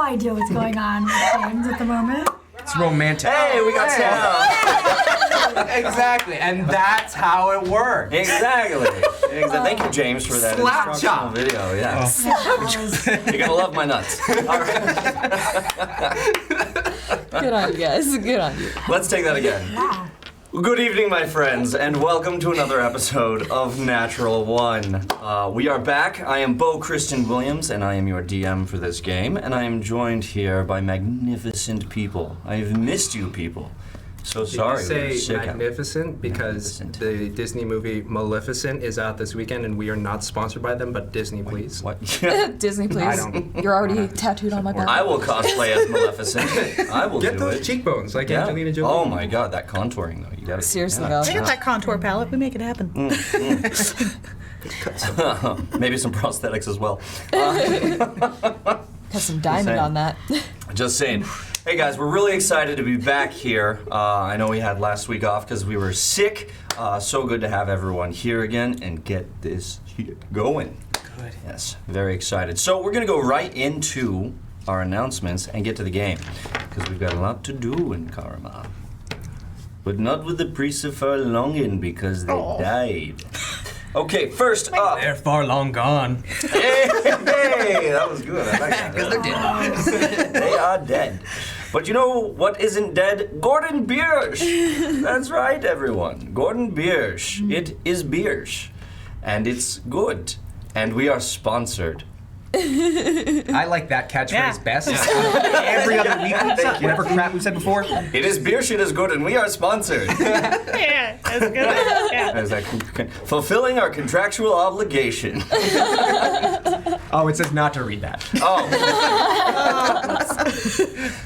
idea what's going on with James at the moment. It's romantic. Hey, we got Sam. Exactly, and that's how it works. Exactly. Thank you, James, for that Slap instructional chop. video. Yeah. You're gonna love my nuts. All right. Good on you guys. Good on you. Let's take that again. Wow. Good evening, my friends, and welcome to another episode of Natural One. We are back. I am Bo Kristen Williams, and I am your DM for this game, and I am joined here by magnificent people. I have missed you people. So sorry. Did you we were say sick. magnificent because Magnificent. the Disney movie Maleficent is out this weekend and we are not sponsored by them, but Disney, please. What? Disney, please. I don't- You're already tattooed on my back. I will cosplay as Maleficent. I will Get do those it. cheekbones like Yeah. Angelina Jolie. Oh my god, that contouring though. You gotta Seriously, yeah. though. I got that contour palette. We make it happen. Maybe some prosthetics as well. Has some diamond saying. on that. Just saying. Hey guys, we're really excited to be back here. I know we had last week off because we were sick. So good to have everyone here again and get this shit going. Good. Yes, very excited. So we're gonna go right into our announcements and get to the game because we've got a lot to do in Karma. But not with the priests of Farlongen because they died. Okay, first up. They're far long gone. Hey, that was good. I like that. Because they're dead. They are dead. But you know what isn't dead? Gordon Biersch. That's right, everyone. Gordon Biersch. It is Biersch. And it's good. And we are sponsored. I like that catchphrase Yeah. best. Every other week, whatever crap we've said before. It is Biersch, it is good, and we are sponsored. Yeah, that's good. Yeah. As I fulfilling our contractual obligation. Oh, it says not to read that. Oh.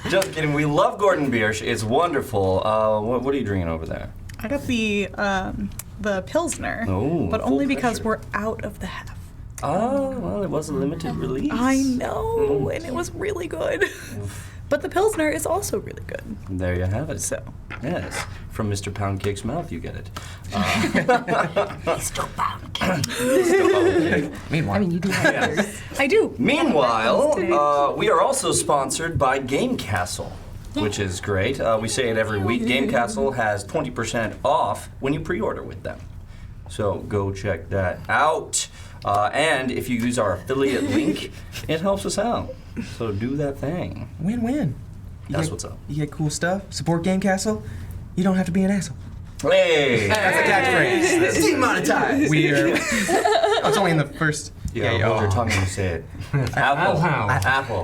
Just kidding. We love Gordon Biersch. It's wonderful. What are you drinking over there? I got the Pilsner, Oh, but full only because pressure. we're out of the half. Oh, well, it was a limited release. I know, and it was really good. But the Pilsner is also really good. There you have it. So, Yes, from Mr. Pound Cake's mouth, you get it. Still bound. Meanwhile, I mean, you do have yours. I do. Meanwhile, we are also sponsored by Game Castle, which is great. We say it every week. Game Castle has 20% off when you pre-order with them. So go check that out. And if you use our affiliate link, it helps us out. So do that thing. win-win. You That's get- what's up. You get cool stuff. Support Game Castle. You don't have to be an asshole. Hey! That's a catchphrase. Demonetized. We're. Oh, it's only in the first. You gotta hold your tongue when you say it. Apple. Apple.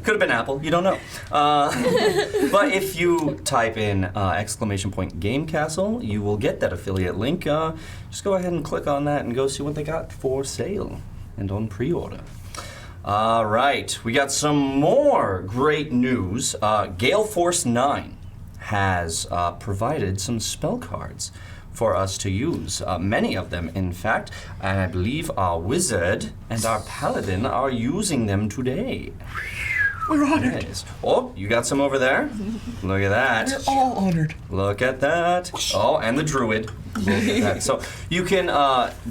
Could have been Apple. You don't know. But if you type in exclamation point Game Castle, you will get that affiliate link. Just go ahead and click on that and go see what they got for sale and on pre-order. All right, we got some more great news. Gale Force 9 has provided some spell cards for us to use. Many of them, in fact, and I believe our wizard and our paladin are using them today. We're honored. Yes. Oh, you got some over there? Look at that. We're all honored. Look at that. Oh, and the druid. Look at that. So you can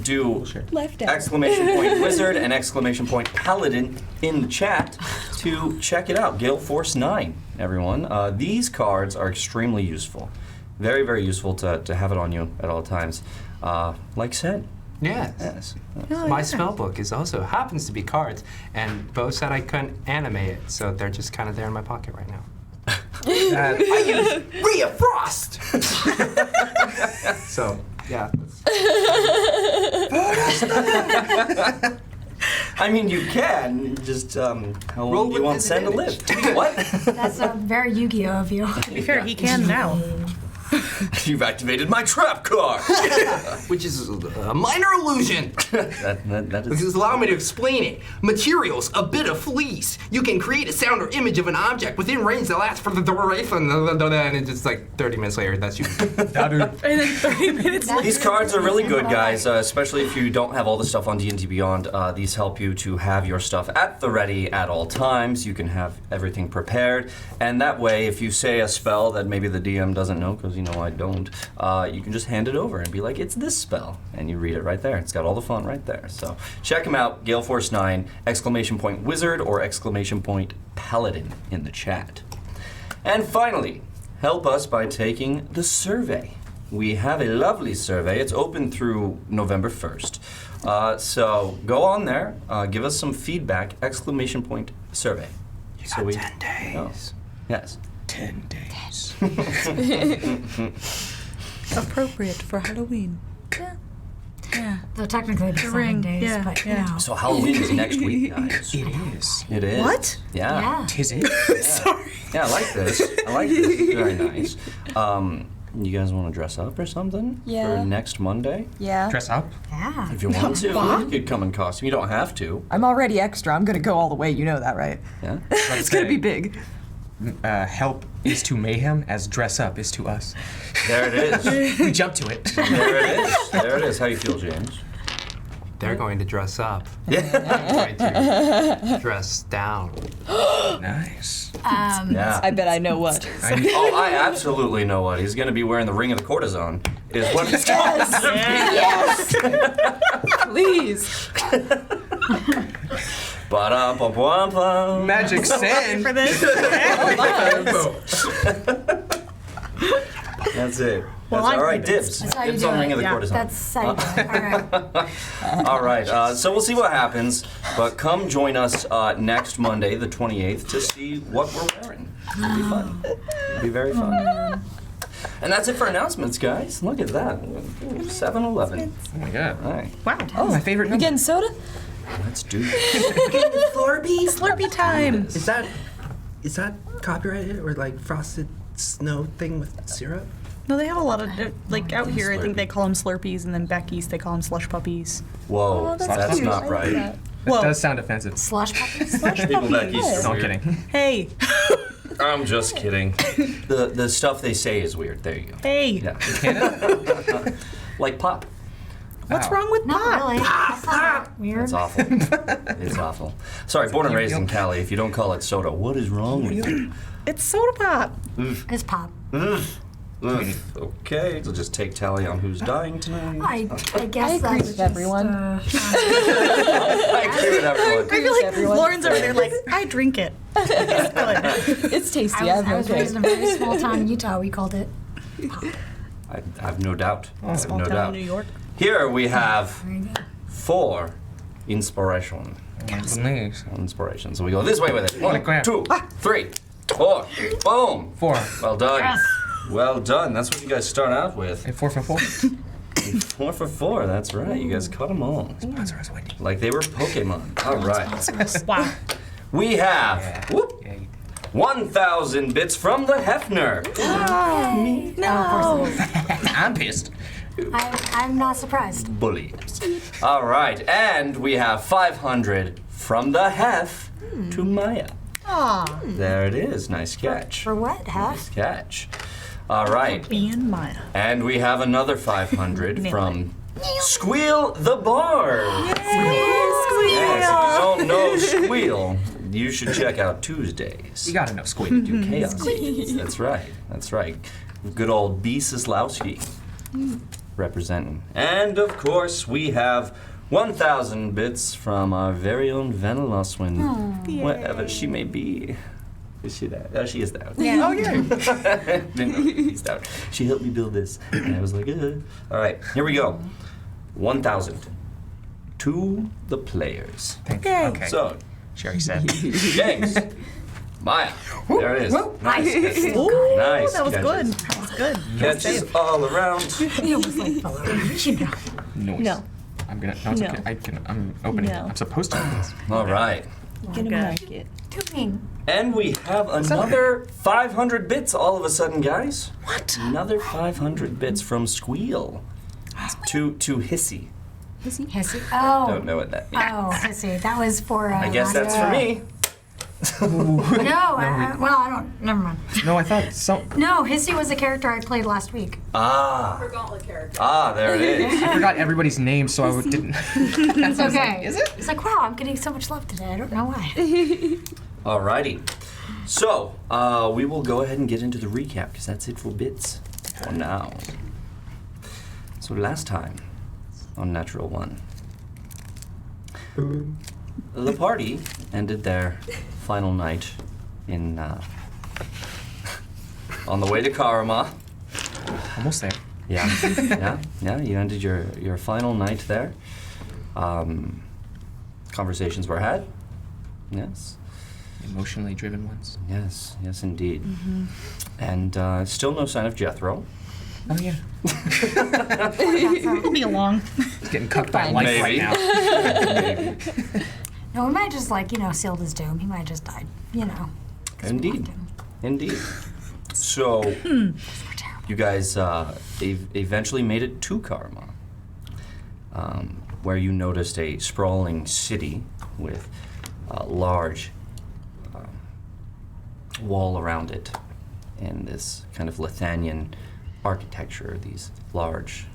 do Left out. exclamation point wizard and exclamation point paladin in the chat to check it out. Gale Force 9, everyone. These cards are extremely useful. Very, very useful to have it on you at all times. Like said. Yes. Yes. My spell book is also happens to be cards, and Bo said I couldn't animate it, so they're just kind of there in my pocket right now. I use Rhea Frost. So yeah. I mean, you can. Just how Roll long do you with want Sen to live? What? That's very Yu-Gi-Oh of you. To be fair, he can now. You've activated my trap card. Which is a minor illusion. that This is. is allow me to explain it. Materials, a bit of fleece. You can create a sound or image of an object within range that lasts for the duration, and it's just like 30 minutes later, that's you. And then 30 minutes later. These cards are really good, guys, especially if you don't have all the stuff on D&D Beyond. These help you to have your stuff at the ready at all times. You can have everything prepared, and that way, if you say a spell that maybe the DM doesn't know because because, I don't, you can just hand it over and be like, it's this spell. And you read it right there. It's got all the font right there. So check him out, GaleForce9, !Wizard or !Paladin in the chat. And finally, help us by taking the survey. We have a lovely survey. It's open through November 1st. So go on there, give us some feedback, !survey. You got 10 days. Oh, yes. 10 days. Appropriate for Halloween. Yeah. Though technically it's 7 days, yeah, but yeah. So Halloween is next week, guys. It is. It is. What? Yeah. yeah. Tis it. Sorry. Yeah, I like this. It's very nice. You guys want to dress up or something? Yeah. For next Monday? Yeah. Dress up. Yeah. If you want to, you could come in costume. You don't have to. I'm already extra. I'm gonna go all the way. You know that, right? Yeah. It's gonna be big. Help is to Mehem as dress up is to us. There it is. We jump to it. There it is. There it is. How you feel, James? They're going to dress up. Yeah. I'm going to dress down. Nice. Yeah. I bet I know what. Oh, I absolutely know what. He's going to be wearing the ring of the courtesan. Is what it's going to be. Please. Ba-dum-bum-bum-bum. Magic sand. For this? That's it. Well, That's I'm all right. convinced. Dibs. That's how you Dibs do on it. ring of the Yeah, courtesan. That's how you do it. All right. All right, so we'll see what happens, but come join us next Monday, the 28th, to see what we're wearing. It'll be fun. It'll be very fun. And that's it for announcements, guys. Look at that. 7-11. Oh my god. All right, Wow. Oh, my favorite We number. getting soda? let's do it. Slurpee time. Is that copyrighted or like frosted snow thing with syrup? No, they have a lot of, like, out here, I think they call them Slurpees, and then back east they call them slush puppies. Whoa, Oh, that's cute. not I like right. that. That Whoa. does sound offensive. Slush puppies? People back east No, are I'm weird. kidding. Hey. I'm just kidding. The stuff they say is weird. There you go. Hey. Yeah. Like pop. What's Ow. wrong with Not pop? really. That's not that weird. It's awful. It's awful. Sorry, born and raised in Cali. If you don't call it soda, what is wrong with you? It's soda pop. It's pop. Ugh. Okay, so just take tally on who's dying tonight. I guess I agree that's with just, everyone. I agree with everyone. I feel like everyone. Lauren's over there like, I drink it. It's good. It's tasty. I I'm was okay. raised in a very small town in Utah. We called it. I have no doubt. I have Small no town doubt. New York. Here we have Very good. 4 inspiration. Nice. Inspiration. So we go this way with it. 1, Like where? 2, 3, 4. Boom. 4. Well done. Yes. Well done. That's what you guys start out with. And 4 for 4. 4 for 4. That's right. You guys caught them all. Sponsor us, Wendy. Like they were Pokemon. All right. Wow. We have whoop, Yeah, 1,000 bits from the Hefner. No. I'm pissed. I'm not surprised. Bullies. All right. And we have 500 from the Hef to Maya. Aw. There it is. Nice catch. For what, huh? Nice catch. All right. Ian Maya. And we have another 500 from Squeal the Bard. Yes, if you don't know Squeal, you should check out Tuesdays. You gotta know Squid. Do Chaos. That's right. That's right. Good old B. Sislowski representing. And of course, we have 1,000 bits from our very own Vaneloswin, wherever she may be. Is she there? Oh, she is there. Yeah. Oh, yeah. Didn't know she's there. She helped me build this. And I was like, All right, here we go. 1,000 to the players. Thank you. Yay. Okay. So, Sherry said. James, Maya, there it is. Nice. Ooh, Nice that was catches. good. That was good. Catches all around. It was like fell over. You know. Noise. No. I'm gonna. No, it's No. okay. I'm opening No. it. I'm supposed to open this. All right. Gonna Okay. like it. Doing. And we have another 500 bits all of a sudden, guys. What? Another 500 bits from Squeal to Hissy. Hissy. Oh. Don't know what that means. Oh, Hissy. That was for. I guess that's for me. No, well, I don't. Never mind. No, I thought some. No, Hissy was a character I played last week. Ah. There it is. I forgot everybody's name, so I didn't. It's okay. Is it? It's like, wow, I'm getting so much love today. I don't know why. Alrighty. So, we will go ahead and get into the recap because that's it for bits. for now. So last time on Natural One, the party ended their final night in on the way to Karama. Almost there. Yeah. You ended your final night there. Conversations were had. Yes. Emotionally driven ones. Yes, indeed. And still no sign of Jethro. Oh yeah. He'll be along. He's getting cucked by life Maybe. right now. No, he might just sealed his doom. He might just died, 'cause we Indeed. loved him. Indeed. So, We're terrible. you guys eventually made it to Karma, where you noticed a sprawling city with a large wall around it, and this kind of Lithanian architecture, these large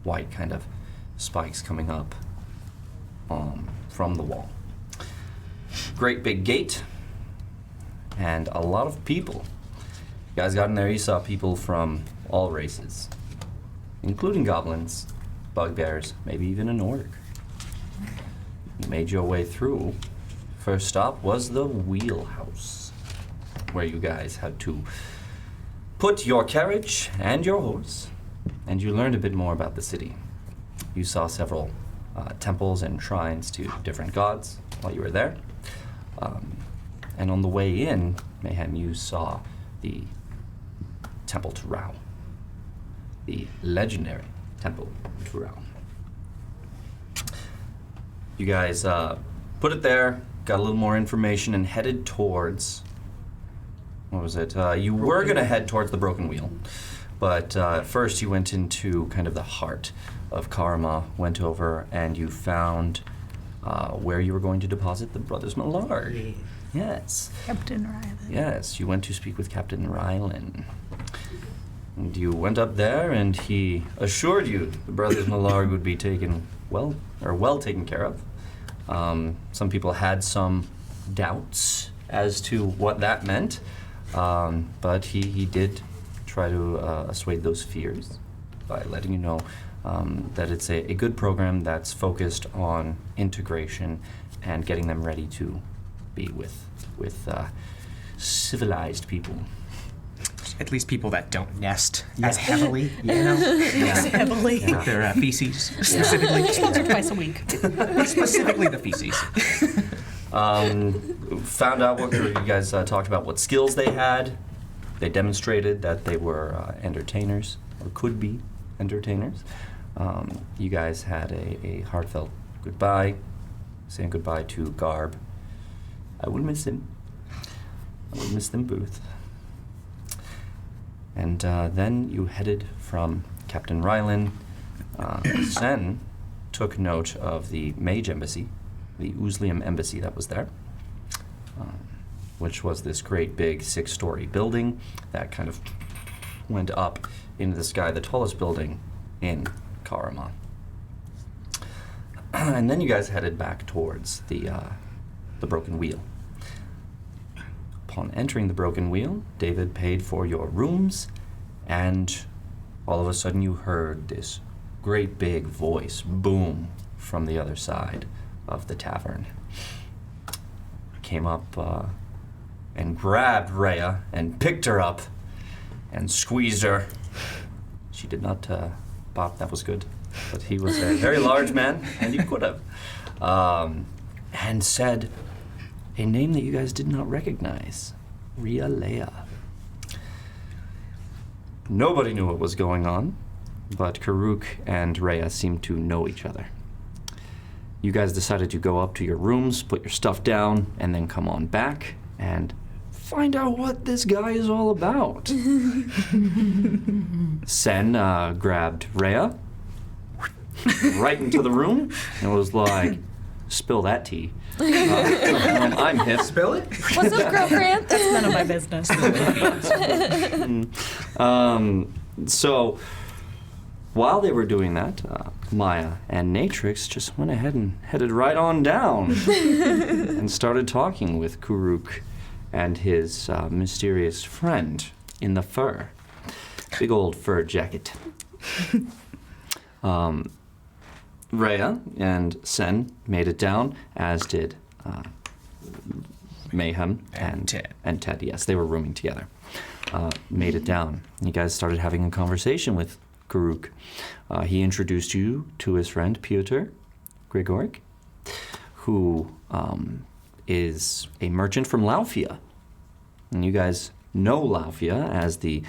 white kind of spikes coming up from the wall. Great big gate, and a lot of people. You guys got in there, you saw people from all races, including goblins, bugbears, maybe even an orc. You made your way through. First stop was the wheelhouse, where you guys had to put your carriage and your horse, and you learned a bit more about the city. You saw several temples and shrines to different gods while you were there. And on the way in, Mehem, you saw the Temple to Rao, the legendary Temple to Rao. You guys put it there, got a little more information, and headed towards, what was it? You were going to head towards the Broken Wheel, but first you went into kind of the heart of Karma, went over, and you found where you were going to deposit the Brothers Millard. Yes. Captain Rylan. Yes, you went to speak with Captain Rylan. And you went up there, and he assured you the Brothers Millard would be taken well taken care of. Some people had some doubts as to what that meant, but he did try to assuage those fears by letting you know that it's a good program that's focused on integration and getting them ready to be with civilized people. At least people that don't nest as heavily, Heavily. with their feces, specifically. Once or twice a week. Specifically the feces. Found out what you guys talked about, what skills they had. They demonstrated that they were entertainers, or could be entertainers. You guys had a heartfelt goodbye, saying goodbye to Garb. I will miss him. I will miss them both. And then you headed from Captain Rylan. Sen took note of the Mage Embassy, the Uzlium Embassy that was there, which was this great big 6-story building that kind of went up into the sky, the tallest building in Karama. And then you guys headed back towards the Broken Wheel. Upon entering the Broken Wheel, David paid for your rooms, and all of a sudden you heard this great big voice boom from the other side of the tavern. Came up and grabbed Rhea and picked her up and squeezed her. She did not pop, that was good. But he was a very large man, and you could have. And said a name that you guys did not recognize, Rhea. Nobody knew what was going on, but Karuk and Rhea seemed to know each other. You guys decided to go up to your rooms, put your stuff down, and then come on back and find out what this guy is all about. Sen grabbed Rhea right into the room and was like, spill that tea. I'm hip. Spill it? What's up, girlfriend? That's none of my business. So while they were doing that, Maya and Natrix just went ahead and headed right on down and started talking with Karuk and his mysterious friend in the fur. big old fur jacket. Rhea and Sen made it down, as did Mehem and Ted. Yes, they were rooming together. Made it down. You guys started having a conversation with Karuk. He introduced you to his friend Pyotr Grigoric, who is a merchant from Laufia. And you guys know Laufia as the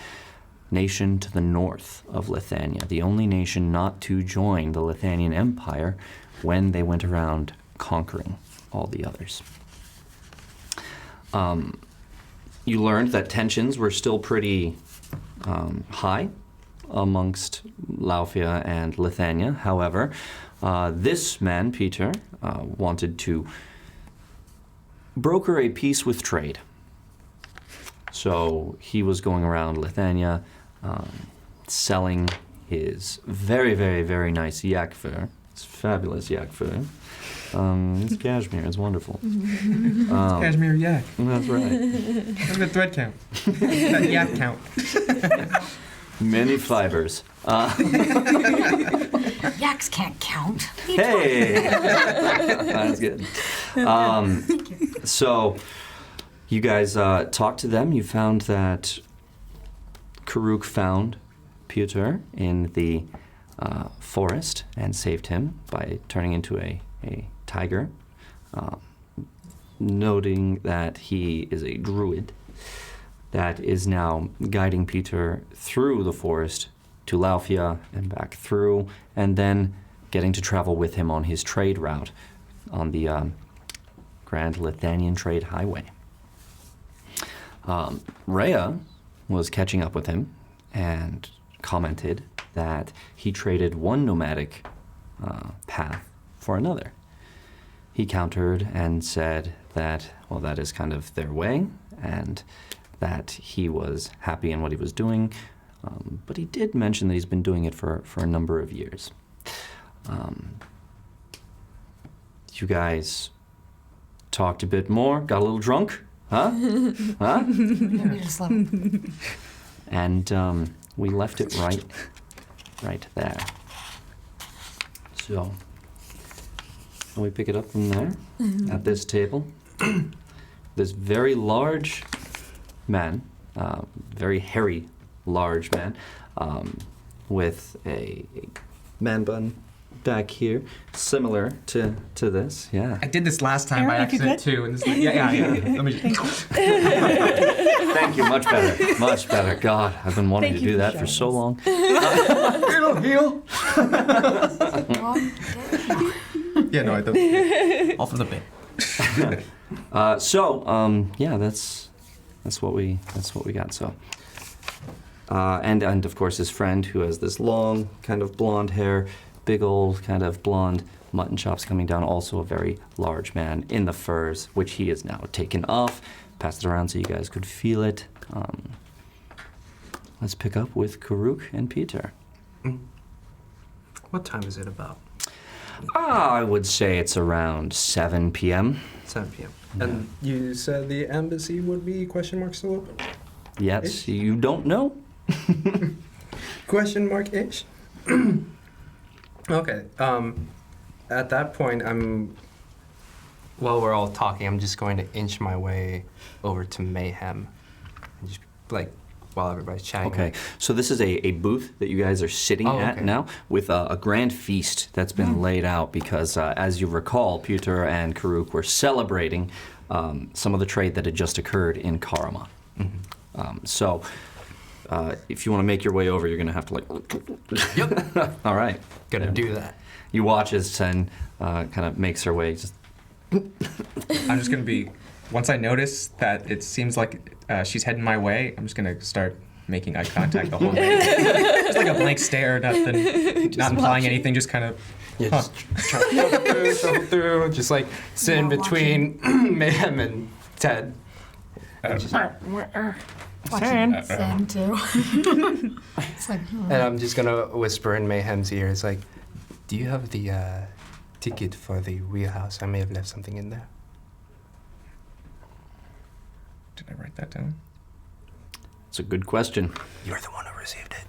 nation to the north of Lithuania, the only nation not to join the Lithuanian Empire when they went around conquering all the others. You learned that tensions were still pretty high amongst Laufia and Lithuania. However, this man, Peter, wanted to broker a peace with trade. So he was going around Lithuania selling his very, very, very nice yak fur. It's fabulous yak fur. It's cashmere. It's wonderful. Cashmere yak. That's right. Look at the thread count. That yak count. Many fibers. Yaks can't count. Hey! That's good. So you guys talked to them. You found that Karuk found Pyotr in the forest and saved him by turning into a tiger, noting that he is a druid that is now guiding Peter through the forest to Laufia and back through, and then getting to travel with him on his trade route on the Grand Lithuanian Trade Highway. Rhea was catching up with him and commented that he traded one nomadic path for another. He countered and said that, well, that is kind of their way, and that he was happy in what he was doing, but he did mention that he's been doing it for a number of years. You guys talked a bit more, got a little drunk, huh? Huh? Maybe just let him. And we left it right there. So, and we pick it up from there at this table. This very large man, very hairy, large man, with a man bun back here, similar to this. Yeah. I did this last time by Aaron, you accident good? too, and this yeah. Let me just. Thank you. Much better. Much better. God, I've been wanting Thank to you do for that for showing so us. long. Heal. Yeah, no, I don't. All for the bit. Yeah, that's what we got. So, and of course his friend who has this long kind of blonde hair, big old kind of blonde mutton chops coming down, also a very large man in the furs, which he has now taken off. Passed it around so you guys could feel it. Let's pick up with Karuk and Peter. What time is it about? I would say it's around 7 p.m. 7 p.m. And you said the embassy would be question mark still open? Yes, you don't know? Question mark ish. Okay. At that point, while we're all talking, I'm just going to inch my way over to Mehem, and just while everybody's chatting. Okay, so this is a booth that you guys are sitting at now with a grand feast that's been laid out because, as you recall, Pyotr and Karuk were celebrating some of the trade that had just occurred in Karama. Mm-hmm. If you want to make your way over, you're going to have to Yep. All right. Gonna do that. You watch as Sen kind of makes her way. I'm just gonna be. Once I notice that it seems like she's heading my way, I'm just gonna start making eye contact the whole way. Just like a blank stare, nothing, not implying anything, just kind of. Yeah, just try to shuffle through, just like sit in Not between Mehem and Ted. Watching Sam too. It's like, And I'm just gonna whisper in Mayhem's ear. It's like, do you have the ticket for the wheelhouse? I may have left something in there. Did I write that down? It's a good question. You're the one who received it.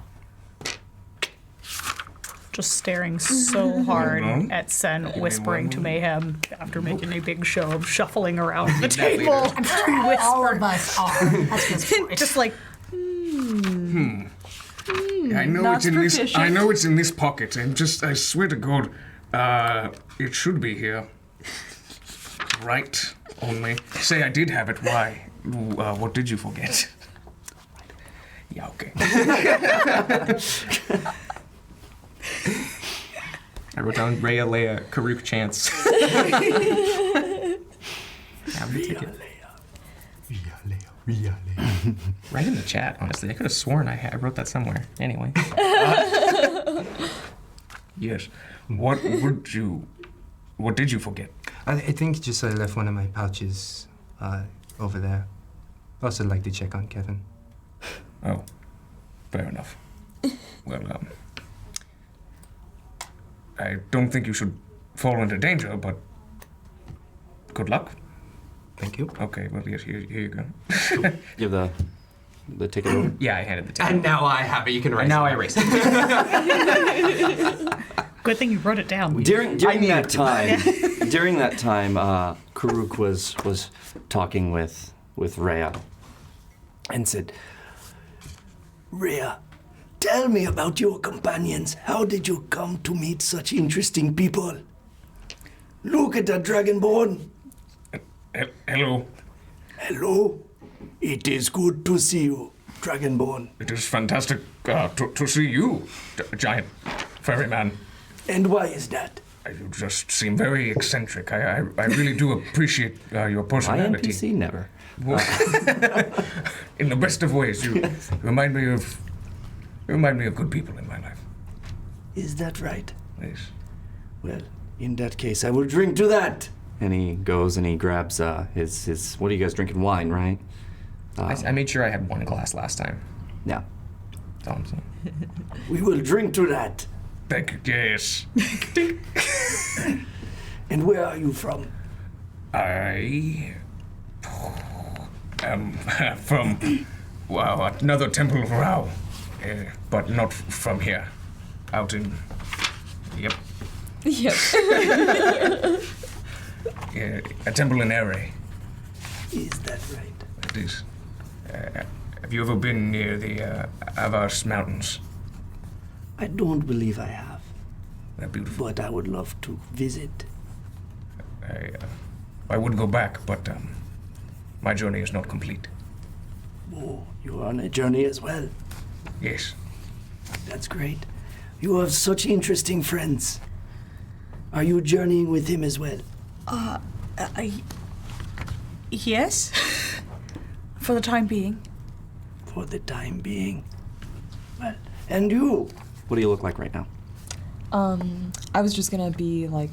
Just staring so hard at Sen, whispering to Mehem after making a big show of shuffling around the table. I'm sure all of us are. That's his point. Just like, I know Not it's in this. I proficient. know it's in this pocket, and I swear to God, it should be here. Right, only. Say I did have it. Why? What did you forget? Yeah, okay. I wrote down Rhea, Leia, Karuk chants. Have the ticket. Right in the chat, honestly. I could have sworn I wrote that somewhere. Anyway. Yes. What did you forget? I think just I left one of my pouches over there. Also like to check on Kevin. Oh, fair enough. Well, I don't think you should fall into danger, but good luck. Thank you. Okay, well, yes, here you go. Give the ticket over. Yeah, I handed the ticket. And now I have it. You can erase And now it. I erased it. good thing you wrote it down. During that time, Karuk was talking with Rhea and said, Rhea, tell me about your companions. How did you come to meet such interesting people? Look at that Dragonborn. Hello. Hello. It is good to see you, Dragonborn. It is fantastic to see you, giant ferryman. And why is that? You just seem very eccentric. I really do appreciate your "My personality. NPC never." In the best of ways, you remind me of good people in my life. Is that right? Yes. Well, in that case, I will drink to that. And he goes and he grabs his. What are you guys drinking? Wine, right? I made sure I had one glass last time. Yeah. That's all I'm saying. We will drink to that. Thank you. Yes. And where are you from? I am from another temple of Rao, but not from here. Out in. Yep. Yep. A temple in Ere. Is that right? It is. Have you ever been near the Avars Mountains? I don't believe I have, They're beautiful. but I would love to visit. I would go back, but my journey is not complete. Oh, you are on a journey as well. Yes. That's great. You have such interesting friends. Are you journeying with him as well? Yes. For the time being. For the time being. Well, and you? What do you look like right now? I was just gonna be like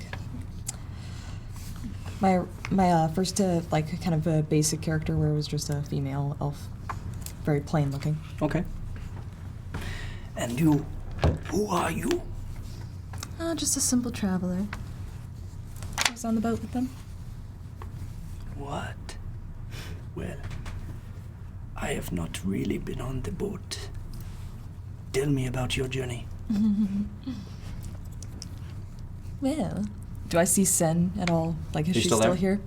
my first like kind of a basic character where it was just a female elf, very plain looking. Okay. And you? Who are you? Just a simple traveler. I was on the boat with them. What? Well, I have not really been on the boat. Tell me about your journey. Well, do I see Sen at all? Like, is She's she still still there? here?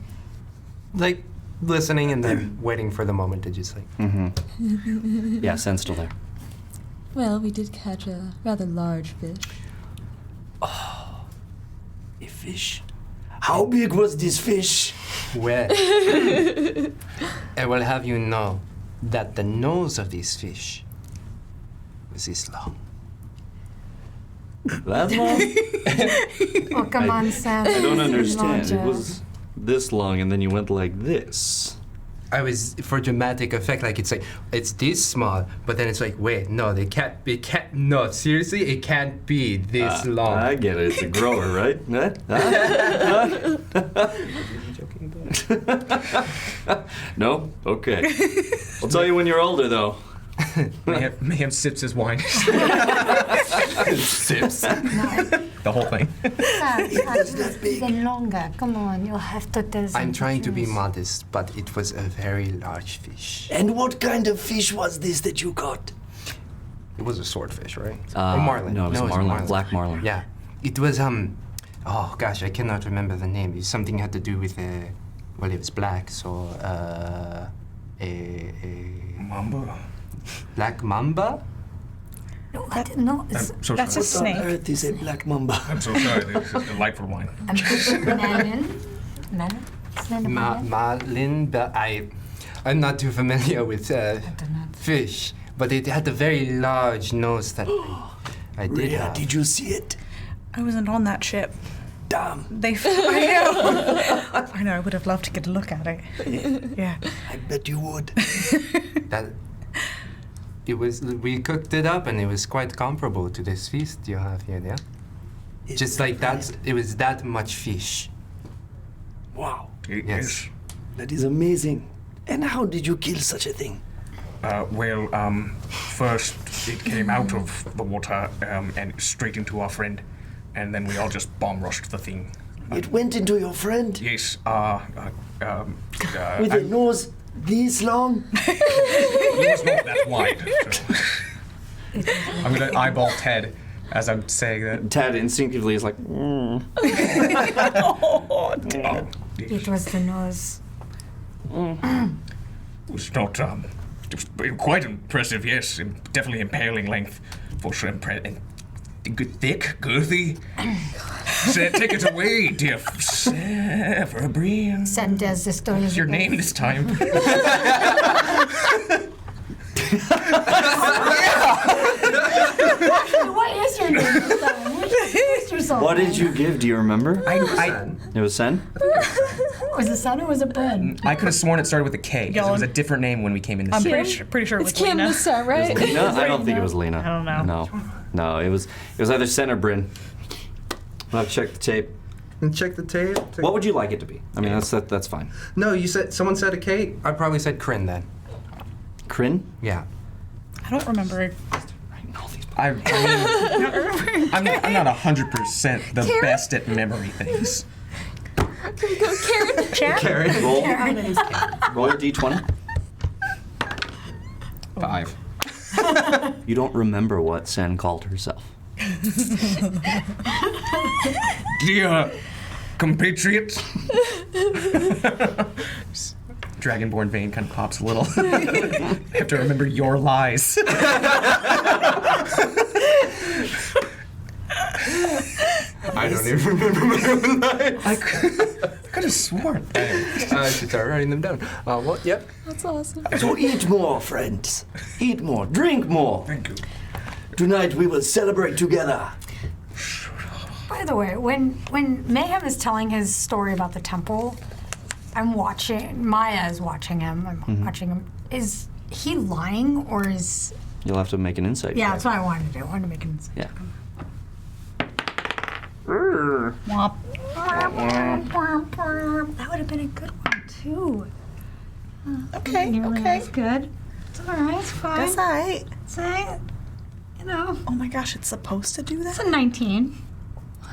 Like listening and then waiting for the moment to just like. Mm-hmm. Yeah, Sen's still there. Well, we did catch a rather large fish. A fish? How big was this fish? Well, I will have you know that the nose of this fish was this long. That long? Oh, come on, Sam. I don't understand. It Larger. was this long, and then you went like this. I was for dramatic effect, like it's this small, but then it's like, wait, no, no, seriously, it can't be this long. I get it. It's a grower, right? No? Okay. I'll tell you when you're older, though. Mehem sips his wine. Sips. The whole thing. It's even longer. Come on, you'll have to tell I'm trying to be pictures. modest, but it was a very large fish. And what kind of fish was this that you caught? It was a swordfish, right? Or marlin. No, it was marlin. Black marlin. Yeah. It was, oh gosh, I cannot remember the name. It's something had to do with, well, it was black, so, a Mamba? black mamba? No, I didn't know. It's I'm so That's a sorry. snake. On earth is a black mamba. I'm so sorry. This is delightful wine. Melon. Melon? Is that a melon? Marlin, but I'm not too familiar with fish, but it had a very large nose that I did Rhea, have. did you see it? I wasn't on that ship. Damn. I know, I would have loved to get a look at it. Yeah. I bet you would. That it was. We cooked it up, and it was quite comparable to this feast you have here. Yeah, It's just like that. It was that much fish. Wow. Yes. That is amazing. And how did you kill such a thing? First it came out of the water and straight into our friend, and then we all just bomb rushed the thing. It went into your friend Yes, with a nose this long? It was not that wide. So. I'm gonna eyeball Ted as I'm saying that. Ted instinctively is like, Oh, It was the nose. It was not, it was quite impressive, yes. Definitely impaling length for shrimp. And good, thick, girthy. Take it away, dear Severbreen. Send us the story. What's your name this time? What is your name? What's your soul? what did you give? Do you remember? It was Sen? Was it son or was it Ben? I could have sworn it started with a K, because it was a different name when we came in this I'm city. pretty sure it was It's Kim Lena. this time, right? Lena? I don't think it was Lena. I don't know. No, it was either Sen or Bryn. We'll have to check the tape. And check the tape. What would you like it to be? I mean, that's fine. No, you said someone said a K. I probably said Kryn then. Kryn? Yeah. I don't remember it. I mean, I'm not 100% the best at memory things. Karen? Roll your d20. 5. You don't remember what Sen called herself. Dear compatriot. Dragonborn vein kind of pops a little. I have to remember your lies. I don't even remember my own life. I could have sworn. I should start writing them down. What? Yep. That's awesome. So eat more, friends. Eat more. Drink more. Thank you. Tonight we will celebrate together. By the way, when Mehem is telling his story about the temple, I'm watching. Maya is watching him. I'm watching him. Is he lying or is? You'll have to make an insight. Yeah, check. that's what I wanted to do. I wanted to make an. Yeah. Womp. That would have been a good one too. Okay, Nearly okay. as good. It's all right. It's fine. That's all right. Say, you know, Oh my gosh, it's supposed to do it's that? a 19.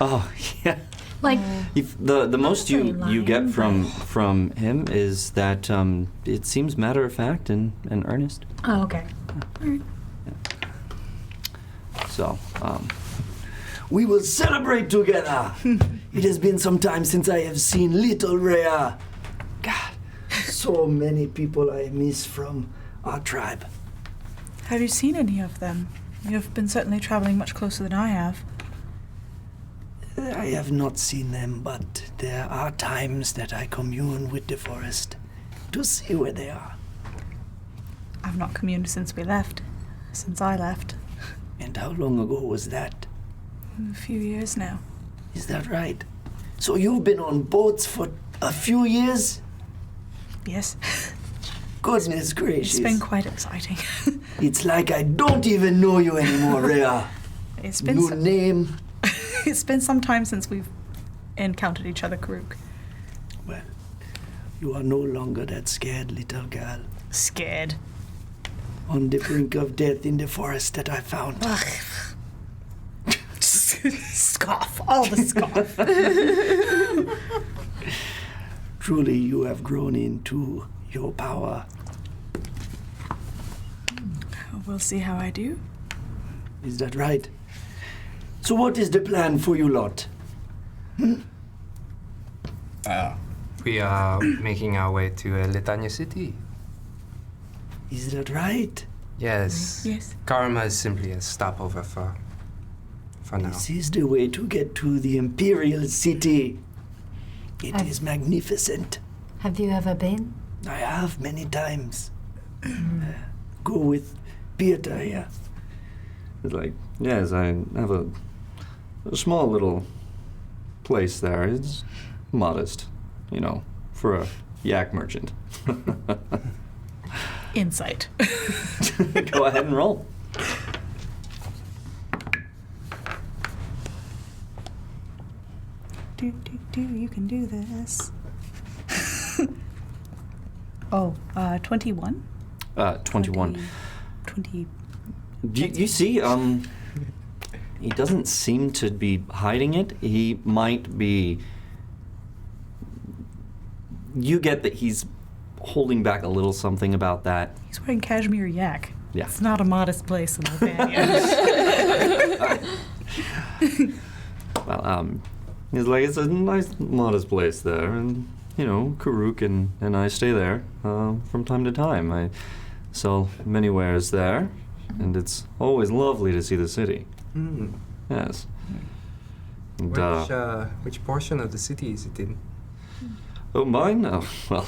Oh yeah. Like, The most say you get lying, from him is that it seems matter of fact and earnest. oh, okay. So We will celebrate together. It has been some time since I have seen little Rhea. God, so many people I miss from our tribe. Have you seen any of them? You've been certainly traveling much closer than I have. I have not seen them, but there are times that I commune with the forest to see where they are. I've not communed since we left. Since I left. And how long ago was that? A few years now. Is that right? So you've been on boats for a few years? Yes. Goodness gracious. It's been quite exciting. It's like I don't even know you anymore, Rhea. It's been New so- name. It's been some time since we've encountered each other, Karuk. Well, you are no longer that scared little girl Scared. on the brink of death in the forest that I found. Scoff. All the scoff. Truly, you have grown into your power. We'll see how I do. Is that right? So what is the plan for you lot? We are making our way to Litania City. Is that right? Yes. Yes. Karma is simply a stopover for now. This is the way to get to the Imperial City. It is magnificent. Have you ever been? I have many times. Go with Peter here. It's like, yes, I have a small little place there. It's modest, you know, for a yak merchant. Insight. Go ahead and roll. You can do this. 21? 21. 20. You see, he doesn't seem to be hiding it. He might be. You get that he's holding back a little something about that. He's wearing cashmere yak. Yeah. It's not a modest place in Lithuania. Well, he's like, it's a nice, modest place there, and you know, Karuk and I stay there from time to time. I sell many wares there, and it's always lovely to see the city. Mm. Yes. And, Which portion of the city is it in? oh, mine? Oh, well,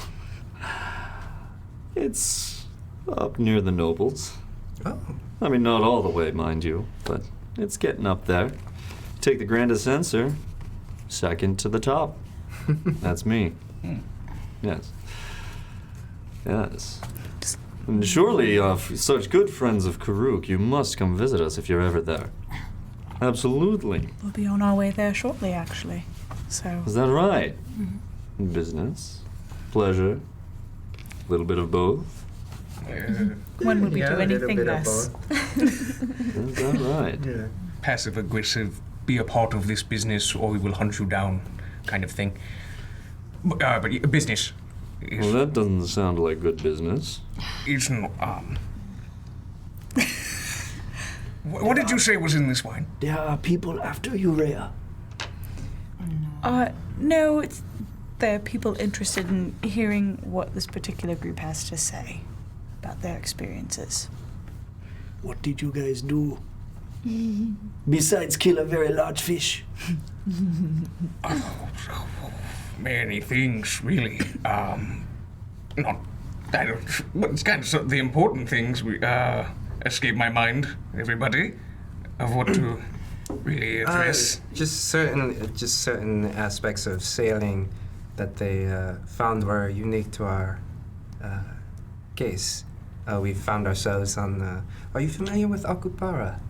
it's up near the nobles. Oh. I mean, not all the way, mind you, but it's getting up there. Take the Grand Ascensor, second to the top. That's me. Yes. Yes. And surely, such good friends of Karuk, you must come visit us if you're ever there. Absolutely. We'll be on our way there shortly, actually. So. Is that right? Business, pleasure, a little bit of both. When would we Yeah, do a little anything bit of less? Is that right? Yeah. Passive aggressive, be a part of this business or we will hunt you down kind of thing. But business. Well, that doesn't sound like good business. It's not, what did you say was in this wine? There are people after you, Rhea. No, there are people interested in hearing what this particular group has to say about their experiences. What did you guys do? Besides kill a very large fish. Many things, really. Not, I don't, but it's kind of the important things escape my mind, everybody, of what to really address. Just certain aspects of sailing that they found were unique to our case. We found ourselves on. Are you familiar with Akupara?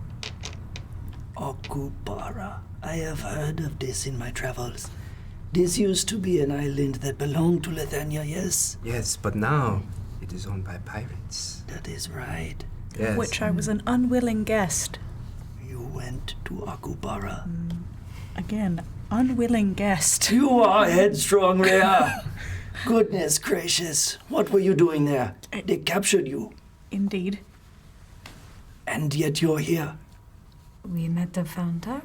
Akupara. I have heard of this in my travels. This used to be an island that belonged to Lithuania, yes? Yes, but now it is owned by pirates. That is right. Yes. Of which I was an unwilling guest. You went to Akupara. Again, unwilling guest. You are headstrong, Rhea. Goodness gracious. What were you doing there? They captured you. Indeed. And yet you're here. We met the founder.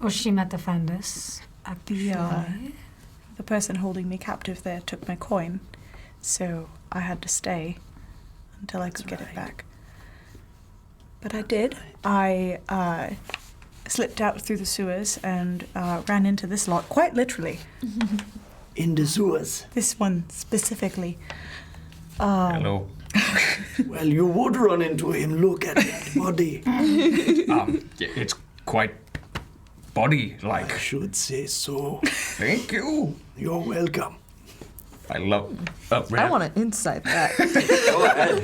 Or she met the founders, actually. The person holding me captive there took my coin, so I had to stay until I could get it back. But I did. I slipped out through the sewers and ran into this lot, quite literally. In the sewers? This one specifically. Hello. Well, you would run into him. Look at that body. It's quite body-like. I should say so. Thank you. You're welcome. I love. I want to insight that. Go ahead.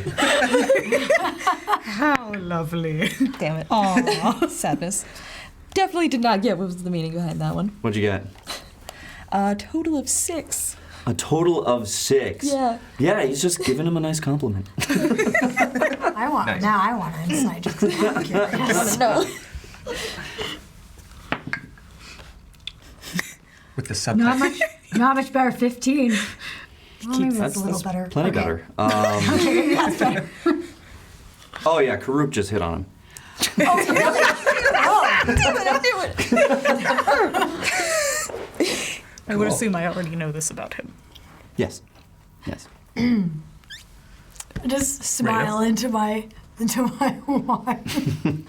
How lovely. Damn it. Aww. Sadness. Definitely did not get what was the meaning behind that one. What'd you get? A total of 6. A total of 6. Yeah. Yeah, he's just giving him a nice compliment. I want Nice. now. I want to insight just 'cause I'm curious. No. With the subtext. Not much better. 15. Well, maybe that's a little better. Plenty Okay. better. Okay, that's better. Oh yeah, Karuk just hit on him. I would assume I already know this about him. Yes. Yes. I just smile into my wine.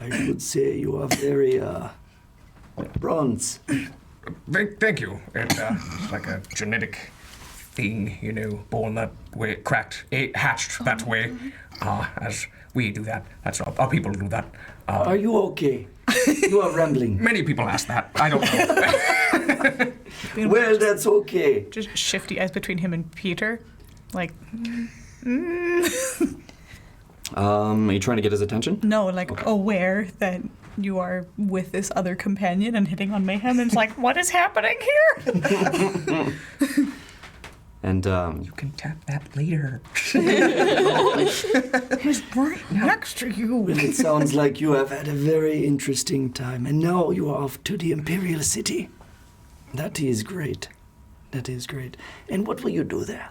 I should say you are very bronze. Thank you. It's like a genetic thing, you know, born that way, hatched that way. As we do that. That's our people do that. Are you okay? You are rambling. Many people ask that. I don't know. Well, that's okay. Just shifty eyes between him and Peter. Like, Are you trying to get his attention? no, like aware that you are with this other companion and hitting on Mehem, and it's like, what is happening here? And You can tap that later. He's right next to you. Well, it sounds like you have had a very interesting time, and now you are off to the Imperial City. That is great. That is great. And what will you do there?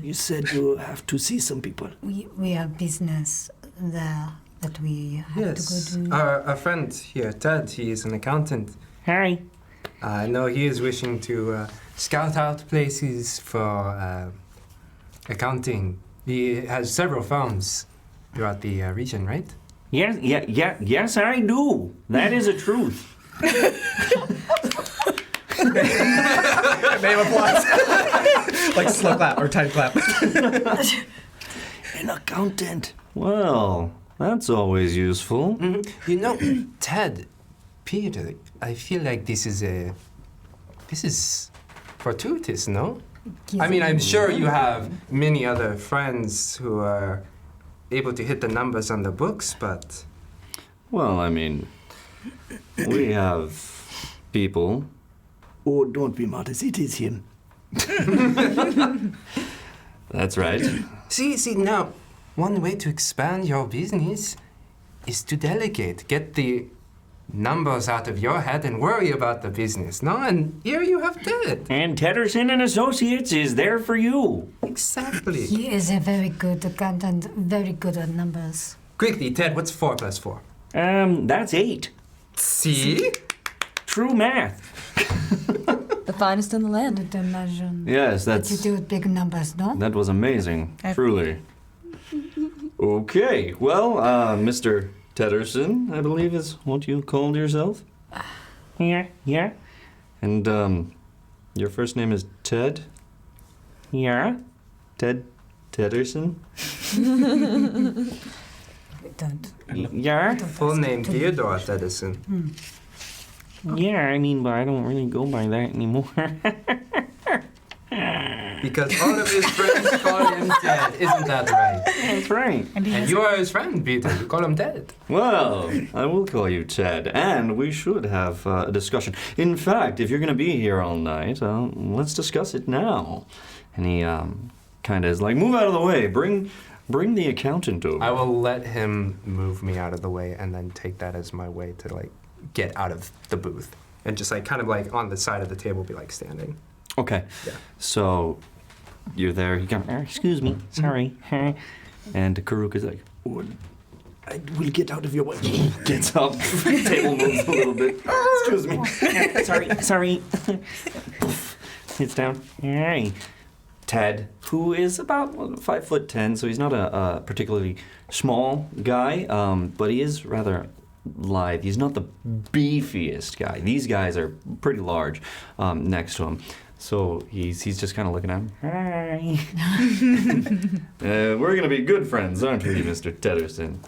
You said you have to see some people. We have business there that we have Yes. to go do. Our friend here, Ted, he is an accountant. Hi. I know he is wishing to scout out places for accounting. He has several firms throughout the region, right? Yes, I do. That is a truth. Name applause. Like slow clap or tight clap. An accountant. well, that's always useful. You know, Ted, Peter, I feel like this is fortuitous, no? I mean, I'm sure you have many other friends who are able to hit the numbers on the books, but Well, I mean, we have people. Oh, don't be modest. It is him. That's right. see now, one way to expand your business is to delegate. Get the numbers out of your head and worry about the business, no? And here you have Ted. And Tedderson and Associates is there for you. Exactly. He is a very good accountant, very good at numbers. Quickly, Ted, what's 4 plus 4? That's 8. See? True math. The finest in the land. Not to imagine Yes, what you that's do with big numbers, no? that was amazing, I've- truly. Okay, well, Mr. Tedderson, I believe is what you called yourself, Yeah. and your first name is Ted. Yeah. Ted Tedderson. Don't. Yeah. Full name Theodore Tedderson. Yeah, I mean, but I don't really go by that anymore. Because all of his friends call him Ted, isn't that right? That's right. And he And has you are his friend, Peter. You call him Ted. Well, I will call you Ted, and we should have a discussion. In fact, if you're going to be here all night, let's discuss it now. And he kind of is like, move out of the way. Bring the accountant over. I will let him move me out of the way and then take that as my way to like get out of the booth. And just like kind of like on the side of the table be like standing. Okay. Yeah. So you're there. You come. Excuse me. Sorry. And Karuk is like, Oh, I will get out of your way. gets up. Table moves a little bit. Excuse me. Sorry. Sits down. Hey. Ted, who is about 5'10", so he's not a particularly small guy, but he is rather lithe. He's not the beefiest guy. These guys are pretty large next to him. So he's just kind of looking at him. Hi. We're going to be good friends, aren't we, Mr. Tedderson?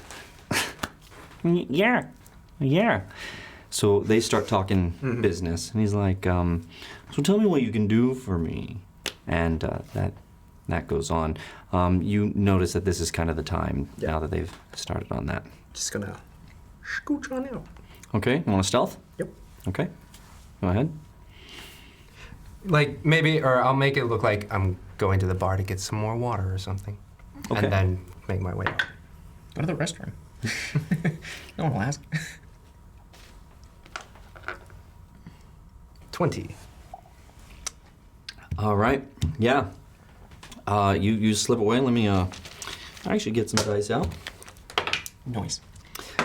Yeah. So they start talking business, and he's like, so tell me what you can do for me. And that goes on. You notice that this is kind of the time now that they've started on that. Just gonna scooch on out. Okay, you want to stealth? Yep. Okay, go ahead. Like maybe, or I'll make it look like I'm going to the bar to get some more water or something. Okay. And then make my way out. Go to the restroom. No one will ask. 20. All right, yeah. You slip away. Let me I should get some dice out. Noise.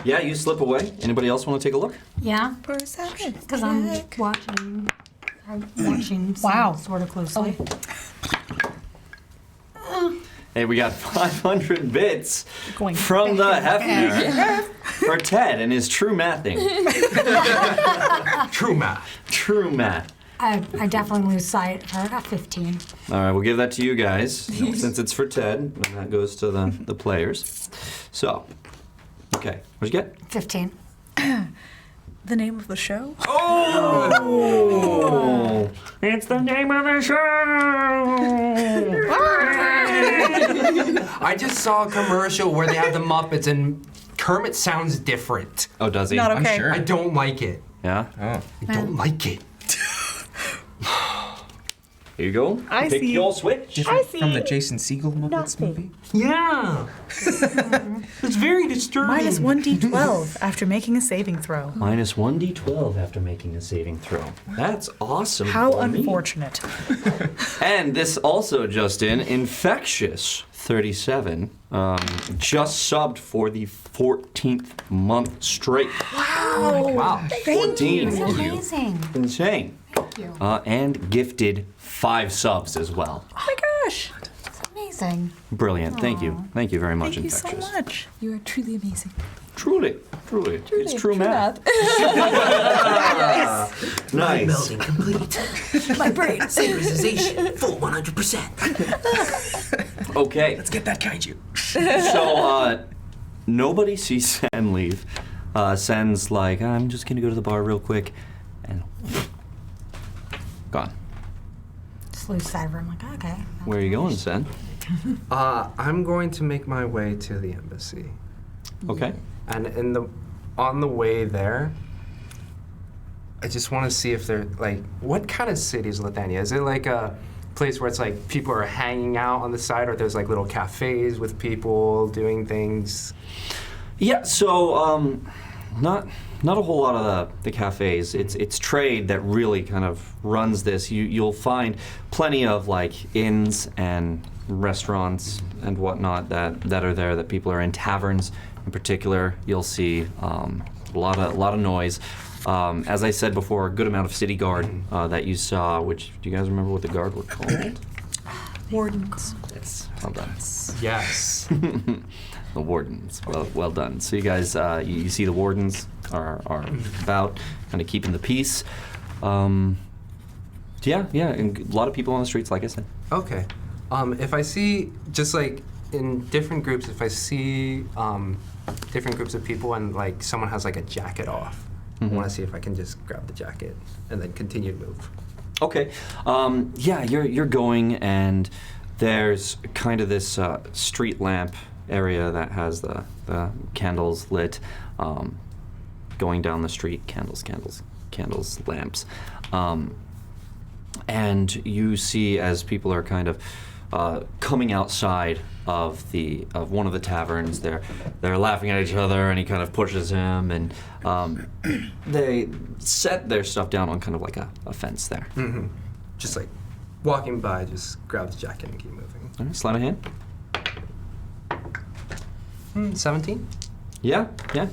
Yeah, you slip away. Anybody else want to take a look? Yeah, For a second. because I'm watching. Wow. Sort of closely. Hey, we got 500 bits Going from the back Hefner for Ted and his true mathing. True math. True math. I definitely lose sight of her. I got 15. All right, we'll give that to you guys since it's for Ted, and that goes to the players. So, okay, what'd you get? 15. The name of the show? Oh! It's the name of the show! I just saw a commercial where they have the Muppets and Kermit sounds different. Oh, does he? Not okay. I'm sure. I don't like it. Yeah? Oh. I don't like it. Here you go. I Pick see. your switch. Different from the Jason Segel Muppets movie? Yeah. It's very disturbing. Minus 1d12 after making a saving throw. Minus 1d12 after making a saving throw. That's awesome. How for me. unfortunate. And this also just in, Infectious 37, just subbed for the 14th month straight. Wow. 14. It's amazing. Insane. Thank you. And gifted 5 subs as well. Oh my gosh. It's amazing. Brilliant. Thank you. Thank you very much, Thank you so Infectious. much. You are truly amazing. Truly. It's true math. Nice. Melding complete. My brain. Synchronization full 100%. Okay. Let's get that kaiju. So, nobody sees Sen leave. Sen's like, I'm just gonna go to the bar real quick, and gone. Just lose sight of her. I'm like, okay. Where are you going, Sen? I'm going to make my way to the embassy. Okay. And on the way there, I just want to see if they're like, what kind of city is Lithania? Is it like a place where it's like people are hanging out on the side, or there's like little cafes with people doing things? Yeah. So, not a whole lot of the cafes. It's trade that really kind of runs this. You'll find plenty of like inns and restaurants and whatnot that are there. That people are in taverns. In particular, you'll see a lot of noise. As I said before, a good amount of city guard that you saw. Which, do you guys remember what the guard were called? Wardens. Yes, well done. Yes. The wardens. Well done. So you guys, you see the wardens are about kind of keeping the peace. Yeah, and a lot of people on the streets, like I said. Okay. If I see, just like in different groups, if I see different groups of people and like someone has like a jacket off, I want to see if I can just grab the jacket and then continue to move. Okay. Yeah, you're going, and there's kind of this street lamp area that has the candles lit, going down the street. Candles, lamps. And you see as people are kind of coming outside of one of the taverns, they're laughing at each other, and he kind of pushes him, and they set their stuff down on kind of like a fence there. Mm-hmm. Just like walking by, just grab the jacket and keep moving. All right, sleight of hand. 17? Yeah,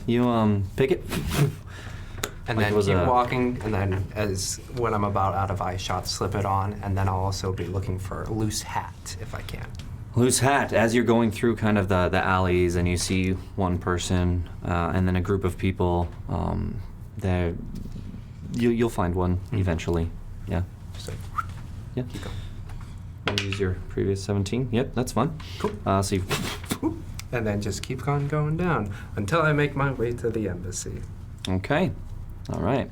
you pick it. And Like then it was keep a- walking, and then when I'm about out of eye shot, slip it on, and then I'll also be looking for a loose hat if I can. Loose hat. As you're going through kind of the alleys, and you see one person, and then a group of people, there, you'll find one eventually. Yeah. Just like, Yeah. keep going. Wanna use your previous 17. Yep, that's fine. Cool. So you, And then just keep on going down until I make my way to the embassy. okay. All right.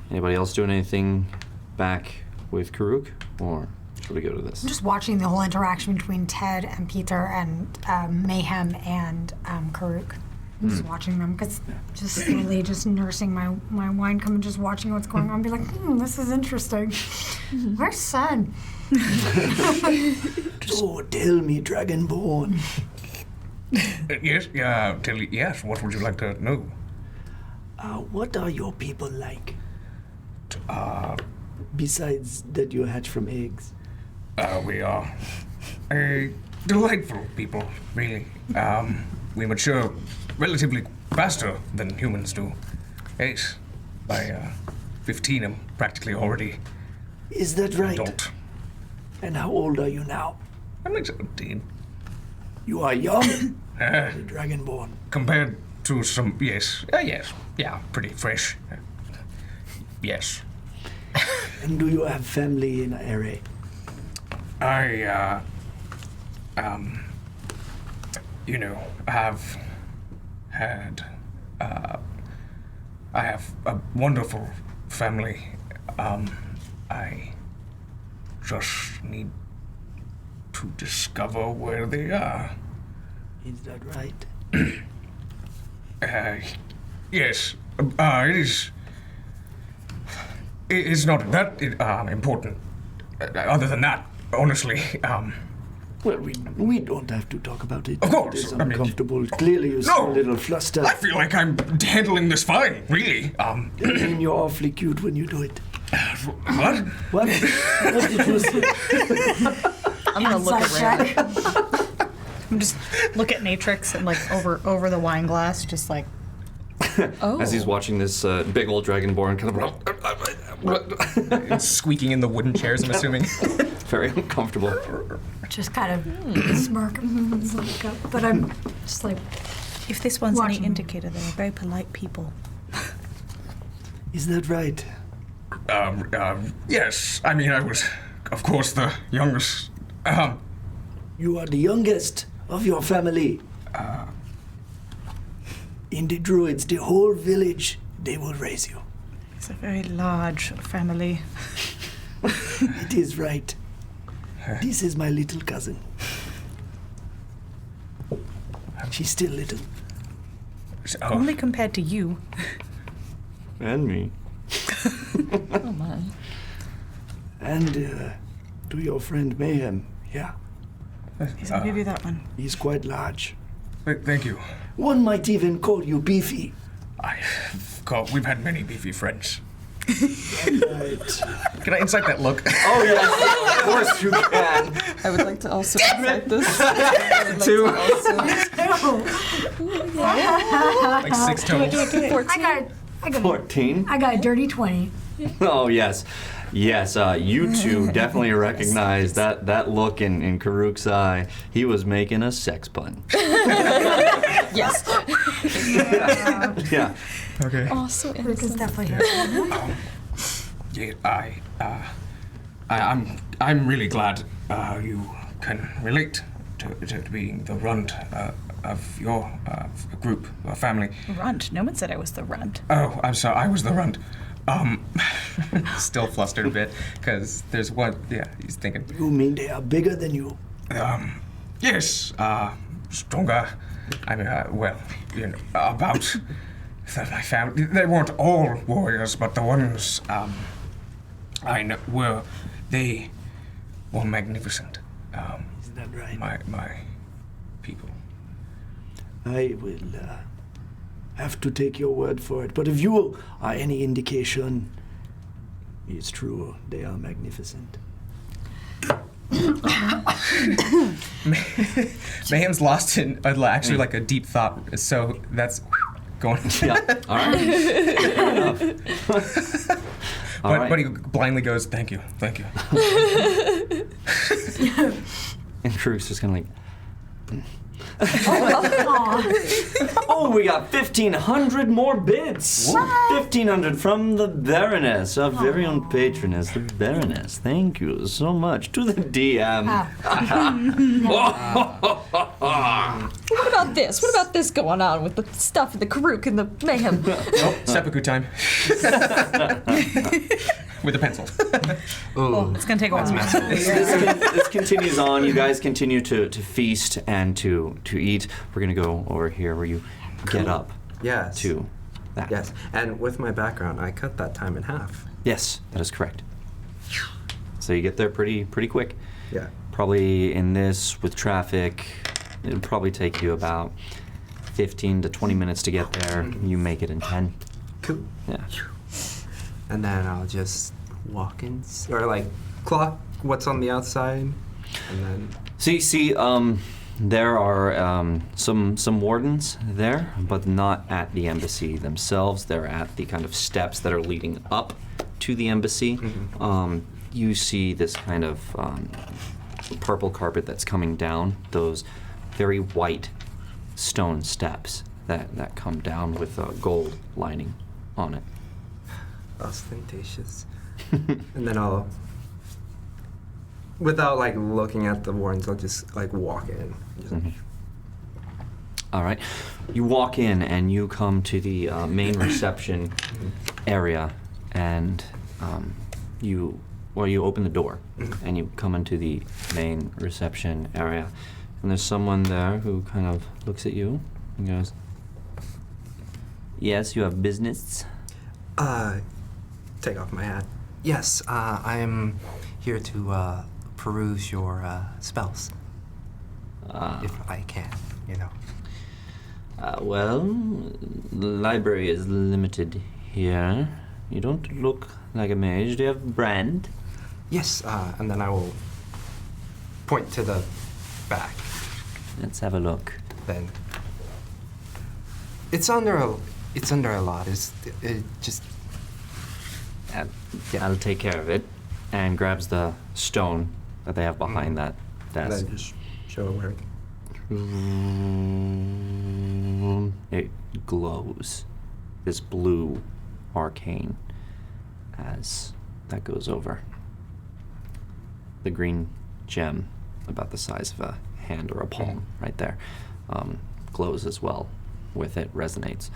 Anybody else doing anything back with Karuk, or should we go to this? I'm just watching the whole interaction between Ted and Peter and Mehem and Karuk. I'm just watching them because just slowly just nursing my wine cup and just watching what's going on. Be like, this is interesting. Where's Sen? So tell me, Dragonborn, Yes, yes, what would you like to know? what are your people like? Besides that you hatch from eggs. We are a delightful people, really. We mature relatively faster than humans do. Yes, by 15, I'm practically already Is that right? adult. And how old are you now? I'm like 17. You are young, Uh, the Dragonborn. compared to some, yes, yes, yeah, pretty fresh. Yes. And do you have family in Array? I, have had, I have a wonderful family. I just need to discover where they are. Is that right? Yes, it is. It's not that important. Other than that, honestly, Well, we don't have to talk about it. Of course, It's I mean- uncomfortable. Clearly, you seem a little flustered. I feel like I'm handling this fine, really. I mean, you're awfully cute when you do it. What? What? What did you say? I'm gonna look Inside around. I'm just look at Natrix and like over the wine glass, just like Oh. As he's watching this big old dragonborn kind of Squeaking in the wooden chairs, I'm assuming. very uncomfortable. Just kind of smirk. It's like, but I'm just like, if this one's Watching. any indicator, they're very polite people. Is that right? Yes. I mean, I was, of course, the youngest. You are the youngest of your family. In the druids, the whole village, they will raise you. It's a very large family. It is right. This is my little cousin. She's still little. Only compared to you. And me. Oh my. And to your friend Mehem, yeah, Yes, I'll give you that one. he's quite large. Thank you. One might even call you beefy. We've had many beefy friends. Right. Can I insight that look? Oh, yes. Of course you can. I would like to also insight this. Two. Like 6 total. I got 14. I got a dirty 20. Oh, yes. Yes, you two definitely recognize that look in Karuk's eye. He was making a sex pun. Yes. Yeah. Okay. Oh, so Rick is innocent. definitely here. Yeah, I'm really glad you can relate to being the runt of your group, family. Runt. No one said I was the runt. Oh, I'm sorry, I was the runt. Still flustered a bit, because there's one, yeah, he's thinking. You mean they are bigger than you? Yes, stronger. I mean, well, you know, about my family. They weren't all warriors, but the ones I know they were magnificent. Is that right? My people. I will have to take your word for it. But if you are any indication, it's true, they are magnificent. Mehem's lost in actually like a deep thought, so that's going. Yeah. All right. But he blindly goes, "Thank you, thank you." And Karuk's just kind of like. Oh, we got 1,500 more bits. 1,500 from the Baroness, our very own patroness, the Baroness. Thank you so much to the DM. What about this? What about this going on with the stuff in the Karuk and the Mayhem? Oh, seppuku time. With a pencil. Well, it's gonna take a while. This continues on. You guys continue to feast and to eat. We're gonna go over here where you get up Yes. to that. Yes. And with my background, I cut that time in half. Yes, that is correct. So you get there pretty quick. Yeah. Probably in this with traffic, it'll probably take you about 15 to 20 minutes to get there. You make it in 10. Cool. Yeah. And then I'll just walk in, or like clock what's on the outside, and then So you see, there are some wardens there, but not at the embassy themselves. They're at the kind of steps that are leading up to the embassy. You see this kind of purple carpet that's coming down, those very white stone steps that come down with gold lining on it. Ostentatious. And then I'll, without like looking at the wardens, I'll just like walk in. Just, All right. You walk in and you come to the main reception area, and you open the door and you come into the main reception area, and there's someone there who kind of looks at you and goes, "Yes, you have business?" Take off my hat. Yes, I'm here to peruse your spells. If I can, you know. Well, the library is limited here. You don't look like a mage. Do you have a brand? Yes, and then I will point to the back. Let's have a look. Then it's under a lot. It just I'll take care of it. And grabs the stone that they have behind that desk. then just show where. It glows, this blue arcane, as that goes over. The green gem, about the size of a hand or a palm, right there, glows as well with it, resonates.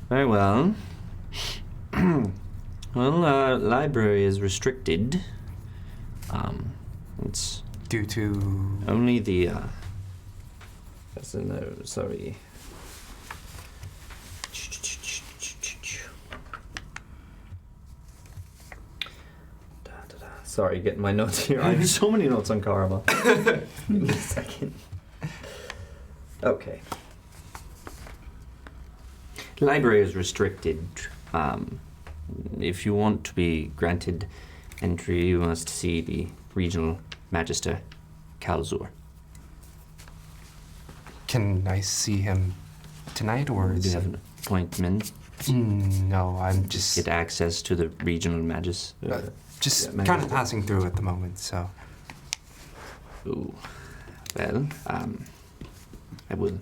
Very well. Well, library is restricted. It's Due to only the, that's a no, sorry. Sorry, getting my notes here. I have so many notes on Karma. Give me a second. Okay. Library is restricted. If you want to be granted entry, you must see the regional magister, Kalzur. Can I see him tonight, or Do is you have an appointment? No, I'm just Get access to the regional magister? just yeah, kind of passing through at the moment. So Ooh. Well, I will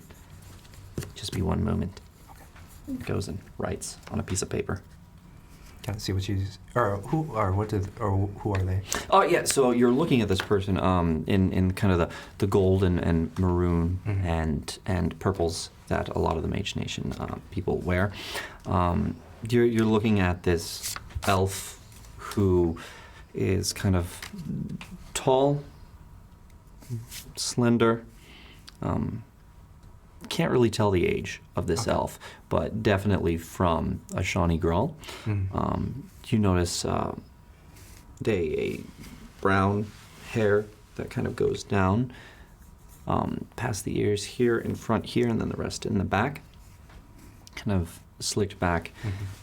just be one moment. Goes and writes on a piece of paper. can I see what you who are they? Oh yeah, so you're looking at this person in kind of the gold and maroon and purples that a lot of the Mage Nation people wear. You're looking at this elf who is kind of tall, slender. Can't really tell the age of this elf, but definitely from a Shawnee Grawl. You notice a brown hair that kind of goes down past the ears here, in front here, and then the rest in the back. Kind of slicked back,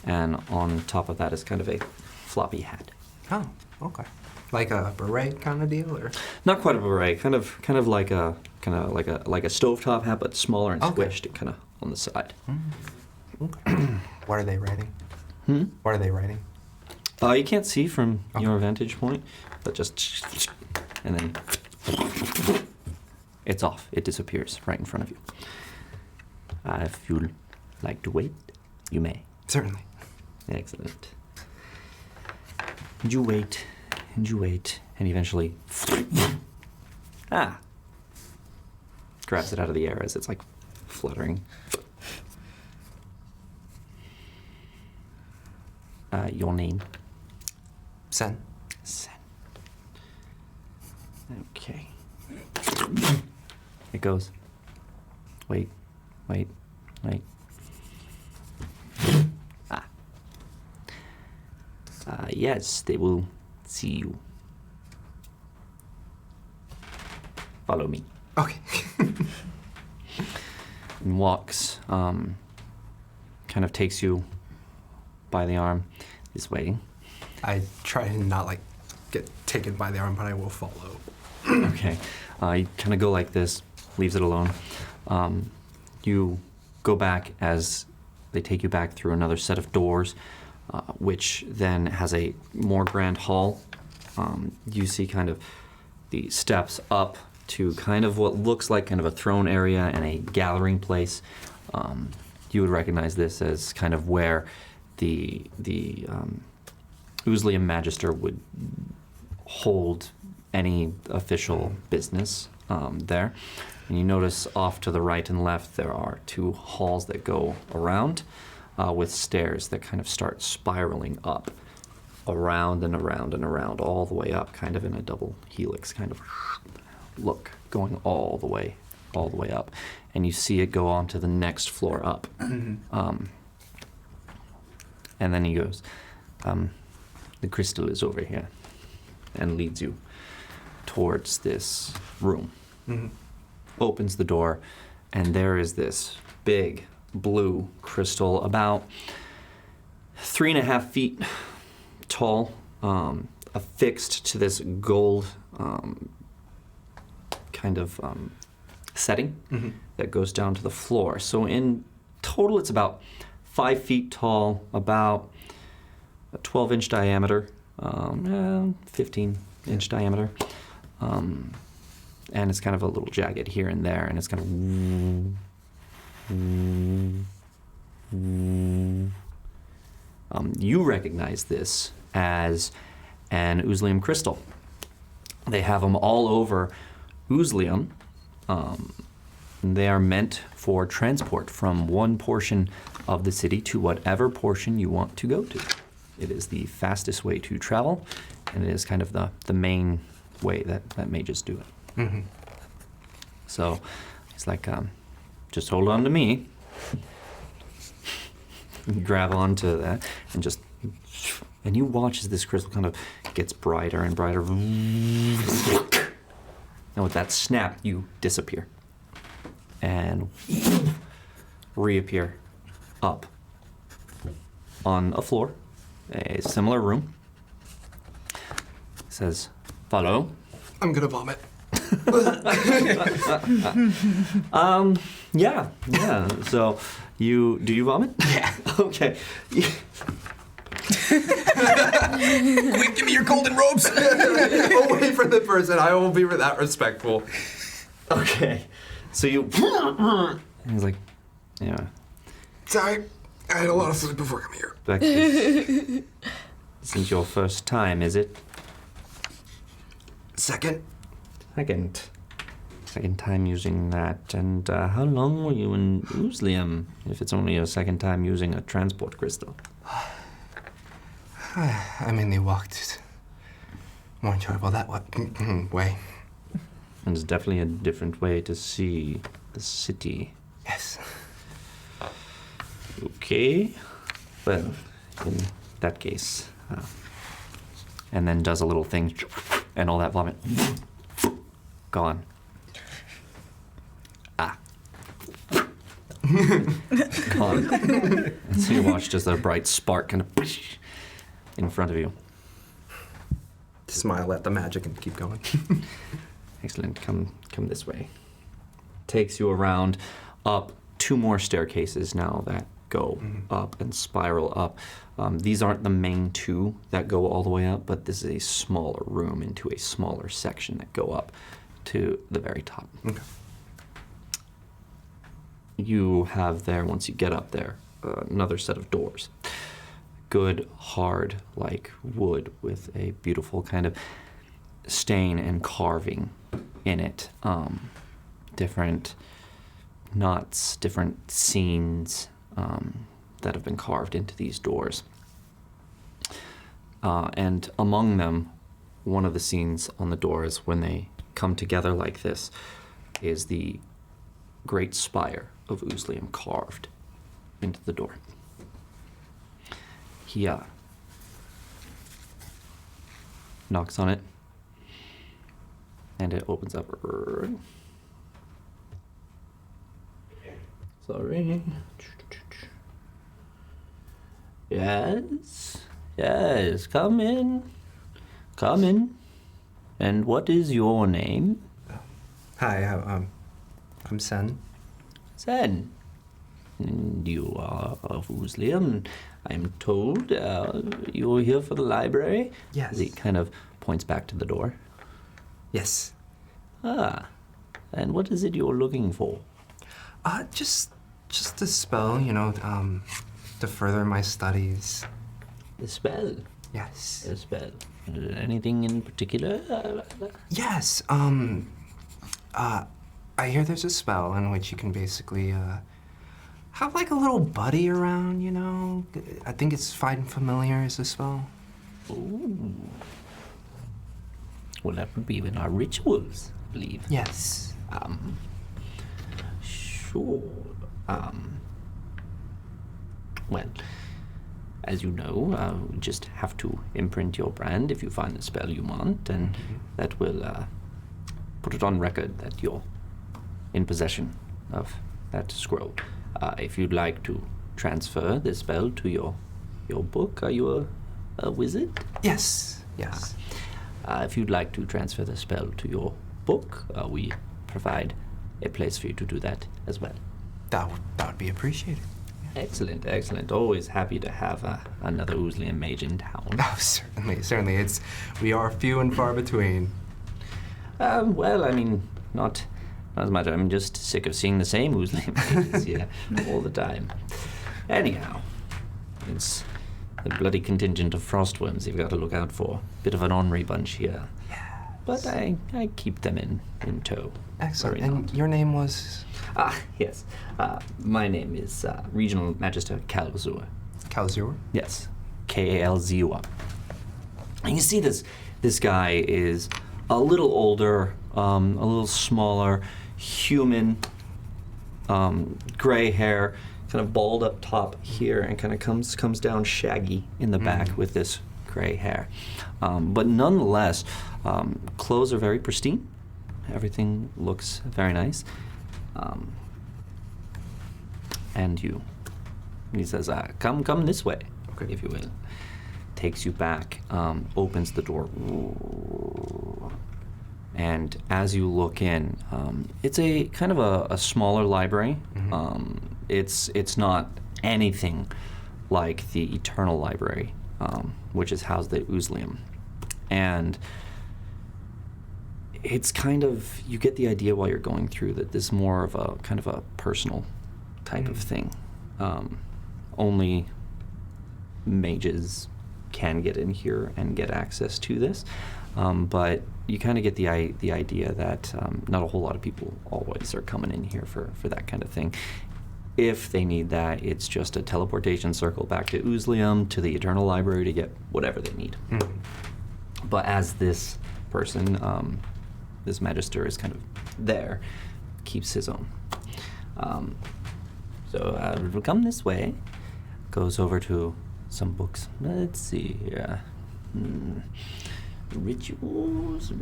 and on top of that is kind of a floppy hat. Oh, okay. Like a beret kind of deal, or Not quite a beret, kind of like a stovetop hat, but smaller and squished, and kind of on the side. Okay. What are they writing? What are they writing? You can't see from your vantage point, but just and then it's off. It disappears right in front of you. If you'd like to wait, you may. Certainly. Excellent. And you wait, and you wait, and eventually, grabs it out of the air as it's like fluttering. Your name? Sen. Sen. Okay. It goes. Wait. Yes, they will see you. Follow me. Okay. And walks, kind of takes you by the arm this way. I try to not like get taken by the arm, but I will follow. Okay. You kind of go like this, leaves it alone. You go back as they take you back through another set of doors, which then has a more grand hall. You see kind of the steps up to kind of what looks like kind of a throne area and a gathering place. You would recognize this as kind of where the Oozlium Magister would hold any official business there. And you notice off to the right and left there are 2 halls that go around with stairs that kind of start spiraling up, around and around and around, all the way up, kind of in a double helix kind of look, going all the way up. And you see it go on to the next floor up. And then he goes, the crystal is over here, and leads you towards this room. Opens the door, and there is this big blue crystal, about 3.5 feet tall, affixed to this gold kind of setting that goes down to the floor. So in total, it's about 5 feet tall, about a 12-inch diameter, 15-inch diameter. And it's kind of a little jagged here and there, and it's kind of... You recognize this as an Oozlium crystal. They have them all over Oozlium. They are meant for transport from one portion of the city to whatever portion you want to go to. It is the fastest way to travel, and it is kind of the main way that mages do it. So he's like, just hold on to me. Grab onto that and you watch as this crystal kind of gets brighter and brighter. And with that snap, you disappear and reappear up on a floor, a similar room. It says, follow. I'm gonna vomit. Yeah. So do you vomit? Yeah. Okay. Quick, give me your golden robes. Away from the person. I will be that respectful. Okay. So you. He's like, yeah. Sorry, I had a lot of food before coming here. Back this isn't your first time, is it? Second time using that. And how long were you in Oozlium, if it's only your second time using a transport crystal? I mainly walked. More enjoyable that way. And it's definitely a different way to see the city. Yes. Okay. Well, in that case. And then does a little thing, and all that vomit gone. Gone. So you watch just a bright spark kind of in front of you. Smile at the magic and keep going. Excellent. Come this way. Takes you around, up 2 more staircases now that go up and spiral up. These aren't the main 2 that go all the way up, but this is a smaller room into a smaller section that go up to the very top. Okay. You have there, once you get up there, another set of doors. Good, hard, like wood with a beautiful kind of stain and carving in it. Different knots, different scenes that have been carved into these doors. And among them, one of the scenes on the doors when they come together like this is the great spire of Oozlium carved into the door. He knocks on it, and it opens up. Sorry. Yes, come in. And what is your name? Hi, I'm Sen. Sen, you are of Uzlium. I'm told you're here for the library. Yes. He kind of points back to the door. Yes. Ah, and what is it you're looking for? Just a spell, to further my studies. A spell? Yes. A spell. Anything in particular? Yes. I hear there's a spell in which you can basically have like a little buddy around. I think it's Find Familiar is the spell. Ooh. Well, that would be in our rituals, I believe. Yes. Sure. Well, as you know, you just have to imprint your brand if you find the spell you want, and that will put it on record that you're in possession of that scroll. If you'd like to transfer the spell to your book, are you a wizard? Yes. Yes. If you'd like to transfer the spell to your book, we provide a place for you to do that as well. That would be appreciated. Excellent, excellent. Always happy to have another Uzlian mage in town. Oh, certainly. We are few and far between. Well, I mean, not as much. I'm just sick of seeing the same Uzlian mages here all the time. Anyhow, it's the bloody contingent of frostworms you've got to look out for. Bit of an ornery bunch here. Yes. But I keep them in tow. Excellent. And your name was? Yes. My name is Regional Magister Kalzur. Kalzur? Yes. Kalzur. And you see this guy is a little older, a little smaller, human, gray hair, kind of bald up top here, and kind of comes down shaggy in the back with this gray hair. But nonetheless, clothes are very pristine. Everything looks very nice. And he says, come this way, okay, if you will. Takes you back, opens the door. And as you look in, it's a kind of a smaller library. It's not anything like the Eternal Library, which is housed at Uzlium. And it's kind of, you get the idea while you're going through that this is more of a kind of a personal type of thing. Only mages can get in here and get access to this. But you kind of get the idea that not a whole lot of people always are coming in here for that kind of thing. If they need that, it's just a teleportation circle back to Uzlium, to the Eternal Library to get whatever they need. But as this person, this Magister is kind of there, keeps his own. So we'll come this way, goes over to some books. Let's see here. Rituals.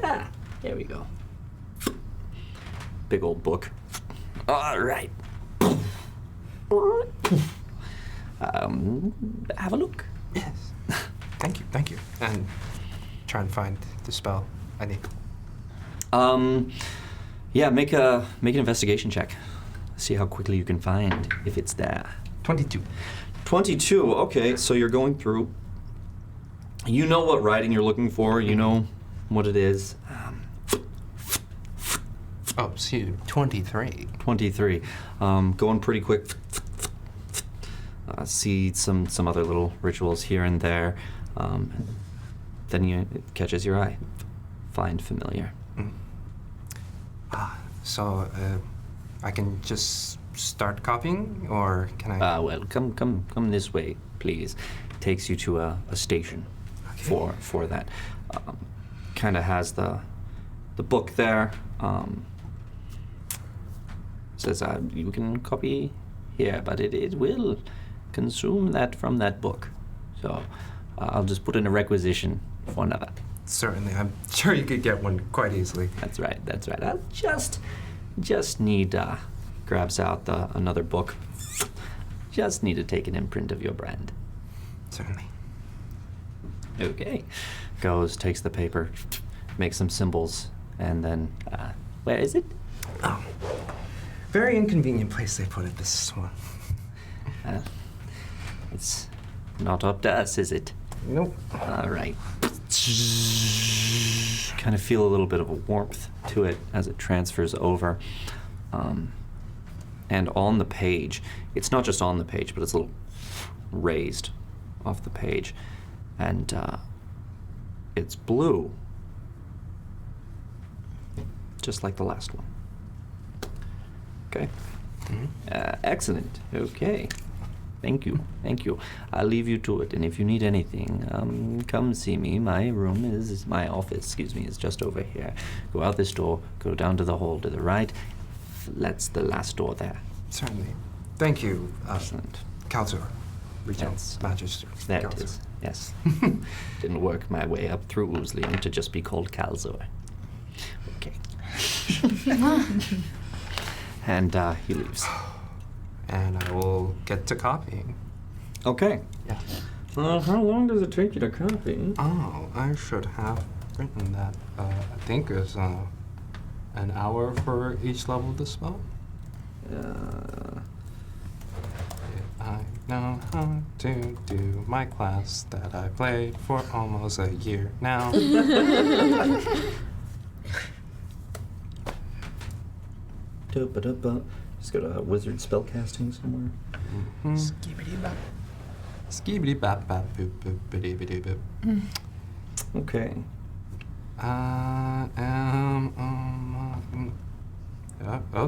Ah, there we go. Big old book. All right. Have a look. Yes. Thank you. And try and find the spell I need. Yeah, make an investigation check. See how quickly you can find if it's there. 22. 22, okay, so you're going through. You know what writing you're looking for, you know what it is. Oh, see, 23. 23. Going pretty quick. See some other little rituals here and there. Then it catches your eye. Find familiar. So I can just start copying, or can I? Well, come this way, please. Takes you to a station for that. Kind of has the book there. Says you can copy here, but it will consume that from that book. So I'll just put in a requisition for another. Certainly, I'm sure you could get one quite easily. That's right. I'll just need grabs out another book. Just need to take an imprint of your brand. Certainly. Okay. Goes, takes the paper, make some symbols, and then where is it? Oh, very inconvenient place they put it. This one. It's not up to us, is it? Nope. All right. Kind of feel a little bit of a warmth to it as it transfers over. And on the page, it's not just on the page, but it's a little raised off the page. And it's blue, just like the last one. Okay. Excellent. Okay. Thank you. Thank you. I'll leave you to it. And if you need anything, come see me. My office, is just over here. Go out this door, go down to the hall to the right. That's the last door there. Certainly. Thank you, Excellent. Calzor. Regent Yes. Magister. There it Calzor. is. Yes. Didn't work my way up through Oozlium to just be called Calzor. Okay. And he leaves. And I will get to copying. Okay. Yeah. How long does it take you to copy? Oh, I should have written that. I think it's an hour for each level of the spell. I know how to do my class that I played for almost a year now. Just got a wizard spell casting somewhere. Skibbity-bop. Skibbity bap bap boop boop biddy biddy boop. Okay.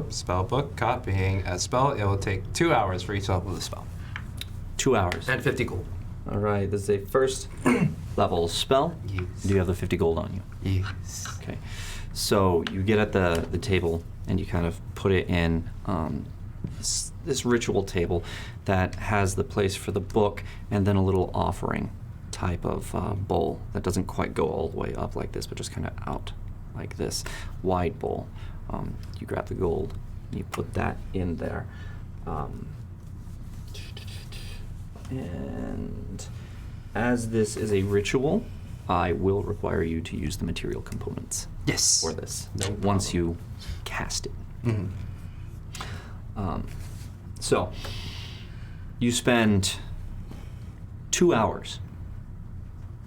Spell book copying a spell. It will take 2 hours for each level of the spell. 2 hours. And 50 gold. All right. This is a first level spell. Yes. Do you have the 50 gold on you? Yes. Okay. So you get at the table and you kind of put it in this ritual table that has the place for the book and then a little offering type of bowl that doesn't quite go all the way up like this, but just kind of out like this wide bowl. You grab the gold and you put that in there. And as this is a ritual, I will require you to use the material components Yes. for this No once problem. you cast it. Mhm. So you spend 2 hours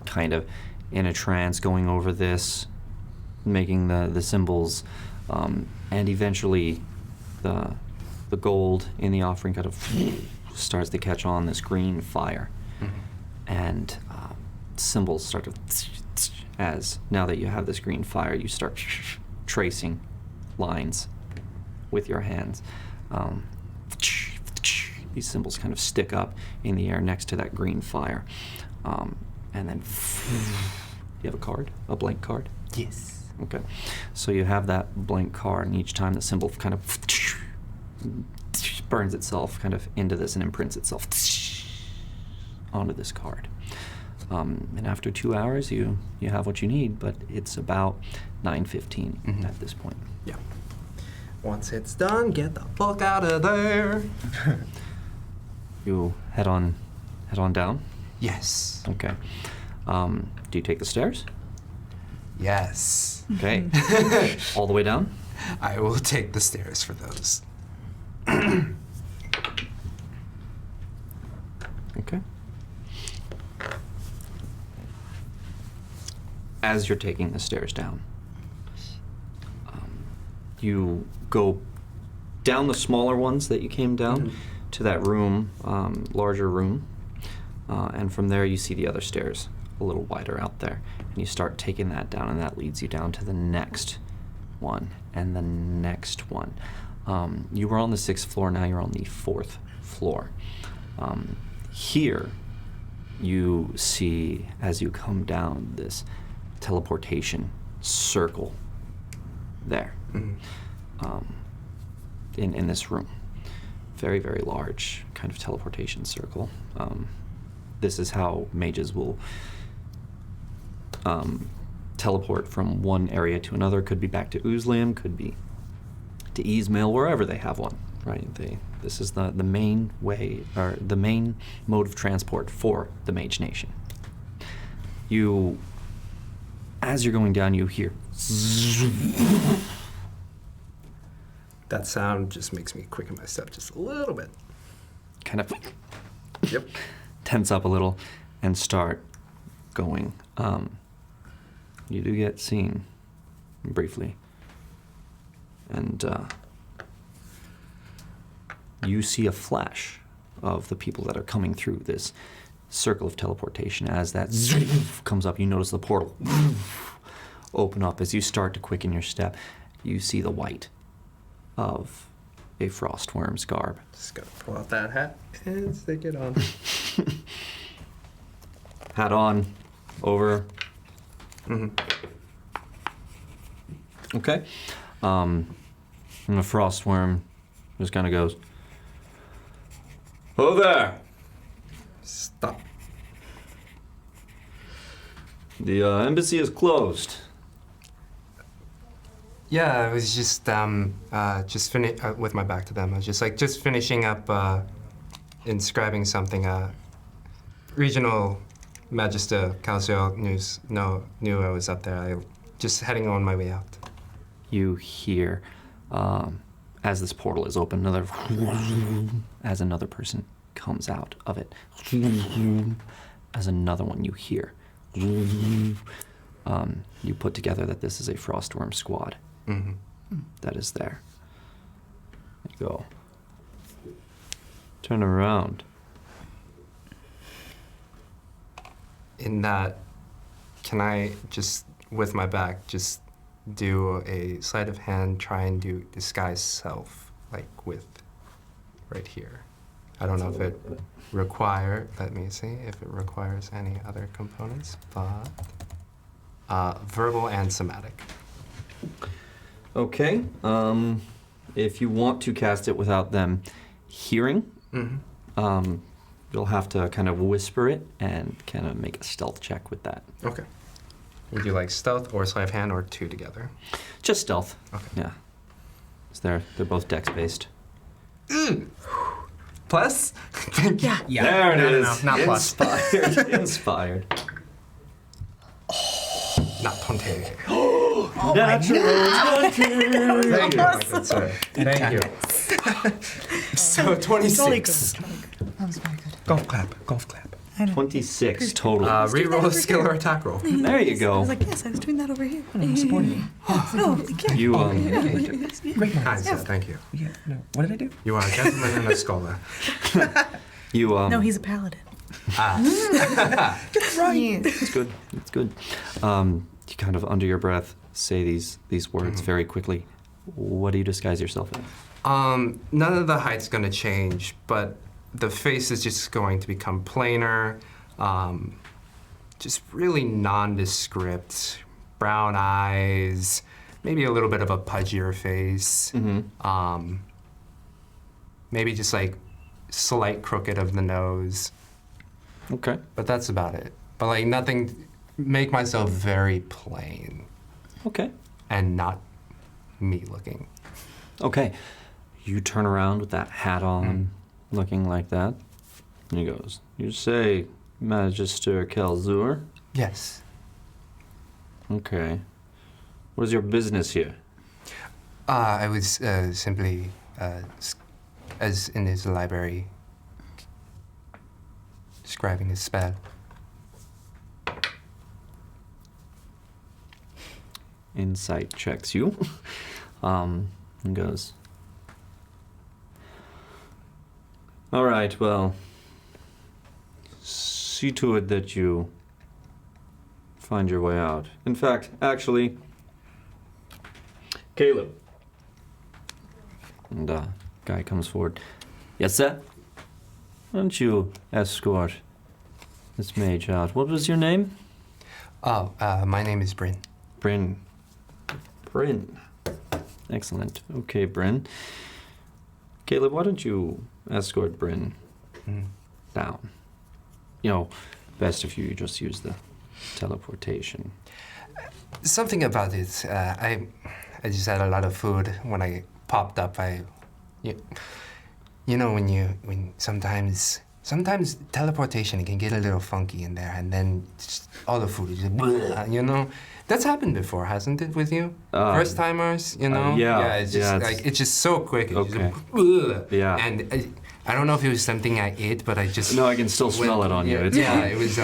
kind of in a trance going over this, making the symbols, and eventually the gold in the offering kind of starts to catch on this green fire. And symbols start to, as now that you have this green fire, you start tracing lines with your hands. These symbols kind of stick up in the air next to that green fire. And then you have a card, a blank card? Yes. Okay. So you have that blank card, and each time the symbol kind of burns itself kind of into this and imprints itself onto this card. And after 2 hours, you have what you need, but it's about 9:15 at this point. Yeah. Once it's done, get the fuck out of there. You head on down? Yes. Okay. Do you take the stairs? Yes. Okay. All the way down? I will take the stairs for those. Okay. As you're taking the stairs down, you go down the smaller ones that you came down to that room, larger room, and from there you see the other stairs a little wider out there, and you start taking that down, and that leads you down to the next one and the next one. You were on the 6th floor, now you're on the 4th floor. Here you see, as you come down, this teleportation circle there. In this room. Very, very large kind of teleportation circle. This is how mages will teleport from one area to another. Could be back to Oozlium, could be to Easemail, wherever they have one, right? This is the main way, or the main mode of transport for the Mage Nation. You as you're going down, you hear. That sound just makes me quicken my step just a little bit. Kind of Yep. tense up a little and start going. You do get seen briefly. And you see a flash of the people that are coming through this circle of teleportation. As that comes up, you notice the portal open up. As you start to quicken your step, you see the white of a frostworm's garb. Just gotta pull out that hat and stick it on. Hat on, over. Okay. And the frostworm just kind of goes, "Hello there. Stop. The embassy is closed." Yeah, I was just with my back to them. I was just finishing up inscribing something. Regional Magister Calcio knew I was up there. I just heading on my way out. You hear, as this portal is open, as another person comes out of it. As another one you hear. You put together that this is a frostworm squad. That is there. You go. Turn around. In that, can I just, with my back, just do a sleight of hand, try and do disguise self, like with right here? I don't know if it let me see if it requires any other components, but verbal and somatic. Okay. If you want to cast it without them hearing, you'll have to kind of whisper it and kind of make a stealth check with that. Okay. We do like stealth or sleight of hand or two together? Just stealth. Okay. Yeah. So they're both dex based. Plus? Thank you. Yeah. There it is. No, not plus. Inspired. Inspired. Not 20. Natural 20. Thank you, my good sir. Thank you. So 26. That was very good. Golf clap. 26 total. Reroll a skill or attack roll. There you I go. was like, yes, I was doing that over here. I'm supporting you. No, like, yeah. You Great kind, sir. Thank you. Yeah, no. What did I do? You are a gentleman and a scholar. you No, he's a paladin. It's good. It's good. You kind of under your breath say these words very quickly. What do you disguise yourself as? None of the height's gonna change, but the face is just going to become plainer, just really nondescript, brown eyes, maybe a little bit of a pudgier face, maybe just like slight crooked of the nose. Okay. But that's about it. But like nothing, make myself very plain Okay. and not me looking. Okay. You turn around with that hat on, looking like that. And he goes, "You say Magister Kelzur?" Yes. Okay. What is your business here? I was simply, as in his library, describing his spell. Insight checks you. And goes, "All right, well, see to it that you find your way out. In fact, actually, Caleb." And guy comes forward. "Yes, sir? Why don't you escort this mage out? What was your name?" Oh, my name is Bryn. Bryn. Excellent. Okay, Bryn. Caleb, why don't you escort Bryn down? You know, best if you just use the teleportation. Something about it. I just had a lot of food when I popped up. You know when sometimes sometimes teleportation can get a little funky in there, and then just all the food is just, bleh, you know. That's happened before, hasn't it, with you? First timers, you know. Yeah. It's just yeah, like it's just so quick. It's Okay. just, bleh. Yeah. And I don't know if it was something I ate, but I just. No, I can still smell it on you. It's yeah, fine. it was.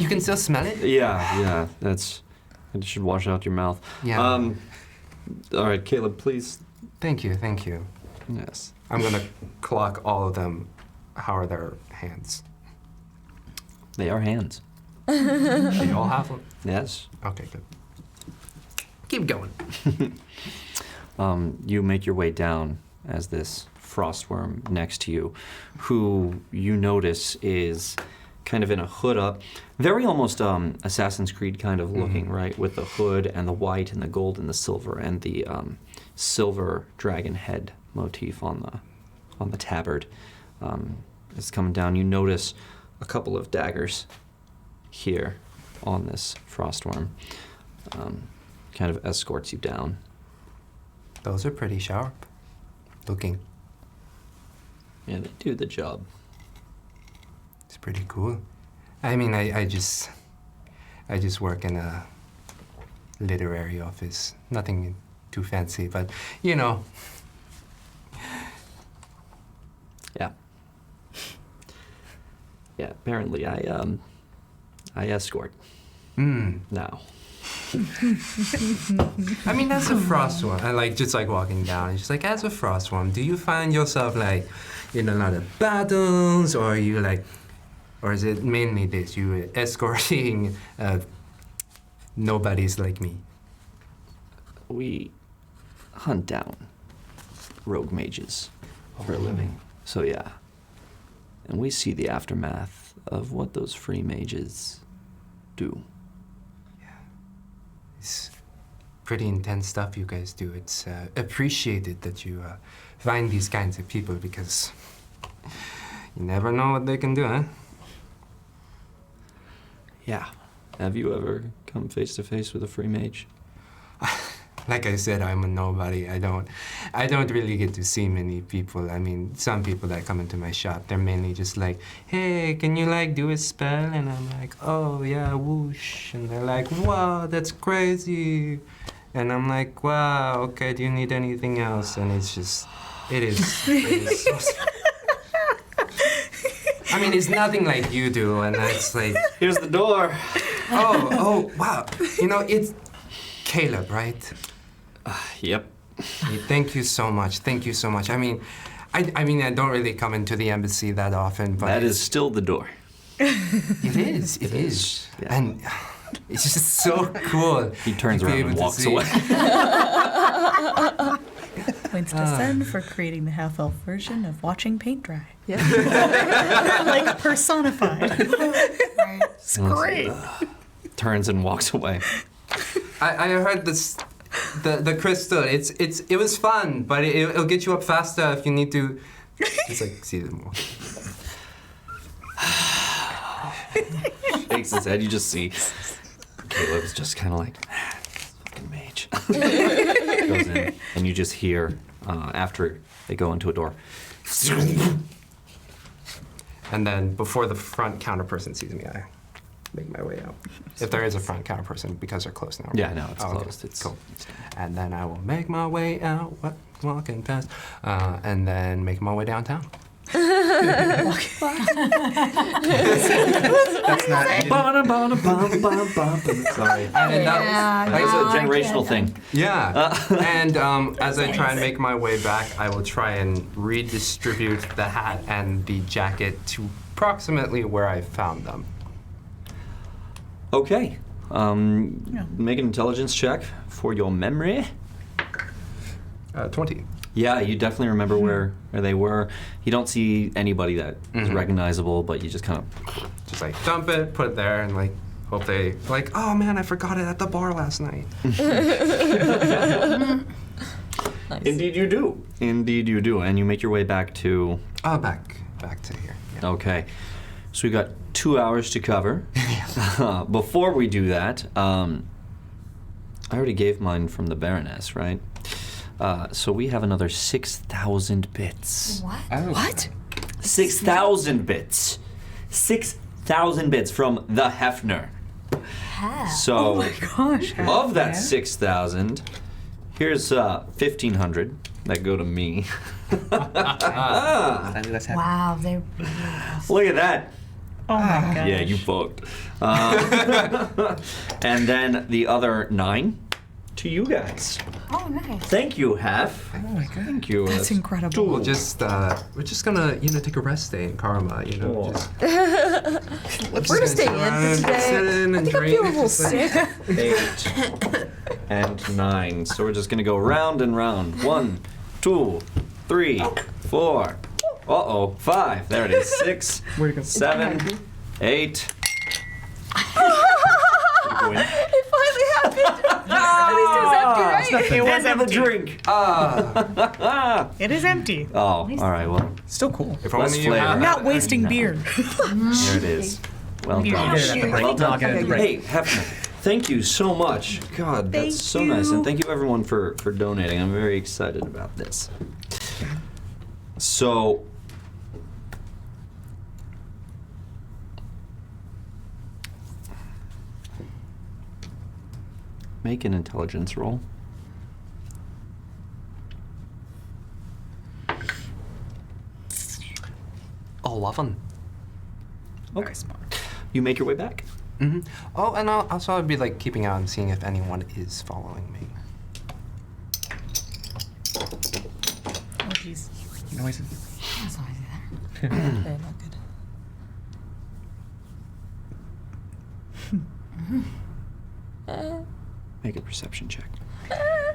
You can still smell it. Yeah. That's. It should wash out your mouth. Yeah. All right, Caleb, please. Thank you. Yes. I'm gonna clock all of them. How are their hands? They are hands. They all have them. Yes. Okay, good. Keep going. You make your way down as this frostworm next to you, who you notice is kind of in a hood up, very almost Assassin's Creed kind of looking, right? With the hood and the white and the gold and the silver and the silver dragon head motif on the tabard. It's coming down. You notice a couple of daggers here on this frostworm. Kind of escorts you down. Those are pretty sharp looking. Yeah, they do the job. It's pretty cool. I mean, I just work in a literary office. Nothing too fancy, but you know. Yeah. Yeah, apparently I escort. Now. I mean, as a frostworm, I like just like walking down. It's just like, as a frostworm, do you find yourself like in a lot of battles, or are you like, or is it mainly this? You escorting nobodies like me? We hunt down rogue mages for a living. So yeah. And we see the aftermath of what those free mages do. It's pretty intense stuff you guys do. It's appreciated that you find these kinds of people, because you never know what they can do, huh? Yeah. Have you ever come face to face with a free mage? Like I said, I'm a nobody. I don't really get to see many people. I mean, some people that come into my shop, they're mainly just like, hey, can you like do a spell? And I'm like, oh yeah, whoosh. And they're like, wow, that's crazy. And I'm like, wow, okay, do you need anything else? And it's just, it is so I mean, it's nothing like you do, and it's like, here's the door. Oh, wow. You know, it's Caleb, right? Yep. Hey, thank you so much. Thank you so much. I mean, I don't really come into the embassy that often, but that is still the door. It is. Yeah. And it's just so cool. He turns to be around able and to walks see. away. Points to Sen for creating the half-elf version of watching paint dry. Yeah. Like personified. Right. It's great. Turns and walks away. I heard this, the crystal. It was fun, but it'll get you up faster if you need to. Just like see them walk. Shakes his head. You just see Caleb's just kind of like, fucking mage. Goes in, and you just hear after they go into a door. And then before the front counter person sees me, I make my way out. If there is a front counter person, because they're closed now. Yeah, no, it's okay. closed. It's cool. And then I will make my way out, walking past, and then make my way downtown. That's not. Sorry. And That was a generational thing. Yeah. And as I try and make my way back, I will try and redistribute the hat and the jacket to approximately where I found them. Okay. Make an intelligence check for your memory. 20. Yeah, you definitely remember where they were. You don't see anybody that is recognizable, but you just kind of just like dump it, put it there, and like hope they like, oh man, I forgot it at the bar last night. Nice. Indeed you do. Indeed you do. And you make your way back to Back to here. Yeah. Okay. So we got 2 hours to cover. Before we do that, I already gave mine from the Baroness, right? So we have another 6,000 bits. What? What? 6,000 bits. 6,000 bits from the Hefner. So, Oh my gosh. of that 6,000, here's 1,500 that go to me. That's happy. Wow, they. Look at that. Oh my gosh. Yeah, you fucked. And then the other 9 to you guys. Oh, nice. Thank you, Hef. Oh my god. Thank you. That's incredible. We'll just we're just gonna take a rest day in Karma. Cool. Just We're gonna stay in for today. sit in and I think I'm drink. feeling a little sick. 8 and 9. So we're just gonna go round and round. 1, 2, 3, 4. 5. There it is. 6, 7, 8. It finally happened. At least it was empty, right? It was End of the empty. drink. It is empty. Oh, all right. Well, Still cool. If less only you flavor. I'm had not wasting beer. There it is. Well You done. get it at the break. Well done. I'll get it at the break. Hey, Hefner, thank you so much. God, that's Thank so nice. And you. thank you everyone for donating. I'm very excited about this. So, make an intelligence roll. Oh, 11. Okay. You make your way back. Mm-hmm. Oh, and also I'd be like keeping out and seeing if anyone is following me. Oh jeez. Noises. That's always there. Okay, not good. Make a perception check. I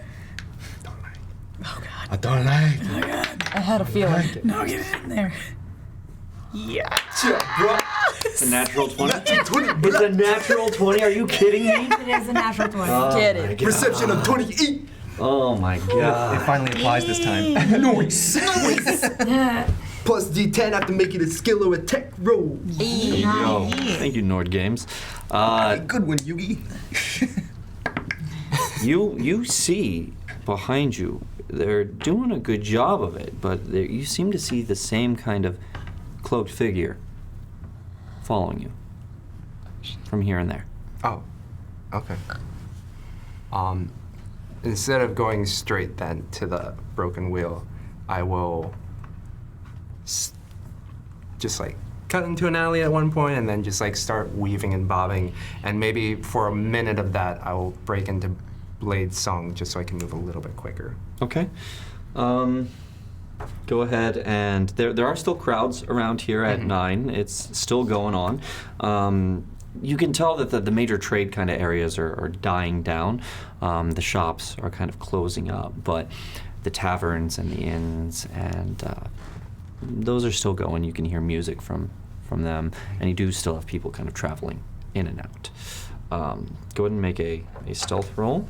don't like. I had a feeling. No, get it in there. Yeah. It's a natural 20. It's a natural 20. Are you kidding me? It is a natural 20. Get my it. God. Perception of 28. Oh my It god. finally applies this time. Noise. Plus D10 after making a skill or attack roll. There you go. Thank you, Nord Games. Good one, Yugi. You see behind you, they're doing a good job of it, but you seem to see the same kind of cloaked figure following you from here and there. Oh, okay. Instead of going straight then to the broken wheel, I will just like cut into an alley at one point and then just like start weaving and bobbing, and maybe for a minute of that I will break into Blade's song just so I can move a little bit quicker. Okay. Go ahead, and there are still crowds around here at 9. It's still going on. You can tell that the major trade kind of areas are dying down. The shops are kind of closing up, but the taverns and the inns and those are still going. You can hear music from them, and you do still have people kind of traveling in and out. Go ahead and make a stealth roll.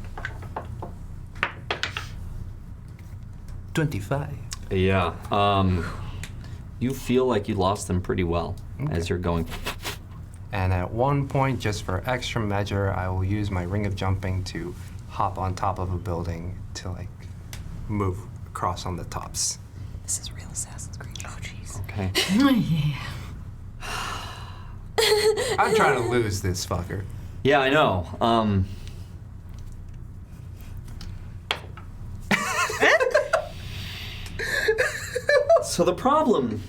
25. Yeah. You feel like you lost them pretty well as you're going. And at one point, just for extra measure, I will use my ring of jumping to hop on top of a building to like move across on the tops. This is real Assassin's Creed. Oh, jeez. Okay. I'm trying to lose this fucker. Yeah, I know. So the problem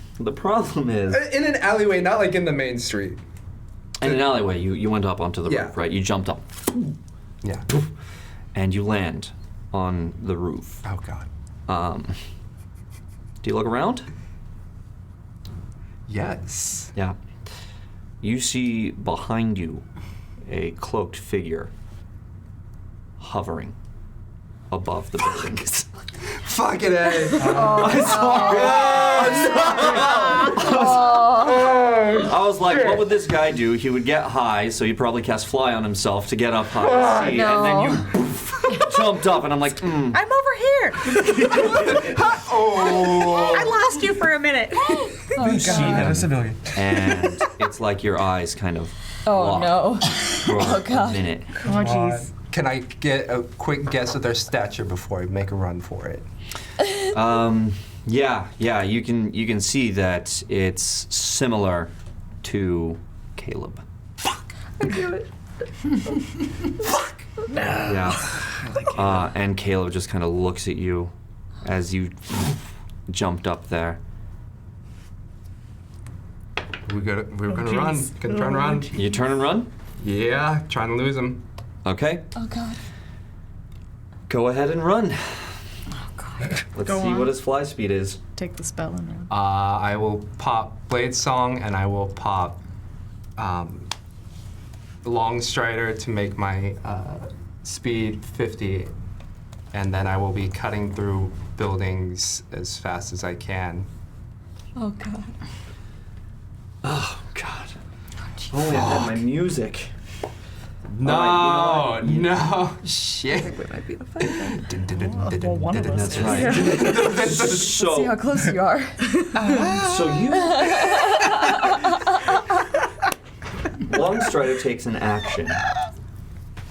is, In an alleyway, not like in the main street. in an alleyway, you went up onto the Yeah. roof, right? You jumped up, Yeah. and you land on the roof. Oh god. Do you look around? Yes. Yeah. You see behind you a cloaked figure hovering above the building. Fucking A. I was like, what would this guy do? He would get high, so he'd probably cast fly on himself to get up high. See, and then you jumped up, and I'm like, I'm over here. I lost you for a minute. You see that a civilian. and it's like your eyes kind of Oh, lock no. for a God. minute. Oh jeez. Can I get a quick guess of their stature before I make a run for it? Yeah, you can see that it's similar to Caleb. I feel it. Yeah. And Caleb just kind of looks at you as you jumped up there. We're gonna run. Gonna turn around. You turn and run? Yeah, trying to lose him. Okay. Oh god. Go ahead and run. Oh god. Let's Go see on. what his fly speed is. Take the spell and run. I will pop Blade Song and I will pop Long Strider to make my speed 50, and then I will be cutting through buildings as fast as I can. Oh god. Oh God. Oh, I had my music. No, Oh, you know no, I shit. think we might be the fight then. Well, one of us That's is. right. See how close you are. So you. Long Strider takes an action,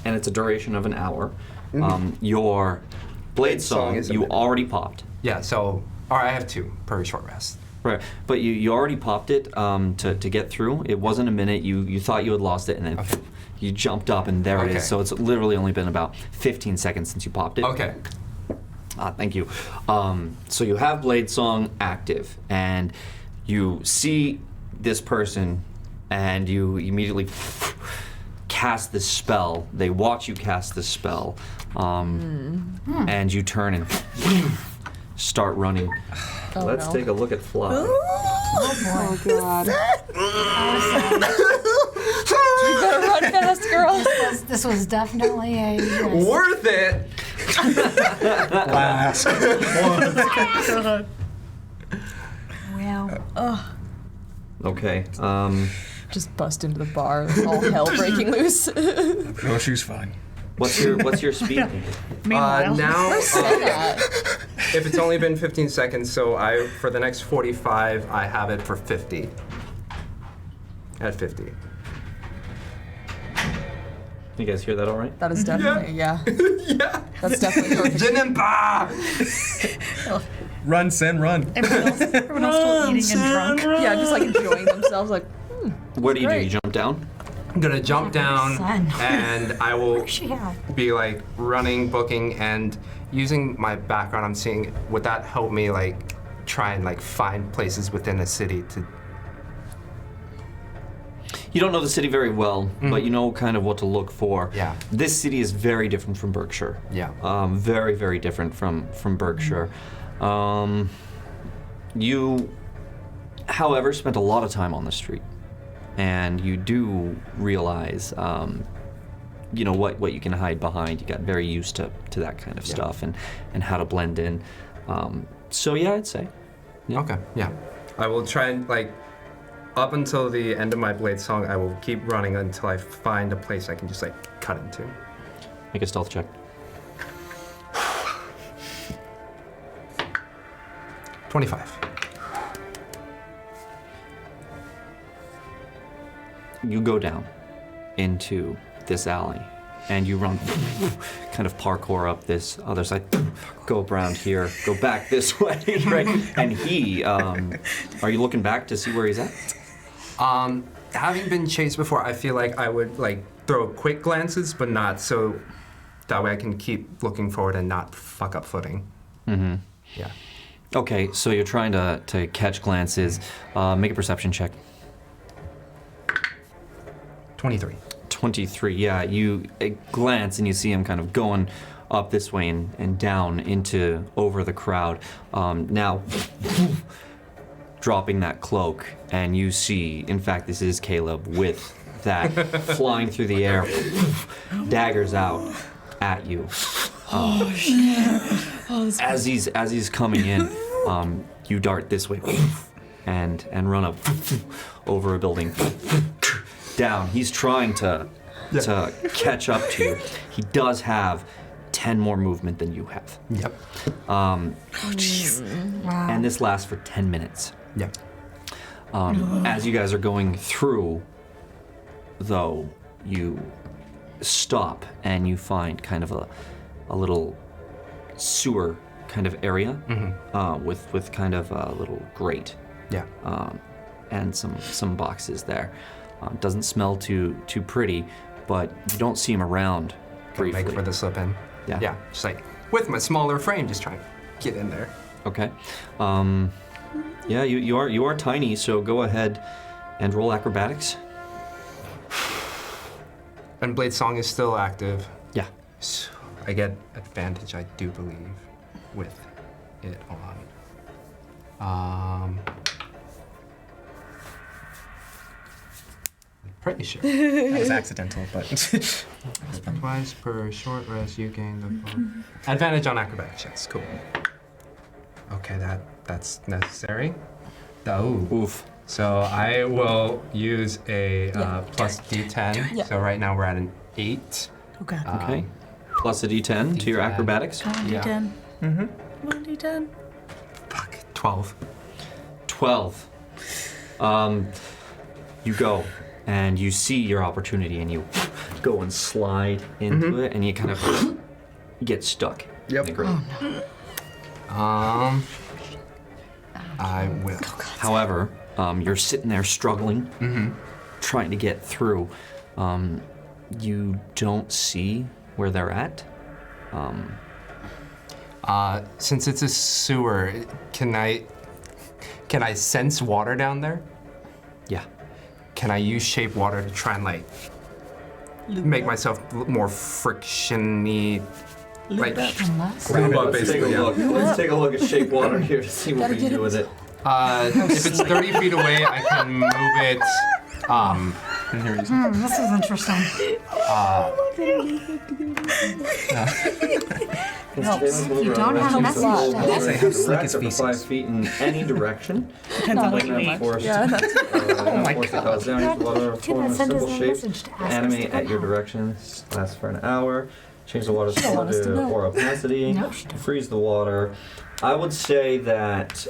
and it's a duration of an hour. Your Blade Song, is a you minute. already popped. Yeah, so, or I have 2 per short rest. Right, but you already popped it to get through. It wasn't a minute. You thought you had lost it, and then Okay. you jumped up, and there it Okay. is. So it's literally only been about 15 seconds since you popped it. Okay. Thank you. So you have Blade Song active, and you see this person, and you immediately cast this spell. They watch you cast this spell, and you turn and start running. Oh, Let's no. take a look at Fly. Oh god. You better run fast, girl. This was definitely a risk. Worth it! Last. Well, Okay. Just bust into the bar, all hell breaking loose. No, she's fine. What's your speed? Meanwhile, Now, Yeah. if it's only been 15 seconds, so for the next 45, I have it for 50. At 50. You guys hear that all right? That is definitely, yeah. Yeah. That's definitely perfect. Jinimpa! Run, Sen, run. everyone else still eating and drunk. Yeah, just like enjoying themselves, like, What do? great. You jump down? I'm gonna jump down Son. and I will where's she at? be like running, booking, and using my background I'm seeing, would that help me like try and like find places within a city to... You don't know the city very well, but you know kind of what to look for. Yeah. This city is very different from Berkshire. Yeah. Very, very different from Berkshire. You, however, spent a lot of time on the street, and you do realize, you know, what you can hide behind. You got very used to that kind of stuff and how to blend in. So yeah, I'd say. Yeah. Okay, yeah. I will try and like, up until the end of my Blade Song, I will keep running until I find a place I can just like cut into. Make a stealth check. 25. You go down into this alley and you run, kind of parkour up this other side, go around here, go back this way, right? And he, are you looking back to see where he's at? Having been chased before, I feel like I would like throw quick glances, but not so that way I can keep looking forward and not fuck up footing. Mm-hmm. Yeah. Okay, so you're trying to catch glances. Make a perception check. 23. 23, yeah. You glance and you see him kind of going up this way and down into over the crowd. Now, dropping that cloak, and you see, in fact, this is Caleb with that flying through the air, daggers out at you. As he's coming in, you dart this way and run up over a building. Down. He's trying to catch up to you. He does have 10 more movement than you have. Yep. Wow. And this lasts for 10 minutes. Yep. As you guys are going through, though, you stop and you find kind of a little sewer kind of area with kind of a little grate. Yeah. And some boxes there. Doesn't smell too pretty, but you don't see him around briefly. Make for the slip in. Yeah. Yeah. Just like with my smaller frame, just trying to get in there. Okay. Yeah, you are tiny, so go ahead and roll acrobatics. And Blade Song is still active. Yeah. So I get advantage, I do believe, with it on. Pretty sure. That was accidental, but. Twice per short rest, you gain the advantage on acrobatics. Yes, cool. Okay, that's necessary. Oh, oof. So I will use a plus D10. Yeah. So right now we're at an 8. Oh god. Okay. Plus a D10 to your D10. acrobatics. Come on, Yeah. D10. Come on, D10. Fuck, 12. 12. You go and you see your opportunity and you go and slide into it and you kind of get stuck. Yep. in the grate. I will. However, you're sitting there struggling, trying to get through. You don't see where they're at. Since it's a sewer, can I sense water down there? Yeah. Can I use shape water to try and like make myself more frictiony? Like Grab up, Let's take a basically, look. Let's take a look at shape water here to see what we can do with it. If it's 30 feet away, I can move it. This is interesting. You don't have a message to Let's say how slick his for feces. 5 feet in any direction. Depends on what you mean. Yeah, that's Oh my god. Water, Dude, form I a sent simple us a shape, message to ask us to animate come at your out. direction, lasts for an hour, change the water's don't color want us to to know. or opacity, No, she don't. freeze the water. I would say that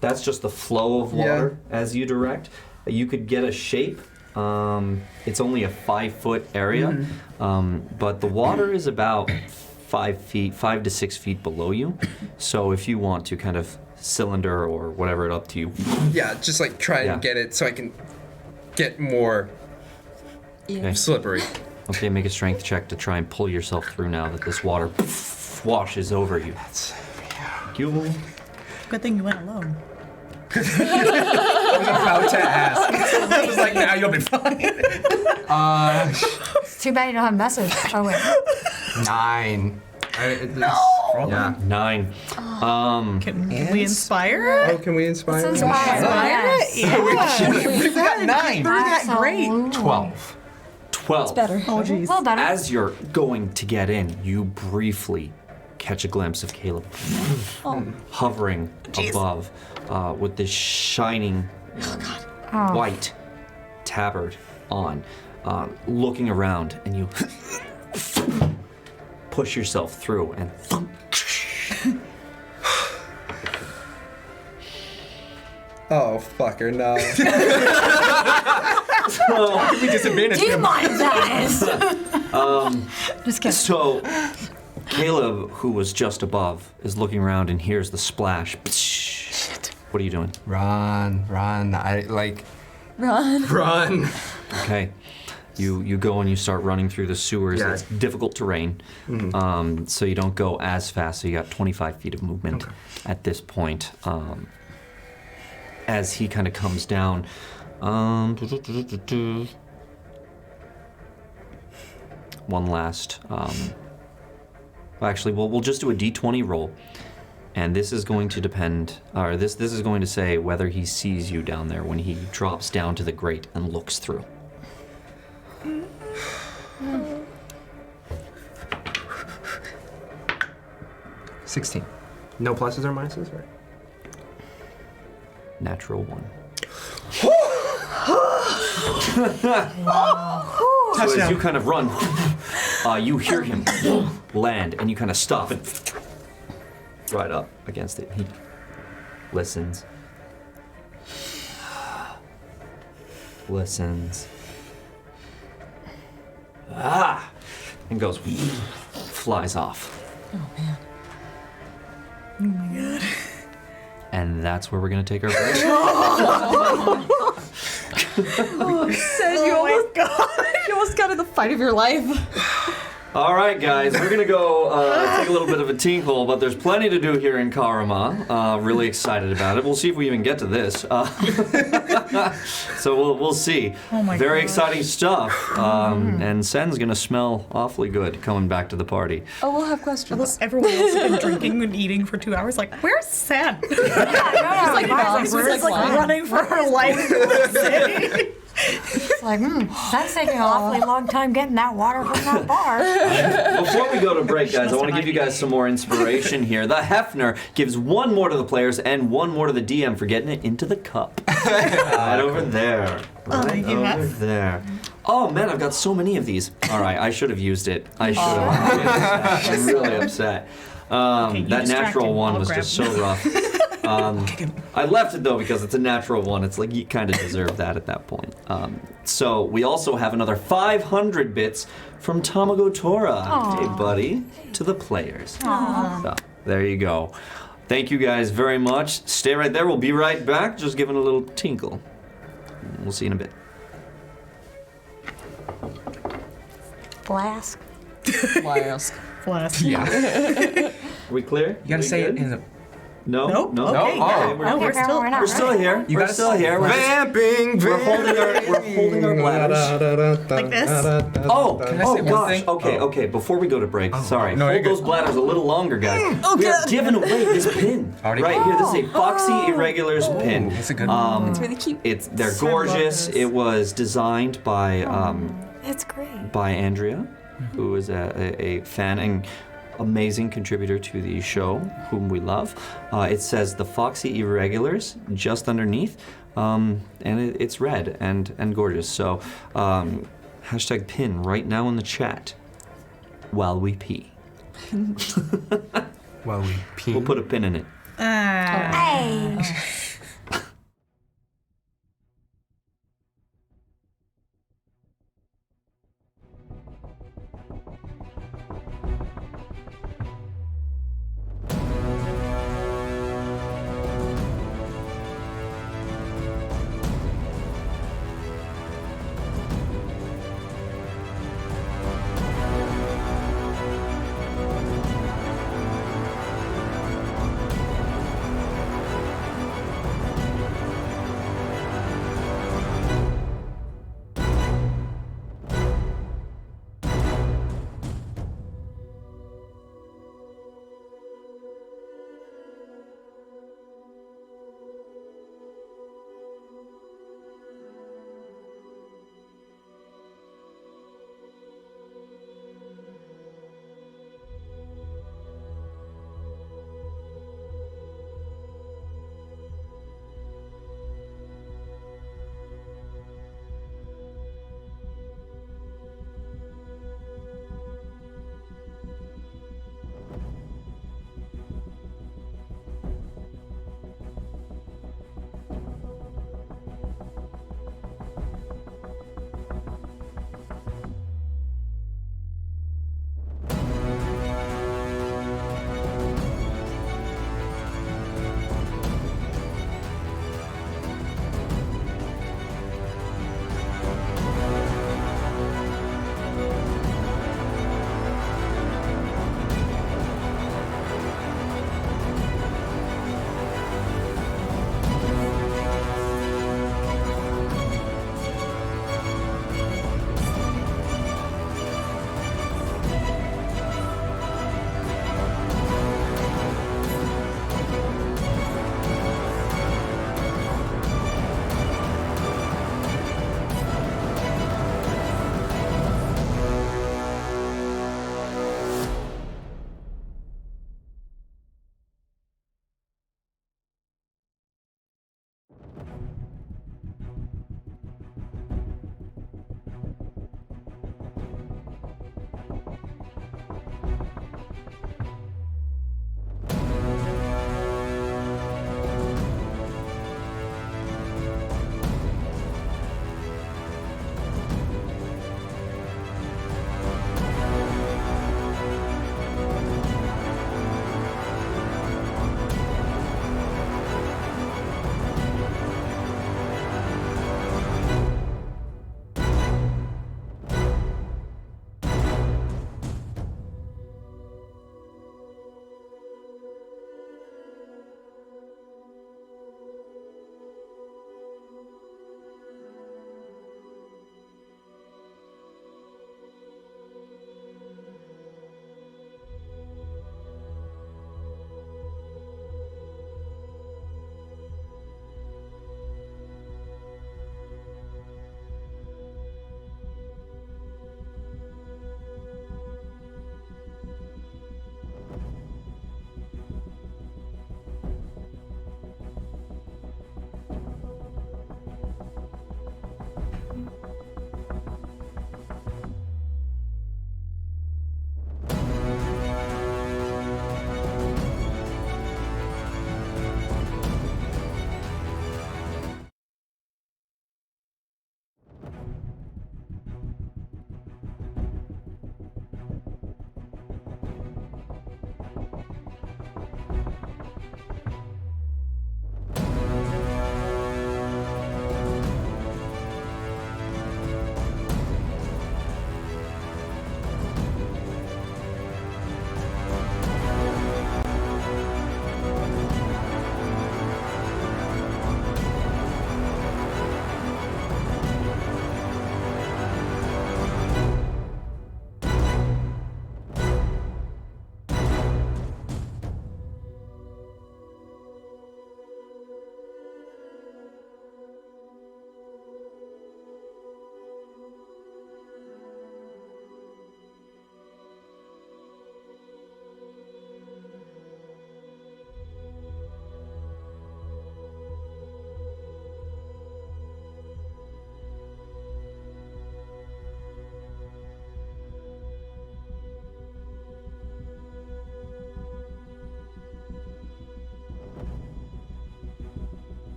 that's just the flow of water as you direct. You could get a shape. It's only a 5-foot area, but the water is about 5 to 6 feet below you. So if you want to kind of cylinder or whatever it up to you. Yeah, just like try Yeah. and get it so I can get more Okay. slippery. Okay, make a strength check to try and pull yourself through now that this water washes over you. You. Good thing you went alone. I was about to ask. I was like, now you'll be fine. It's too bad you don't have a message. Oh, wait. 9. Yeah. 9. Can we inspire? Oh, can we inspire? This is why. We've got 9. that great. 12. 12. better. Oh jeez. Well, better. As you're going to get in, you briefly catch a glimpse of Caleb hovering above with this shining white tabard on, looking around, and you push yourself through and Oh, fucker, no. We disadvantaged Do you him. mind, guys? Just kidding. So, Caleb, who was just above, is looking around and hears the splash. What are you doing? Run. I like. Run. Run. Okay. You go and you start running through the sewers. Yeah. It's difficult terrain, so you don't go as fast. So you got 25 feet of movement at this point. As he kind of comes down. One last. Actually, we'll just do a d20 roll, and this is going to depend, or this is going to say whether he sees you down there when he drops down to the grate and looks through. Mm. 16. No pluses or minuses, right? Natural 1. So as you kind of run, you hear him land, and you kind of stop and right up against it. He listens. Listens. And goes, flies off. Oh man. Oh my god. And that's where we're going to take our break. Said you almost got in the fight of your life. All right, guys, we're going to go take a little bit of a tinkle, but there's plenty to do here in Karama. Really excited about it. We'll see if we even get to this. So we'll see. Oh my Very gosh. exciting stuff. And Sen's going to smell awfully good coming back to the party. Oh, we'll have questions. Everyone else has been drinking and eating for 2 hours. Like, where's Sam? She's like, She's like running for her life in the city. It's like, that's taking an awfully long time getting that water from that bar. Before we go to break, guys, I want to give you guys some more inspiration here. The Hefner gives 1 more to the players and 1 more to the DM for getting it into the cup. Right over there. Right over there. Oh man, I've got so many of these. All right, I should have used it. I should have. I'm really upset. That natural one was just so rough. I left it though because it's a natural one. It's like you kind of deserve that at that point. So we also have another 500 bits from Tamago Tora. Hey buddy, to the players. So, there you go. Thank you guys very much. Stay right there. We'll be right back. Just giving a little tinkle. We'll see you in a bit. Flask. Flask. Flask. Yeah. Are we clear? You gotta say it in the. No? Nope. No? Okay, Oh, yeah. We're still. We're still here. You We're gotta still say here. We're Vamping, we're holding our bladders. Like this? Oh, Can I oh say one gosh. thing? Okay, Oh. okay. Before we go to break, sorry. No, you're Hold good. those bladders a little longer, guys. We are giving away this pin. Already? Right here. This is a Foxy Irregulars pin. It's a good one. It's really cute. They're So love gorgeous. this. It was designed by It's great. Andrea, who is a fan and amazing contributor to the show, whom we love. It says the Foxy Irregulars just underneath, and it's red and gorgeous. So hashtag pin right now in the chat while we pee. While we pee. We'll put a pin in it. Hey.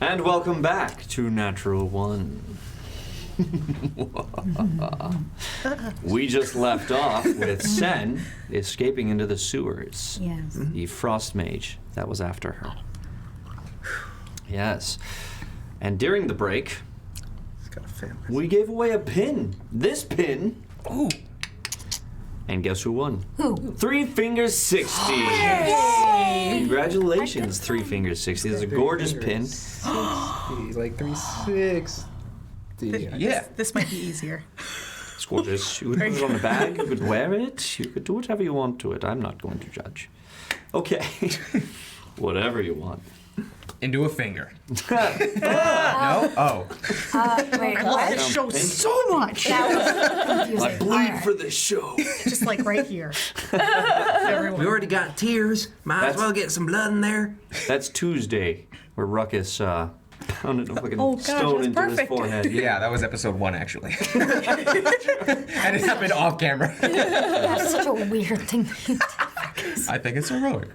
And welcome back to Natural One. We just left off with Sen escaping into the sewers. Yes. The frost mage that was after her. Yes. And during the break, It's got a family. we gave away a pin. This pin. Ooh. And guess who won? Who? 3 Fingers 60. Yay! Congratulations, 3 Fingers 60. It's a gorgeous pin. 60, like 360. Yeah. This might be easier. It's gorgeous. You could put it on a bag, you could wear it, you could do whatever you want to it. I'm not going to judge. Okay. Whatever you want. Into a finger. No? Oh. Wait, I love what? this show Pink? so much. That was confusing. I bleed for this show. Just like right here. Everyone. We already got tears. Might as That's- well get some blood in there. That's Tuesday, where Ruckus pounded a fucking Oh, gosh, stone that's into his perfect. forehead. Yeah, that was episode 1, actually. And it happened off camera. That's such a weird thing. I think it's heroic.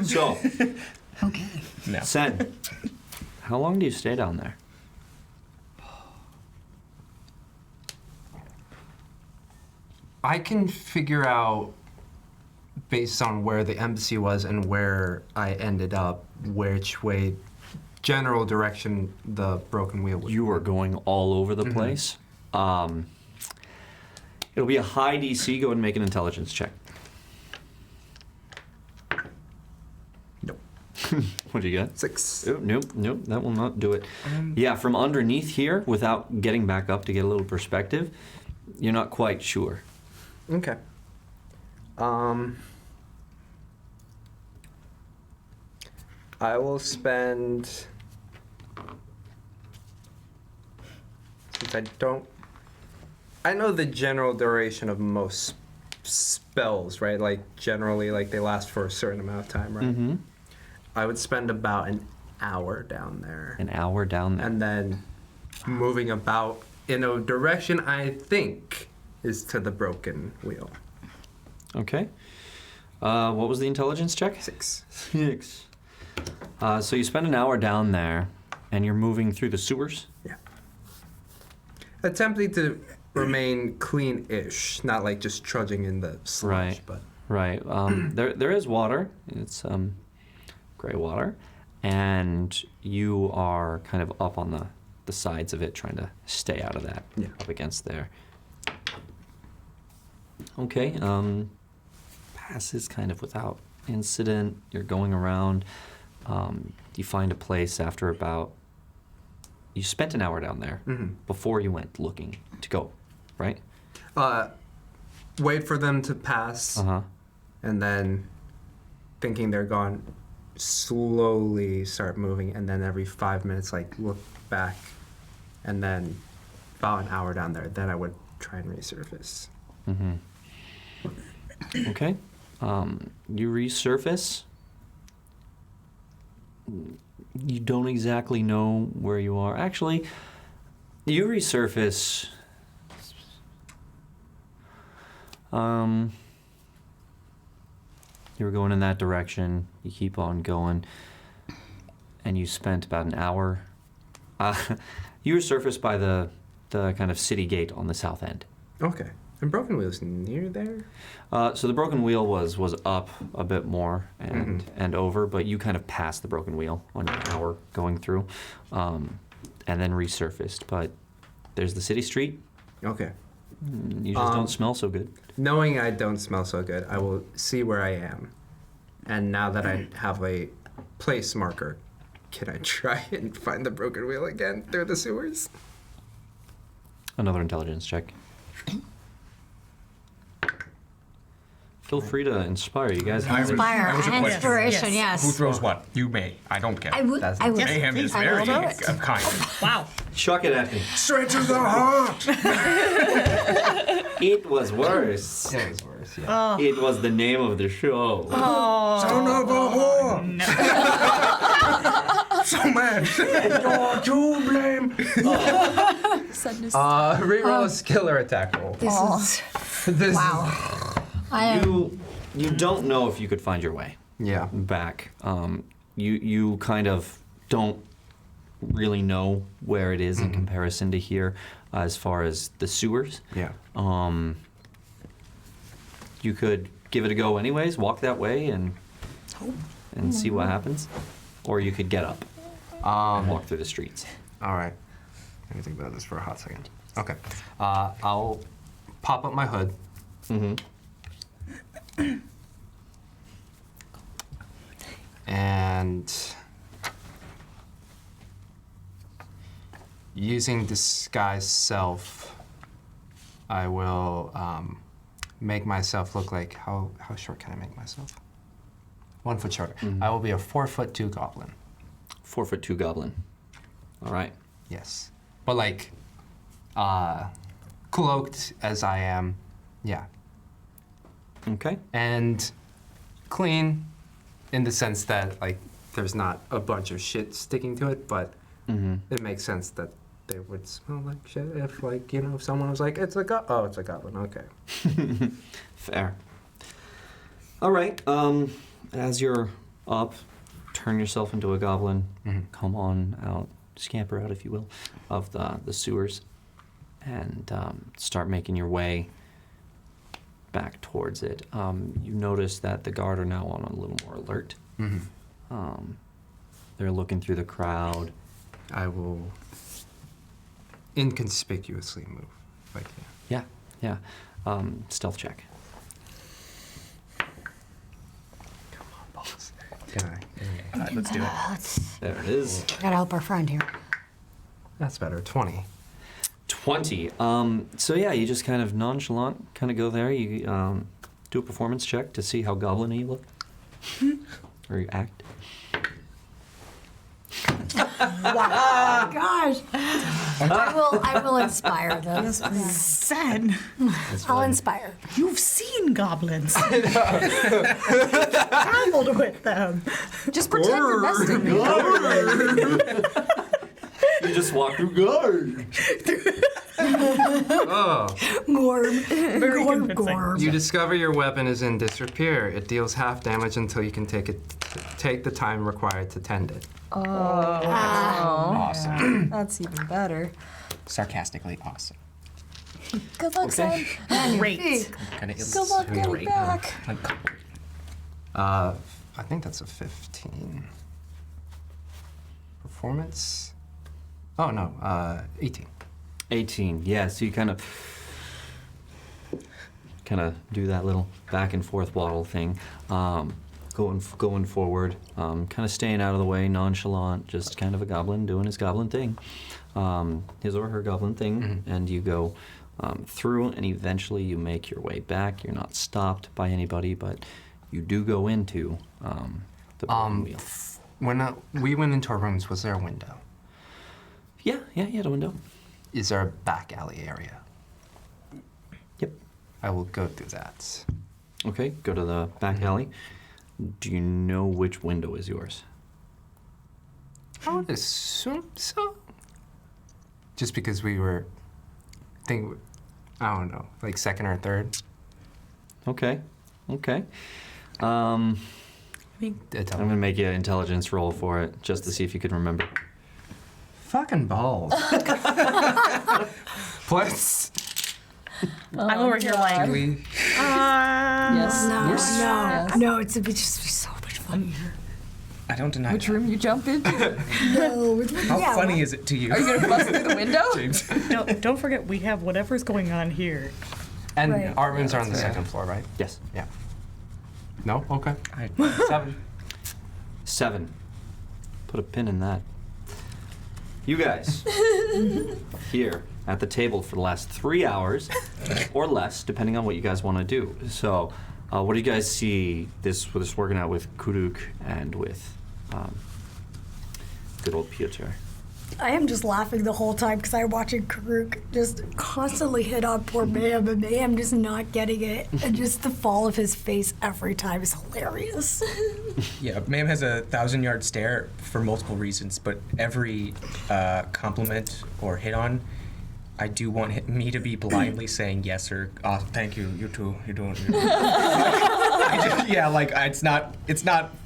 So, Okay. No. Sen, how long do you stay down there? I can figure out, based on where the embassy was and where I ended up, which way, general direction the broken wheel would. You are going all over the place. It'll be a high DC. Go ahead and make an intelligence check. Nope. What do you got? 6. Oh, nope, that will not do it. Yeah, from underneath here, without getting back up to get a little perspective, you're not quite sure. Okay. I will spend. Since I don't. I know the general duration of most spells, right? Like, generally, like, they last for a certain amount of time, right? Mm-hmm. I would spend about an hour down there. An hour down there. And then moving about in a direction I think is to the broken wheel. Okay. What was the intelligence check? 6. 6. So you spend an hour down there, and you're moving through the sewers? Yeah. Attempting to remain clean-ish, not like just trudging in the slush, Right. but Right. There is water. It's gray water. And you are kind of up on the sides of it, trying to stay out of that. Yeah. Up against there. Okay. Passes kind of without incident. You're going around. You find a place after about... You spent an hour down there before you went looking to go, right? wait for them to pass, Uh-huh. and then thinking they're gone, slowly start moving, and then every 5 minutes, like, look back, and then about an hour down there, then I would try and resurface. Mm-hmm. Okay. You resurface. You don't exactly know where you are. Actually, you resurface. You were going in that direction. You keep on going, and you spent about an hour. You resurfaced by the kind of city gate on the south end. Okay. And Broken Wheel's near there? So the broken wheel was up a bit more and over, but you kind of passed the broken wheel on your hour going through, and then resurfaced. But there's the city street. Okay. You just don't smell so good. Knowing I don't smell so good, I will see where I am. And now that I have a place marker, can I try and find the broken wheel again through the sewers? Another intelligence check. Feel free to inspire. You guys have Inspire That was a and question. inspiration, yes. Who throws what? You may. I don't care. I would. Mayhem is I very will do it. kind. Wow. Chuck it at me. Straight to the heart! It was worse. It was worse, yeah. It was the name of the show. Son of a whore! So mad! You're to blame! Reroll a skill or attack roll. This Wow. I am. You don't know if you could find your way Yeah. back. you kind of don't really know where it is in comparison to here, as far as the sewers. Yeah. You could give it a go anyways, walk that way and see what happens, or you could get up and walk through the streets. All right. Let me think about this for a hot second. Okay. I'll pop up my hood. And using disguise self, I will make myself look like, how short can I make myself? 1 foot shorter. I will be a 4'2" goblin. 4'2" goblin. All right. Yes. But like, cloaked as I am, yeah. Okay. And clean in the sense that like there's not a bunch of shit sticking to it, but it makes sense that they would smell like shit if like, you know, if someone was like, it's a goblin, okay. Fair. All right. As you're up, turn yourself into a goblin. Come on out, scamper out, if you will, of the sewers, and start making your way back towards it. You notice that the guard are now on a little more alert. They're looking through the crowd. I will inconspicuously move. Like, Yeah. Stealth check. Come on, boss. Can I? All right, let's do it. There it is. Gotta help our friend here. That's better. 20. 20. So yeah, you just kind of nonchalant kind of go there. You do a performance check to see how goblin-y you look. Or you act. Wow. Gosh. I will inspire this. Zen, I'll inspire. you've seen goblins. Traveled with them. Just pretend you're nesting. You just walk through guard. Gorm. Very Gorm, convincing. gorm. You discover your weapon is in disrepair. It deals half damage until you can take the time required to tend it. Awesome. That's even better. Sarcastically awesome. Good luck, son. Great. Kind of Good luck getting back. I think that's a 15. Performance? Oh no, 18. 18. Yeah, so you kind of do that little back and forth waddle thing. Going forward, kind of staying out of the way, nonchalant, just kind of a goblin doing his goblin thing, his or her goblin thing, and you go through, and eventually you make your way back. You're not stopped by anybody, but you do go into the broken wheel. When we went into our rooms, was there a window? Yeah, you had a window. Is there a back alley area? Yep. I will go through that. Okay, go to the back alley. Do you know which window is yours? I would assume so. Just because we were, I don't know, like second or third. Okay. I'm gonna make you an intelligence roll for it, just to see if you can remember. Fucking balls. Plus. I'm over here like, Yes. No, it's just be so much funnier. I don't deny Which that. room you jump into? No, How funny is it to you? Are you gonna bust through the window? James. don't forget we have whatever's going on here. And Right. our rooms are on the second floor, right? Yes. Yeah. No? Okay. 7. 7. Put a pin in that. You guys, here at the table for the last 3 hours, or less, depending on what you guys want to do. So, what do you guys see this working out with Kuruk and with good old Piotr? I am just laughing the whole time because I'm watching Karuk just constantly hit on poor Mehem, and Mehem just not getting it. And just the fall of his face every time is hilarious. Yeah, Mehem has a 1,000-yard stare for multiple reasons, but every compliment or hit on, I do want me to be blindly saying yes or thank you, you too, you're doing. I Yeah, like it's not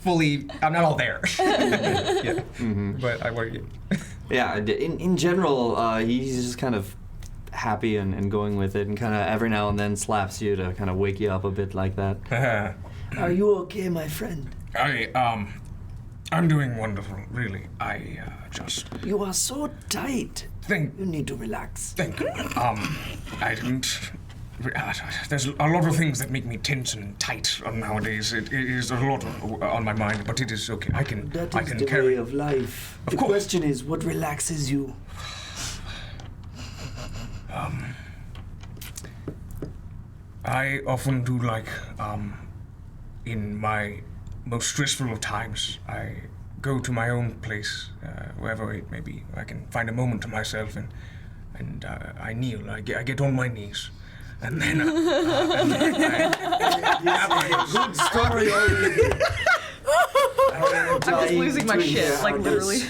fully. I'm not all there. Yeah, but I work it. Yeah, in general, he's just kind of happy and going with it, and kind of every now and then slaps you to kind of wake you up a bit like that. Are you okay, my friend? I'm doing wonderful, really. You are so tight. You need to relax. Thank you. I didn't. There's a lot of things that make me tense and tight nowadays. It is a lot on my mind, but it is okay. I can That is the carry way of life. Of The course. question is, what relaxes you? I often do like, in my most stressful of times, I go to my own place, wherever it may be. I can find a moment to myself, and I kneel. I get on my knees, and then Good story already. I'm just losing my shit, like literally.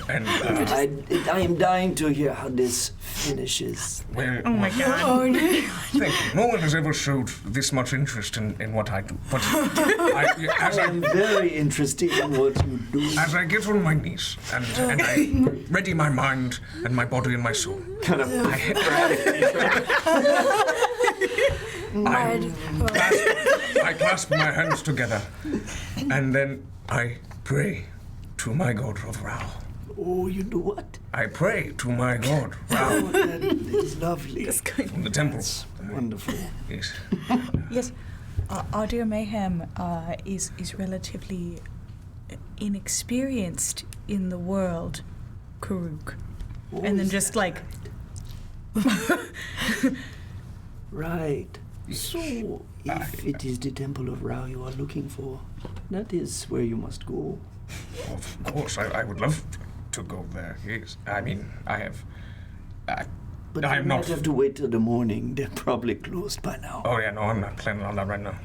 And I am dying to hear how this finishes. well, Oh my god. Oh, no. thank you. No one has ever showed this much interest in what I do. But as I am very interested in what you do. As I get on my knees and I ready my mind and my body and my soul, I clasp my hands together, and then I pray to my god of Rao. Oh, you do what? I pray to my god Oh, Rao that is lovely. from the temple. Wonderful. Yes. Yes, our dear Mehem is relatively inexperienced in the world, Karuk. And then just like... Right. So, if it is the Temple of Rao you are looking for, that is where you must go. Of course, I would love to go there. Yes. I mean, I have... But I you am might not... have to wait till the morning. They're probably closed by now. Oh, yeah, no, I'm not planning on that right now.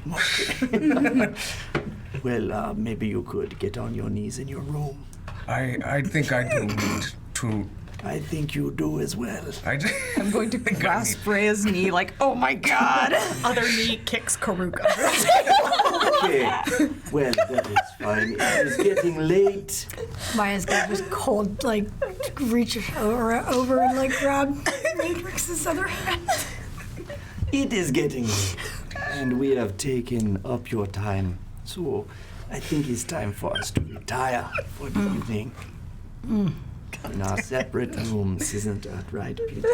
Well, maybe you could get on your knees in your room. I think I do need to... I think you do as well. I'm going to grasp Rhea's knee like, oh my god! Other knee kicks Karuk. Okay. Well, that is fine. It is getting late. Maya's gonna just cold, like, reach over and, like, grab Matrix's other hand. It is getting late. And we have taken up your time. So, I think it's time for us to retire for the evening. In our separate rooms, isn't that right, Peter?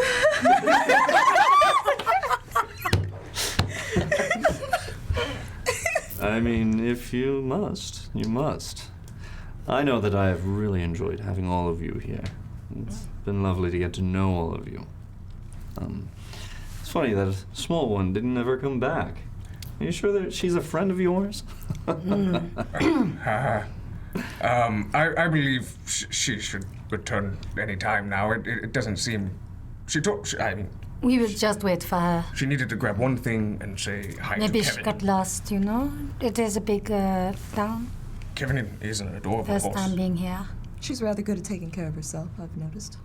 I mean, if you must, you must. I know that I have really enjoyed having all of you here. It's been lovely to get to know all of you. It's funny that a small one didn't ever come back. Are you sure that she's a friend of yours? I believe she should return any time now. It doesn't seem... I mean... We will just wait for her. She needed to grab one thing and say hi Maybe to she Kevin. got lost, you know? It is a big town. Kevin is an adorable First horse. time being here. She's rather good at taking care of herself, I've noticed.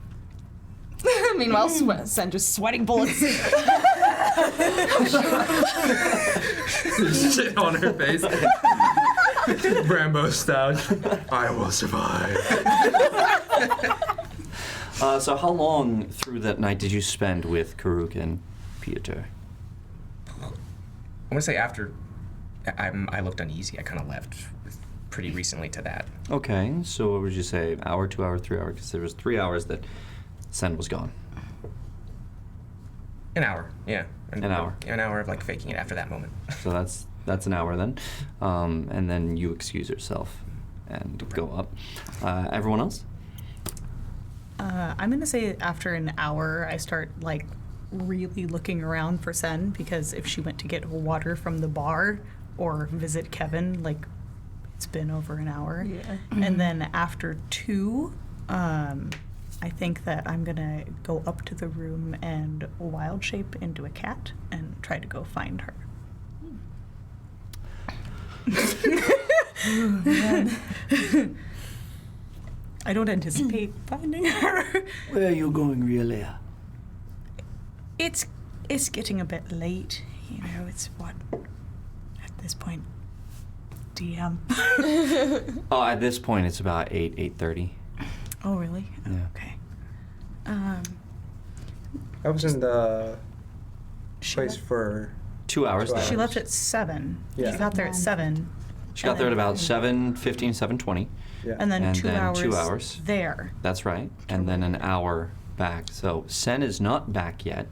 Meanwhile, Sen just sweating bullets. Shit on her face. Rambo style. I will survive. So how long through that night did you spend with Karuk and Peter? I want to say after I looked uneasy, I kind of left pretty recently to that. Okay, so what would you say, hour, 2 hour, 3 hour? Because there was 3 hours that Sen was gone. An hour, yeah. An hour. An hour of like faking it after that moment. So that's an hour then. And then you excuse yourself and go up. Everyone else? I'm gonna say after an hour, I start like really looking around for Sen, because if she went to get water from the bar or visit Kevin, like it's been over an hour. Yeah. And then after 2, I think that I'm gonna go up to the room and wild shape into a cat and try to go find her. Oh, man. I don't anticipate finding her. Where are you going, Rhea? It's getting a bit late. You know, it's what, at At this point, DM. Oh, at this point, it's about 8:30. Oh, really? Yeah. Okay. I was in the She place left- for 2 hours. 2 there. She left at 7. Yeah. She got there at 7. She got there at about 7:15, 7:20. yeah. And then, And 2 then hours 2 hours. there. That's right. And then an hour back. So Sen is not back yet.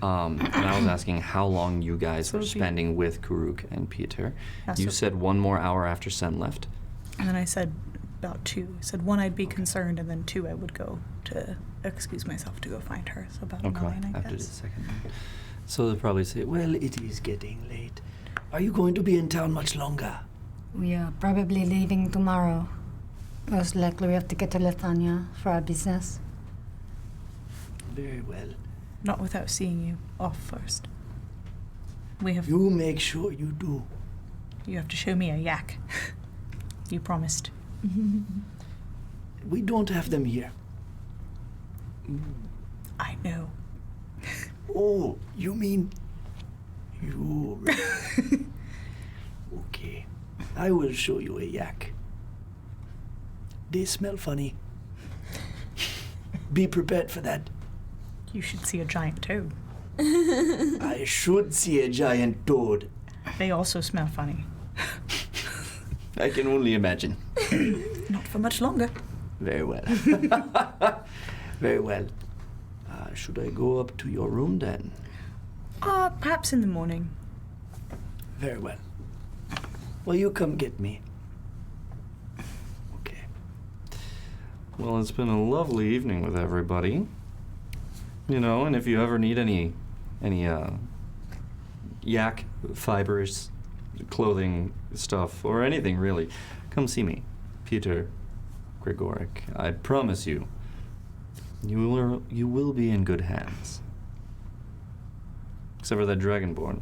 And I was asking how long you guys So were it'd be- spending with Karuk and Peter. Yeah, You so- said 1 more hour after Sen left. And then I said about 2. I said 1 I'd be concerned, and then 2 I would go to excuse myself to go find her. So about 9, I after the guess. second. So they'll probably say, well, Well, it is getting late. Are you going to be in town much longer? We are probably leaving tomorrow. Most likely we have to get to Lithuania for our business. Very well. Not without seeing you off first. We have. You make sure you do. You have to show me a yak. You promised. We don't have them here. I know. Oh, you mean you? Okay, I will show you a yak. They smell funny. Be prepared for that. You should see a giant toad. I should see a giant toad. They also smell funny. I can only imagine. Not for much longer. Very well. Very well. Should I go up to your room then? Perhaps in the morning. Very well. Well, you come get me. Okay. Well, it's been a lovely evening with everybody. You know, and if you ever need any yak fibers, clothing stuff, or anything really, come see me, Peter Gregoric. I promise you, you will be in good hands. Except for that Dragonborn.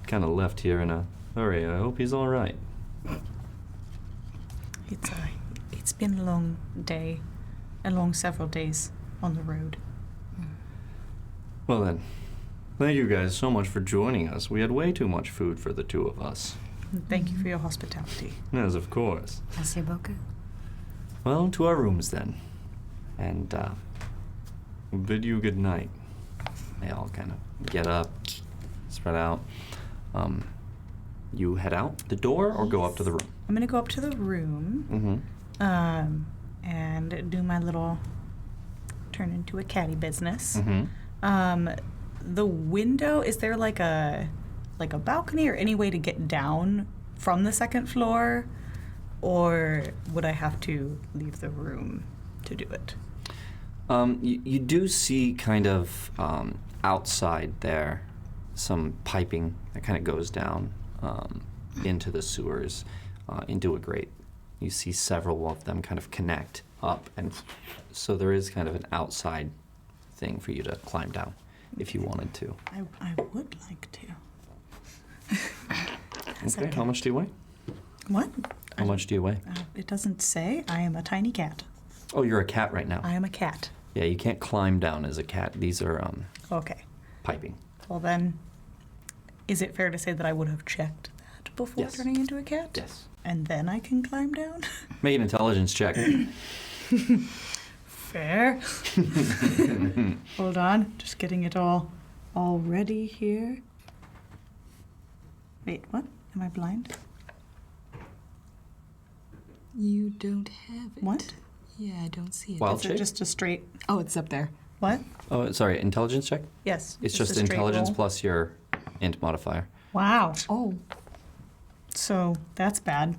Kind of left here in a hurry. I hope he's all right. It's been a long day, a long several days on the road. Well then, thank you guys so much for joining us. We had way too much food for the two of us. Thank you for your hospitality. Yes, of course. Merci beaucoup. Well, to our rooms then. And bid you good night. They all kind of get up, spread out. You head out the door or go up to the room? I'm gonna go up to the room, Mm-hmm. and do my little turn into a catty business. Mm-hmm. The window, is there like a balcony or any way to get down from the second floor, or would I have to leave the room to do it? You do see kind of outside there some piping that kind of goes down into the sewers, into a grate. You see several of them kind of connect up, and so there is kind of an outside thing for you to climb down if you wanted to. I would like to. Okay, how much do you weigh? What? How much do you weigh? It doesn't say. I am a tiny cat. Oh, you're a cat right now. I am a cat. Yeah, you can't climb down as a cat. These are Okay. piping. Well then, is it fair to say that I would have checked that before Yes. turning into a cat? Yes. And then I can climb down? Make an intelligence check. Fair. Hold on, just getting it all ready here. Wait, what? Am I blind? You don't have it. What? Yeah, I don't see it. Wild Is it shape? just a straight... Oh, it's up there. What? Oh, sorry, intelligence check? Yes. It's a just straight intelligence roll. plus your int modifier. Wow. Oh, So, that's bad.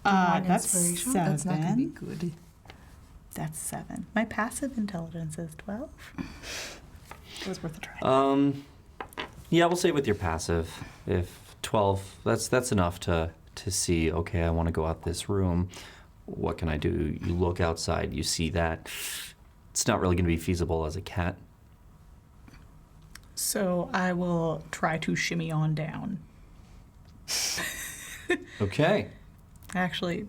want That's inspiration? 7. that's not gonna be good. That's 7. My passive intelligence is 12. It was worth a try. Yeah, we'll say with your passive, if 12, that's enough to see, okay, I want to go out this room. What can I do? You look outside, you see that. It's not really going to be feasible as a cat. So I will try to shimmy on down. Okay. Actually,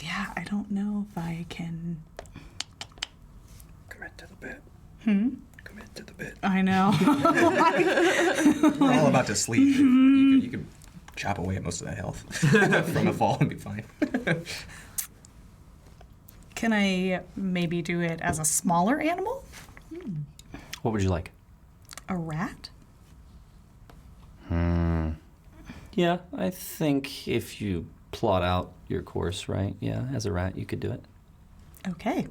yeah, I don't know if I can. Come right to the bed. Commit to the bit. I know. We're all about to sleep. You could chop away at most of that health from a fall and be fine. Can I maybe do it as a smaller animal? What would you like? A rat? Yeah, I think if you plot out your course right, yeah, as a rat, you could do it. Okay.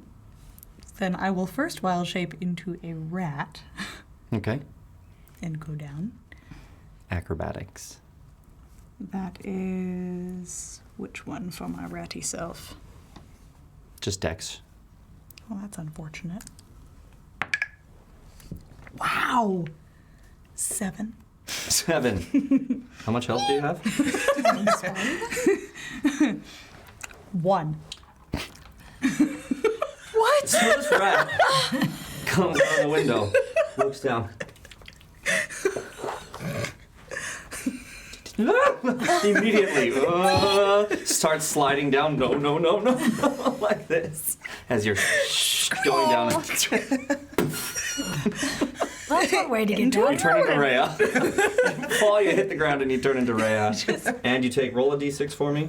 Then I will first wild shape into a rat Okay. and go down. Acrobatics. That is which one for my ratty self? Just dex. Oh, that's unfortunate. Wow. 7. 7. How much health do you have? 1. What? So this rat comes out the window, looks down. Immediately starts sliding down. No, like this as you're going down. That's one way to get You down. turn into Rhea. You fall, you hit the ground, and you turn into Rhea. And you take roll a d6 for me.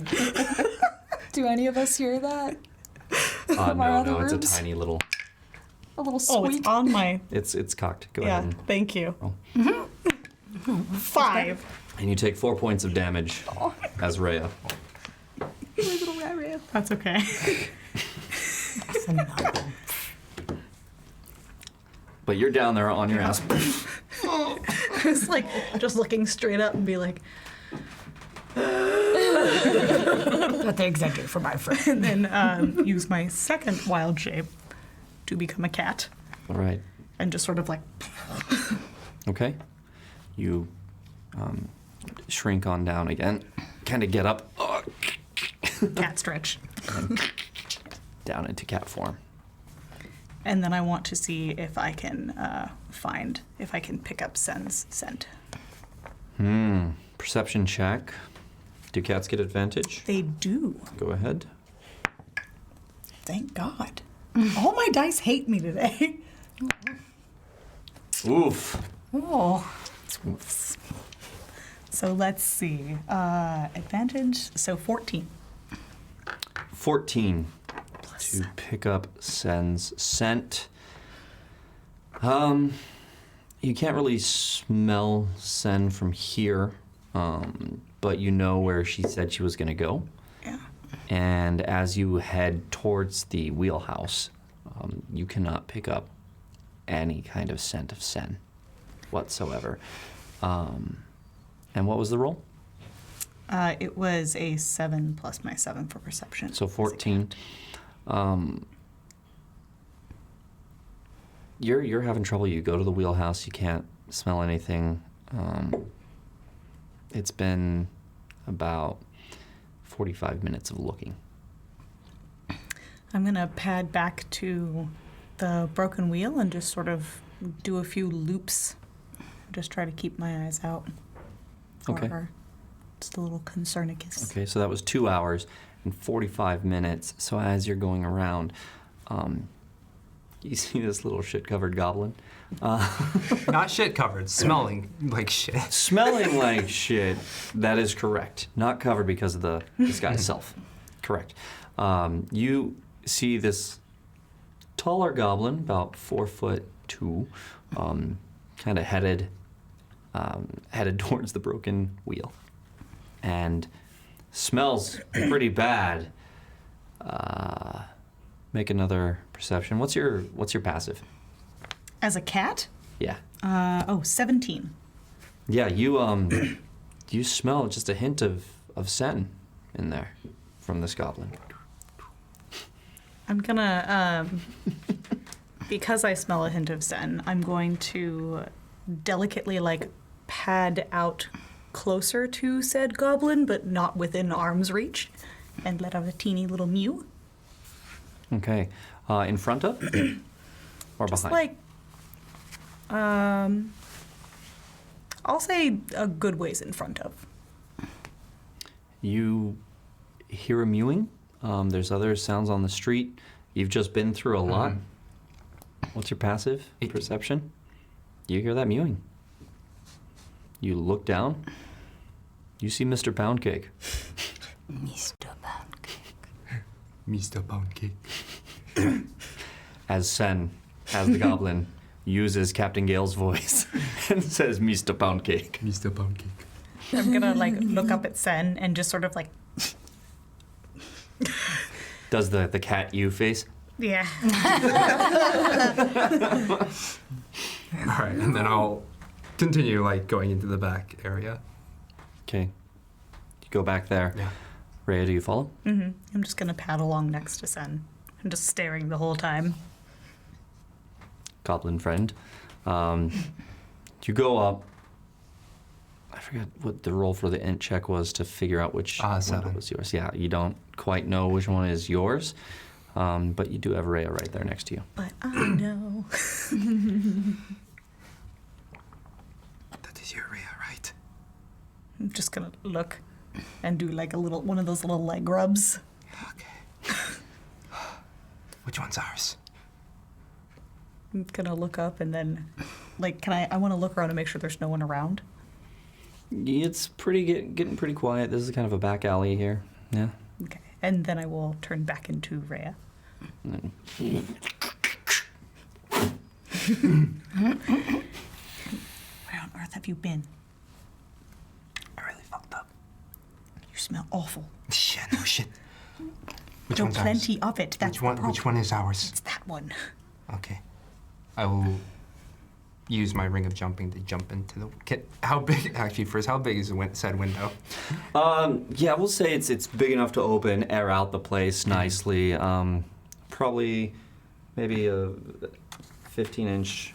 Do any of us hear that? No, it's a tiny little. A little Oh, squeak. it's on my. It's cocked. Go Yeah, ahead. And, thank you. roll. 5. And you take 4 points of damage as Rhea. Little rat rat. That's okay. But you're down there on your ass. It's like just looking straight up and be like, That's the exact for my friend. and then use my second wild shape to become a cat All right. and just sort of like. Okay. You shrink on down again. Kind of get up. Cat stretch. And down into cat form. And then I want to see if I can if I can pick up Sen's scent. Perception check. Do cats get advantage? They do. Go ahead. Thank God. All my dice hate me today. Oof. Oh. So let's see. Advantage, so 14. 14 to pick up Sen's scent. You can't really smell Sen from here, but you know where she said she was going to go. Yeah. And as you head towards the wheelhouse, you cannot pick up any kind of scent of Sen whatsoever. And what was the roll? It was a 7 plus my 7 for perception. So 14. You're having trouble. You go to the wheelhouse. You can't smell anything. It's been about 45 minutes of looking. I'm going to pad back to the broken wheel and just sort of do a few loops. Just try to keep my eyes out. Okay. For just a little concernicus. Okay, so that was 2 hours and 45 minutes. So as you're going around, you see this little shit-covered goblin. Not shit covered, smelling like shit. Smelling like shit. That is correct. Not covered because of this guy's self. Correct. You see this taller goblin, about 4'2", kind of headed towards the broken wheel, and smells pretty bad. Make another perception. What's your passive? As a cat? Yeah. 17. Yeah, you you smell just a hint of sen in there from this goblin. I'm gonna, because I smell a hint of sen, I'm going to delicately, pad out closer to said goblin, but not within arm's reach, and let out a teeny little mew. Okay. In front of or Just behind? I'll say a good ways in front of. You hear a mewing. There's other sounds on the street. You've just been through a lot. What's your passive perception? You hear that mewing. You look down. You see Mr. Poundcake. Mr. Poundcake. Mr. Poundcake. As Sen, as the goblin, uses Captain Gale's voice and says, Mr. Poundcake. Mr. Poundcake. I'm gonna like look up at Sen and just sort of like, Does the cat you face? yeah. All right, and then I'll continue like going into the back area. Okay. You go back there. Yeah. Rhea, do you follow? Mm-hmm. I'm just gonna pad along next to Sen. I'm just staring the whole time. Goblin friend. You go up. I forget what the roll for the int check was to figure out which window 7. was yours. Yeah, you don't quite know which one is yours, but you do have Rhea right there next to you. But I know. That is your Rhea, right? I'm just gonna look and do like one of those little leg rubs. Okay. Which one's ours? I'm gonna look up and then, like, I want to look around and make sure there's no one around. It's getting pretty quiet. This is kind of a back alley here. Yeah. Okay. And then I will turn back into Rhea. And Where on earth have you been? I really fucked up. You smell awful. Shit, no shit. Which No, one's ours? plenty of it. That's the problem. Which one is ours? It's that one. Okay. I will use my ring of jumping to jump into the. How big? Actually, first, how big is the said window? yeah, we'll say it's big enough to open, air out the place nicely. Probably maybe a 15-inch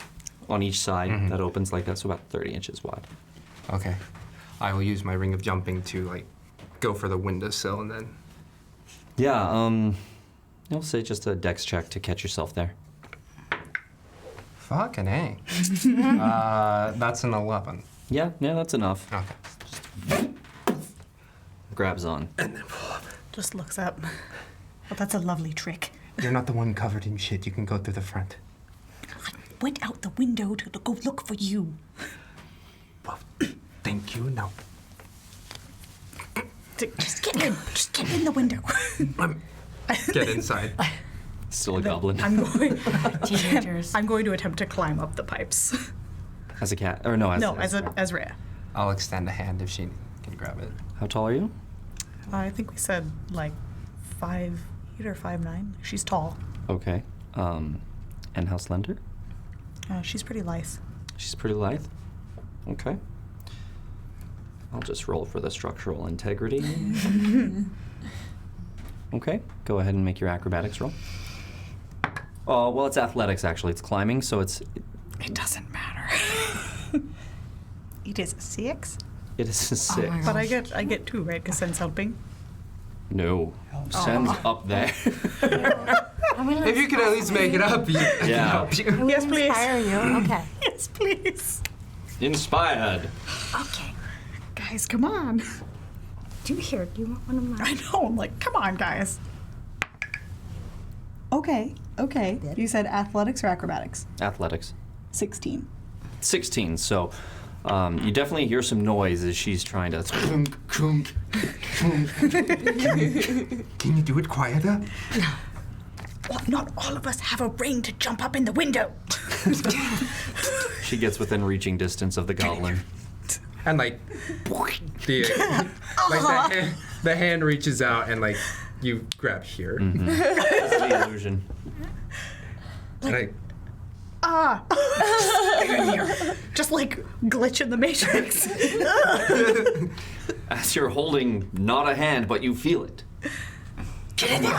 on each side that opens like that, so about 30 inches wide. Okay. I will use my ring of jumping to like go for the windowsill and then. Yeah. I'll say just a dex check to catch yourself there. Fucking A. That's an 11. Yeah, that's enough. Okay. Grabs on. And then pull up. Just looks up. Well, that's a lovely trick. You're not the one covered in shit. You can go through the front. I went out the window to go look for you. Well, thank you. No. Just get in. Just get in the window. Get inside. Still a goblin. I'm going. Teenagers. I'm going to attempt to climb up the pipes. As a cat, or no? As Rhea. I'll extend a hand if she can grab it. How tall are you? I think we said like 5'8" or 5'9". She's tall. Okay. And how slender? She's pretty lithe. She's pretty lithe. Okay. I'll just roll for the structural integrity. Okay. Go ahead and make your acrobatics roll. Oh, well, it's athletics actually. It's climbing, so it's. It doesn't matter. It is a 6. It is a 6. my But I get 2, right? Because Sen's helping. No. Sen's up there. If you could at least make it up, I can help you. Yes, please. Inspire you. Okay. Yes, please. Inspired. Okay. Guys, come on. Do you want one of mine? I know. I'm like, come on, guys. Okay. You said athletics or acrobatics? Athletics. 16. 16. So you definitely hear some noise as she's trying to. Can you do it quieter? Well, not all of us have a ring to jump up in the window. She gets within reaching distance of the goblin. And like, the hand reaches out and like you grab here. That's the illusion. And Just like glitch in the Matrix. As you're holding not a hand, but you feel it. Get in there.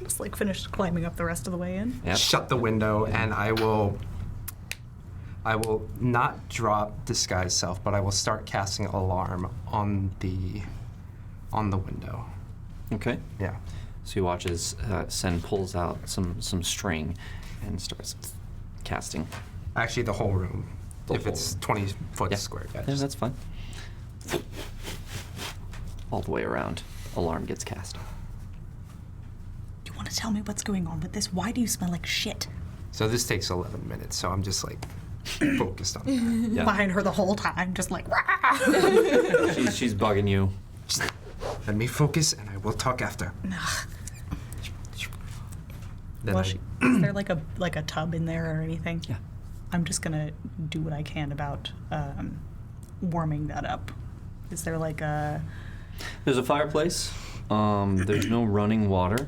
Just like finished climbing up the rest of the way in. Yep. shut the window, and I will not drop disguise self, but I will start casting alarm on the window. Okay. Yeah. So you watch as Sen pulls out some string and starts casting. Actually, the whole room. If it's 20 foot Yeah. square. Yeah, that's fine. All the way around. Alarm gets cast. You want to tell me what's going on with this? Why do you smell like shit? So this takes 11 minutes, so I'm just like focused on that. Yeah. Behind her the whole time, just like, rah! She's bugging you. Just let me focus and I will talk after. Then Well, I- is there like a tub in there or anything? Yeah. I'm just gonna do what I can about warming that up. Is there like a... There's a fireplace. There's no running water.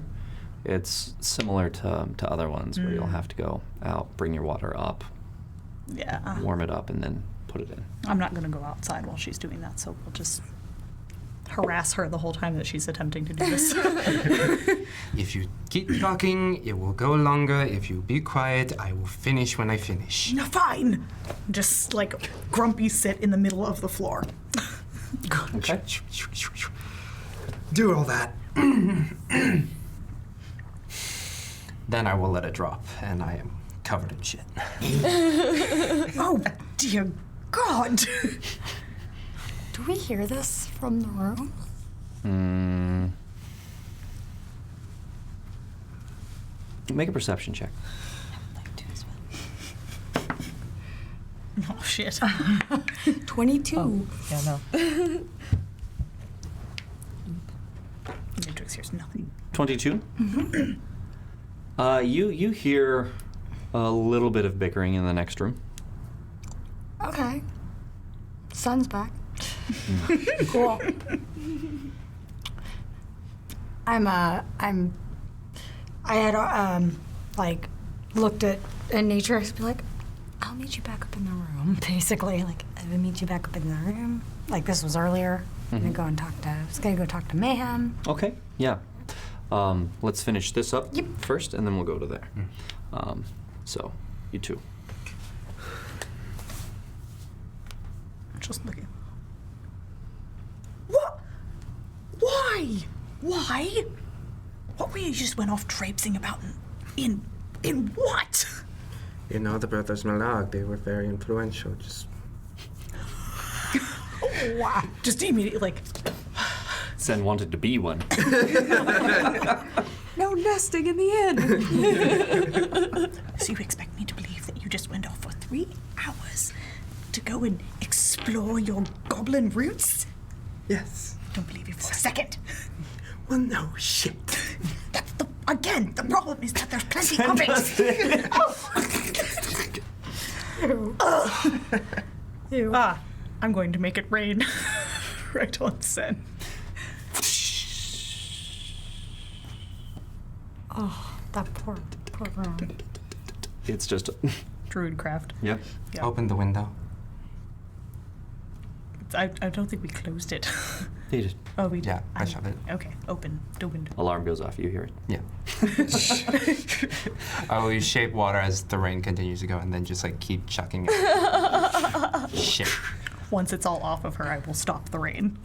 It's similar to other ones where you'll have to go out, bring your water up, Yeah. warm it up, and then put it in. I'm not gonna go outside while she's doing that, so we'll just harass her the whole time that she's attempting to do this. If you keep talking, it will go longer. If you be quiet, I will finish when I finish. No, fine. Just like grumpy sit in the middle of the floor. Okay. Do all that. Then I will let it drop, and I am covered in shit. Oh, dear God. Do we hear this from the room? Make a perception check. Oh, shit. 22. Yeah, no. Matrix hears nothing. 22? You hear a little bit of bickering in the next room. Okay. Sun's back. Cool. I had like looked at in nature. I'd be like, I'll meet you back up in the room. Basically, like I would meet you back up in the room. Like this was earlier. I'm gonna go and talk to. I was gonna go talk to Mehem. Okay, yeah. Let's finish this up first, and then we'll go to there. So, you two. Just looking. What? Why? Why? What were you just went off traipsing about in what? You know the brothers Malag, they were very influential. Just Wow. Just immediately like, Sen wanted to be one. No nesting in the inn. so you expect me to believe that you just went off for 3 hours to go and explore your goblin roots? yes. Don't believe you for a second. Well, no shit. That's the problem is that there's plenty of it. I'm going to make it rain right on Sen. Oh, that poor room. It's just. Druidcraft. Yep. Yeah. Open the window. I don't think we closed it. You just, Oh, we did. Yeah, I shut it. Okay, open the window. alarm goes off, you hear it. Yeah. I will use shape water as the rain continues to go, and then just like keep chucking it. Shit. Once it's all off of her, I will stop the rain.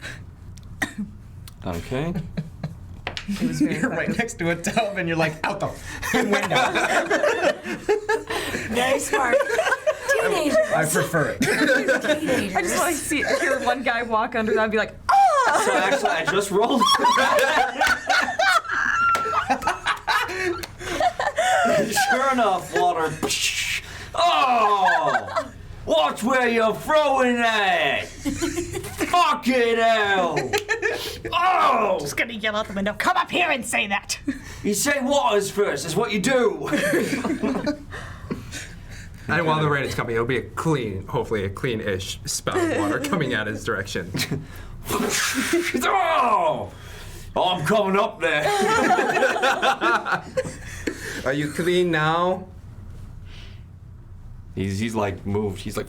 Okay. It was very You're right next to a tub, and you're like, out the window. Very smart. Teenagers. I prefer it. Teenagers. I just want to hear one guy walk under that and be like, ah! So actually, I just rolled. Sure enough, water. Oh! Watch where you're throwing that! Fucking hell! Oh! Just gonna yell out the window, come up here and say that! You say waters first, is what you do! And while the rain is coming, it'll be hopefully a clean-ish spout of water coming out his direction. Oh! I'm coming up there. Are you clean now? He's like moved. He's like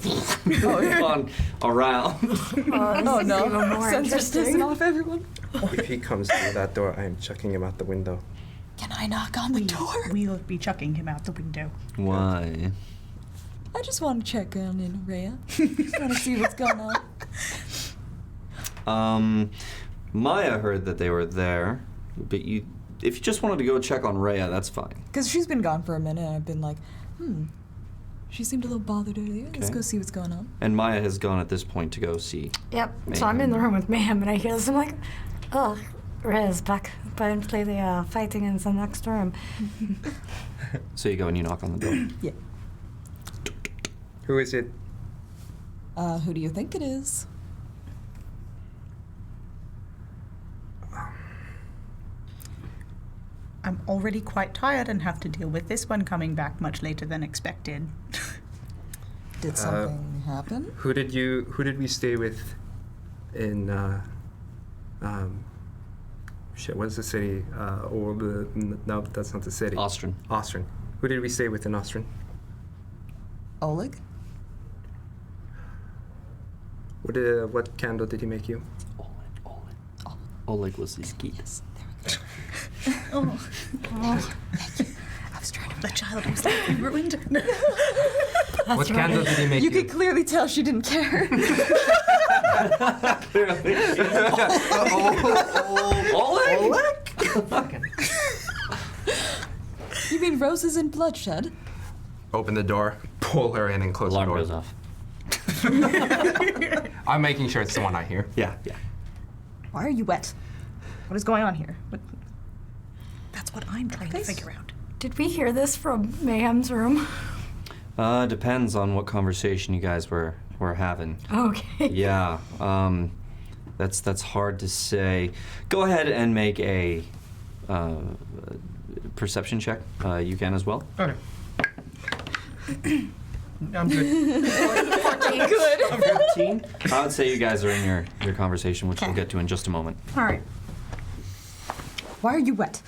on around. Oh no. Sense just pissing off everyone. If he comes through that door, I am chucking him out the window. Can I knock on the door? We'll be chucking him out the window. Why? I just want to check on in Rhea. Just want to see what's going on. Maya heard that they were there, but if you just wanted to go check on Rhea, that's fine. Because she's been gone for a minute, and I've been like, she seemed a little bothered earlier. Let's Okay. go see what's going on. And Maya has gone at this point to go see. Yep. So I'm in the room with Mehem, and I hear this. I'm like, oh, Rhea's back apparently they are fighting in the next room. So you go and you knock on the door. Yeah. Who is it? Who do you think it is? I'm already quite tired and have to deal with this one coming back much later than expected. Did something happen? Who did we stay with in what's the city? No, that's not the city. Ostrin. Ostrin. Who did we stay with in Ostrin? Oleg? What candle did he make you? Oleg was his key. I was trying to be a child. I was like, ruined. What candle did he make you? You could clearly tell she didn't care. Oleg? You mean roses and bloodshed? Open the door, pull her in, and close Alarm the door. goes off. I'm making sure it's the one I hear. Yeah. Why are you wet? What is going on here? That's what I'm trying to figure out. Did we hear this from Mayhem's room? Depends on what conversation you guys were having. Okay. Yeah. That's hard to say. Go ahead and make a perception check. You can as well. Okay. I'm good. 15. I would say you guys are in your conversation, which we'll get to in just a moment. All right. Why are you wet?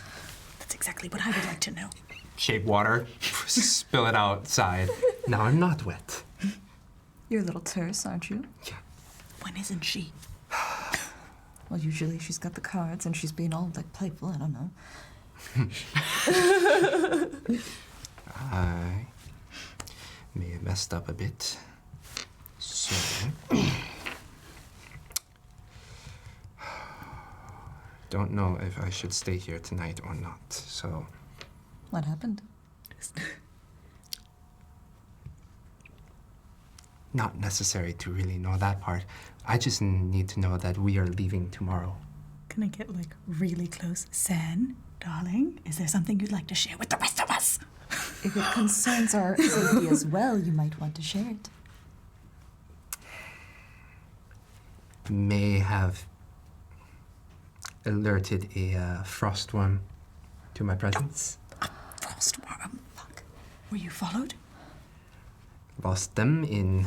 That's exactly what I would like to know. Shape water, spill it outside. Now I'm not wet. You're a little terse, aren't you? When isn't she? Well, usually she's got the cards and she's being all like playful. I don't know. I may have messed up a bit. So. Don't know if I should stay here tonight or not, so. What happened? Not necessary to really know that part. I just need to know that we are leaving tomorrow. Can I get like really close? Sen, darling, is there something you'd like to share with the rest of us? If it concerns our safety as well, you might want to share it. May have alerted a frostworm to my presence. A frostworm? Fuck. Were you followed? Lost them in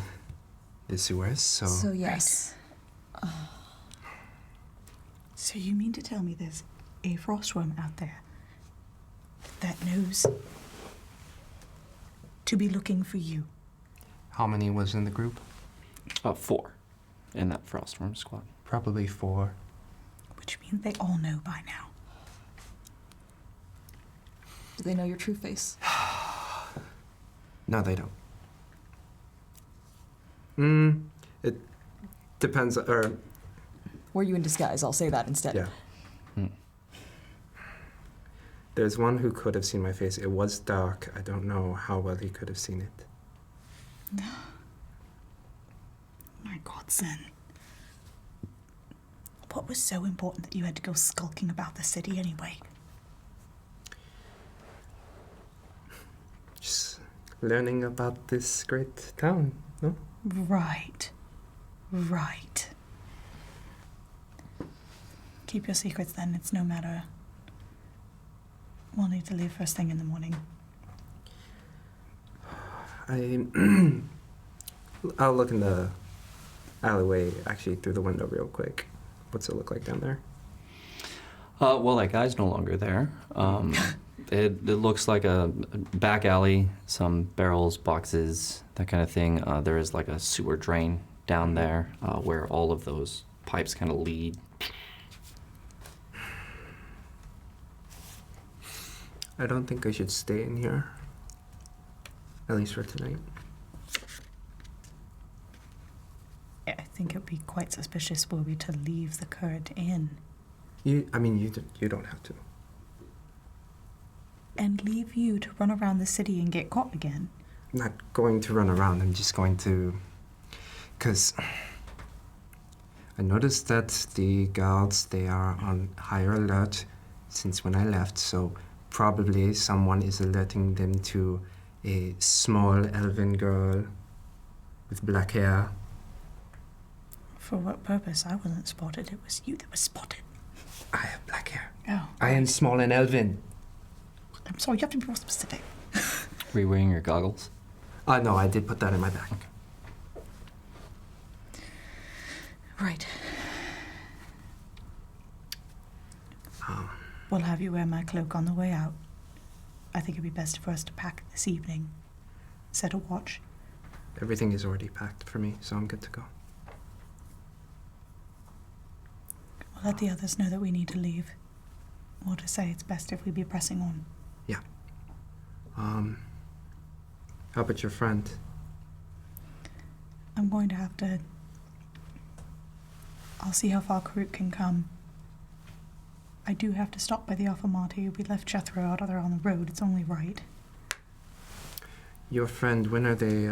the sewers, So yes. So you mean to tell me there's a frostworm out there that knows to be looking for you? How many was in the group? 4 in that frostworm squad. Probably 4. Which means they all know by now. Do they know your true face? No, they don't. It depends, or... Were you in disguise? I'll say that instead. Yeah. There's one who could have seen my face. It was dark. I don't know how well he could have seen it. My God, Sen. What was so important that you had to go skulking about the city anyway? Just learning about this great town, no? Right. Keep your secrets then. It's no matter. We'll need to leave first thing in the morning. I'll look in the alleyway, actually, through the window real quick. What's it look like down there? Well, that guy's no longer there. It looks like a back alley, some barrels, boxes, that kind of thing. There is like a sewer drain down there where all of those pipes kind of lead. I don't think I should stay in here. At least for tonight. I think it would be quite suspicious were we to leave the current inn. You don't have to. And leave you to run around the city and get caught again. I'm not going to run around. I'm just going to... Because I noticed that the guards, they are on higher alert since when I left, so probably someone is alerting them to a small elven girl with black hair. For what purpose? I wasn't spotted. It was you that was spotted. I have black hair. Oh. I am small and elven. I'm sorry, you have to be more specific. Were you wearing your goggles? No, I did put that in my bag. Right. We'll have you wear my cloak on the way out. I think it'd be best for us to pack this evening. Set a watch. Everything is already packed for me, so I'm good to go. We'll let the others know that we need to leave. Or to say it's best if we be pressing on. Yeah. How about your friend? I'm going to have to... I'll see how far Karuk can come. I do have to stop by the Alphamati. We left Jethro out there on the road. It's only right. Your friend, when are they,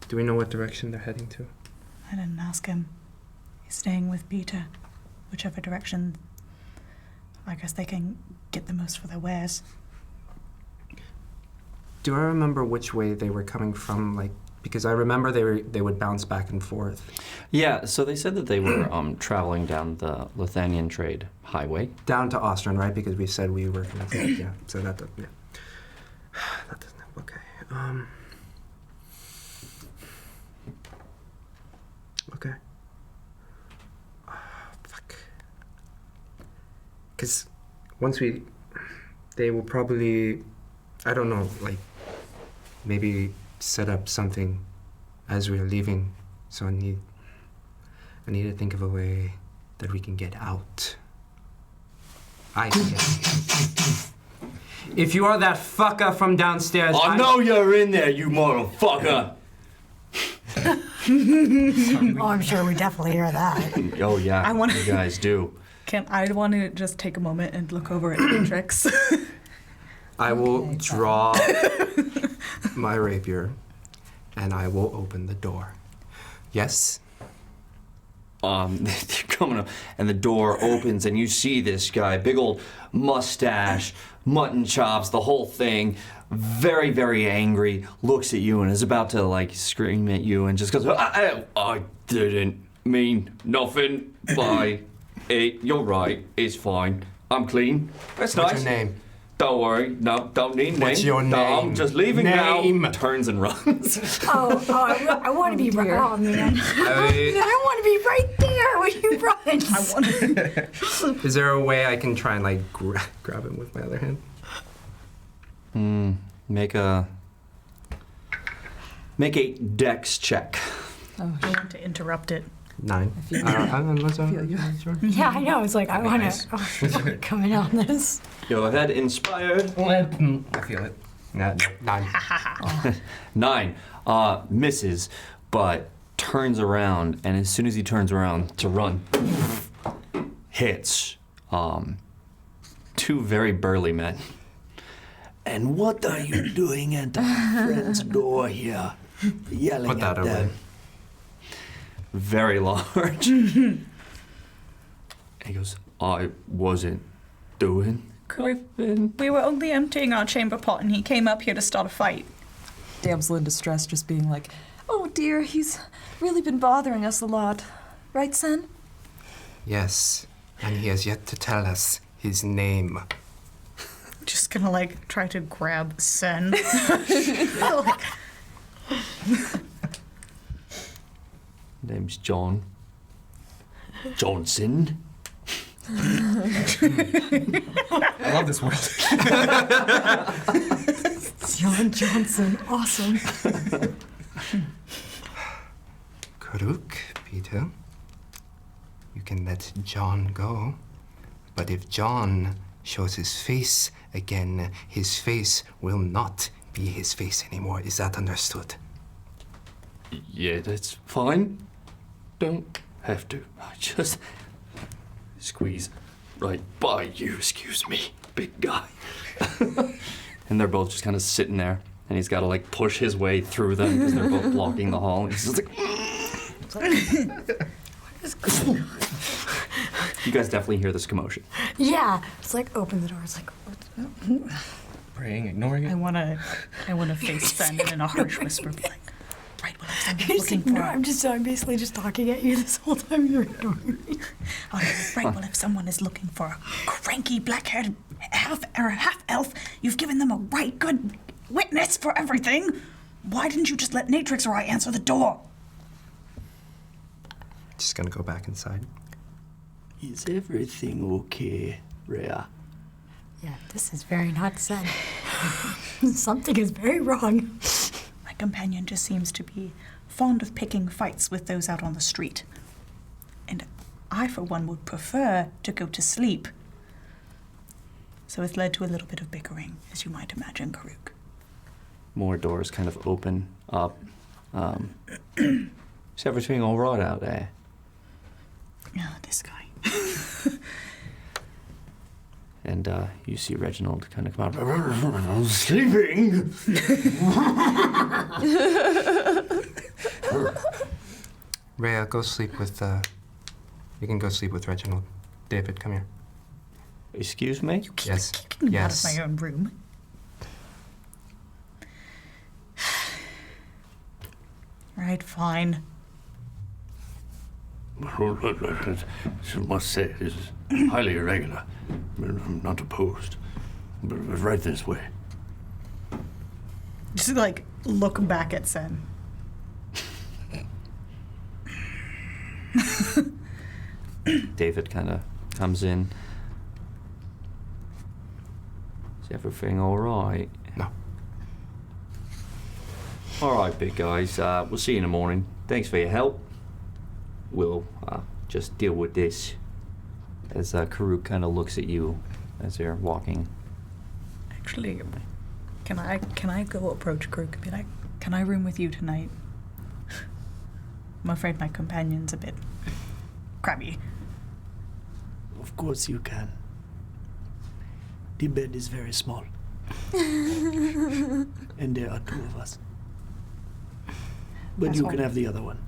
do we know what direction they're heading to? I didn't ask him. He's staying with Peter. Whichever direction, I guess they can get the most for their wares. Do I remember which way they were coming from? Like, because I remember they would bounce back and forth. Yeah, so they said that they were traveling down the Lithanian trade highway. Down to Ostron, right? Because we said we were going to yeah. So that doesn't, yeah. That doesn't, okay. Okay. Fuck. Because once they will probably, I don't know, like, maybe set up something as we're leaving. So I need to think of a way that we can get out. I can get out. If you are that fucker from downstairs, I know you're in there, you motherfucker! Oh, I'm sure we definitely hear that. Oh yeah, you guys do. I want to just take a moment and look over at Matrix. I will draw my rapier, and I will open the door. Yes? They're coming up, and the door opens, and you see this guy, big old mustache, mutton chops, the whole thing, very, very angry, looks at you and is about to, like, scream at you and just goes, I didn't mean nothing by it. You're right, it's fine. I'm clean. That's nice. What's your name? Don't worry. No, don't need name. What's your name? No, I'm just leaving Name. now. Turns and runs. I want to be right. Oh man, I want to be right there when you run. Is there a way I can try and like grab him with my other hand? Make a dex check. Oh, I want to interrupt it. 9. Yeah, I know. It's like I want to coming on this. Go ahead, inspired. I feel it. 9. 9. Misses, but turns around, and as soon as he turns around to run, hits 2 very burly men. And what are you doing at our friend's door here? Yelling Put that at them. away. Very large. He goes, I wasn't doing. We were only emptying our chamber pot, and he came up here to start a fight. Damsel in distress, just being like, oh dear, he's really been bothering us a lot. Right, son? Yes, and he has yet to tell us his name. Just gonna, like, try to grab Sen. Name's John. Johnson. I love this world. John Johnson, awesome. Karuk, Peter, you can let John go. But if John shows his face again, his face will not be his face anymore. Is that understood? Yeah, that's fine. Don't have to. I just squeeze right by you, excuse me, big guy. And they're both just kind of sitting there, and he's got to like push his way through them because they're both blocking the hall. And he's just like, You guys definitely hear this commotion. Yeah. It's like, open the door. It's like, Praying, ignoring it. I wanna face Sen in a harsh whisper, be like, right, well, if someone's looking for. no, I'm basically just talking at you this whole time you're ignoring me. Right, well, if someone is looking for a cranky, black-haired half-elf, you've given them a right good witness for everything. Why didn't you just let Natrix or I answer the door? Just gonna go back inside. Is everything okay, Rhea? Yeah, this is very not said. Something is very wrong. My companion just seems to be fond of picking fights with those out on the street. And I, for one, would prefer to go to sleep. So it's led to a little bit of bickering, as you might imagine, Karuk. More doors kind of open up. Is everything all right out there? Oh, this guy. And you see Reginald kind of come out. I'm sleeping. Rhea, go sleep with, you can go sleep with Reginald. David, come here. Excuse me? Yes. Kicking me out of Yes. my own room. Right, fine. I must say, it is highly irregular. I'm not opposed. But right this way. Just like look back at Sen. David kind of comes in. Is everything all right? No. All right, big guys. We'll see you in the morning. Thanks for your help. We'll just deal with this. As Karuk kind of looks at you as they're walking. Actually, can I go approach Karuk and be like, can I room with you tonight? I'm afraid my companion's a bit crabby. Of course you can. The bed is very small. And there are two of us. But you can have the other one.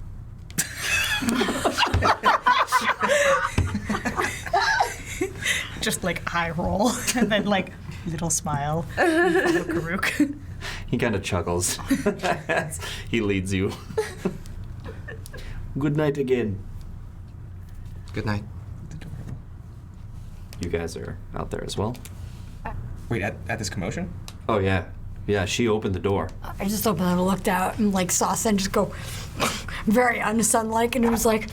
Just like eye roll and then like little smile. Follow Karuk. He kind of chuckles. He leads you. Good night again. Good night. You guys are out there as well? Wait, at this commotion? Oh, yeah. Yeah, she opened the door. I just opened it and looked out and like saw Sen just go very unsun-like, and it was like,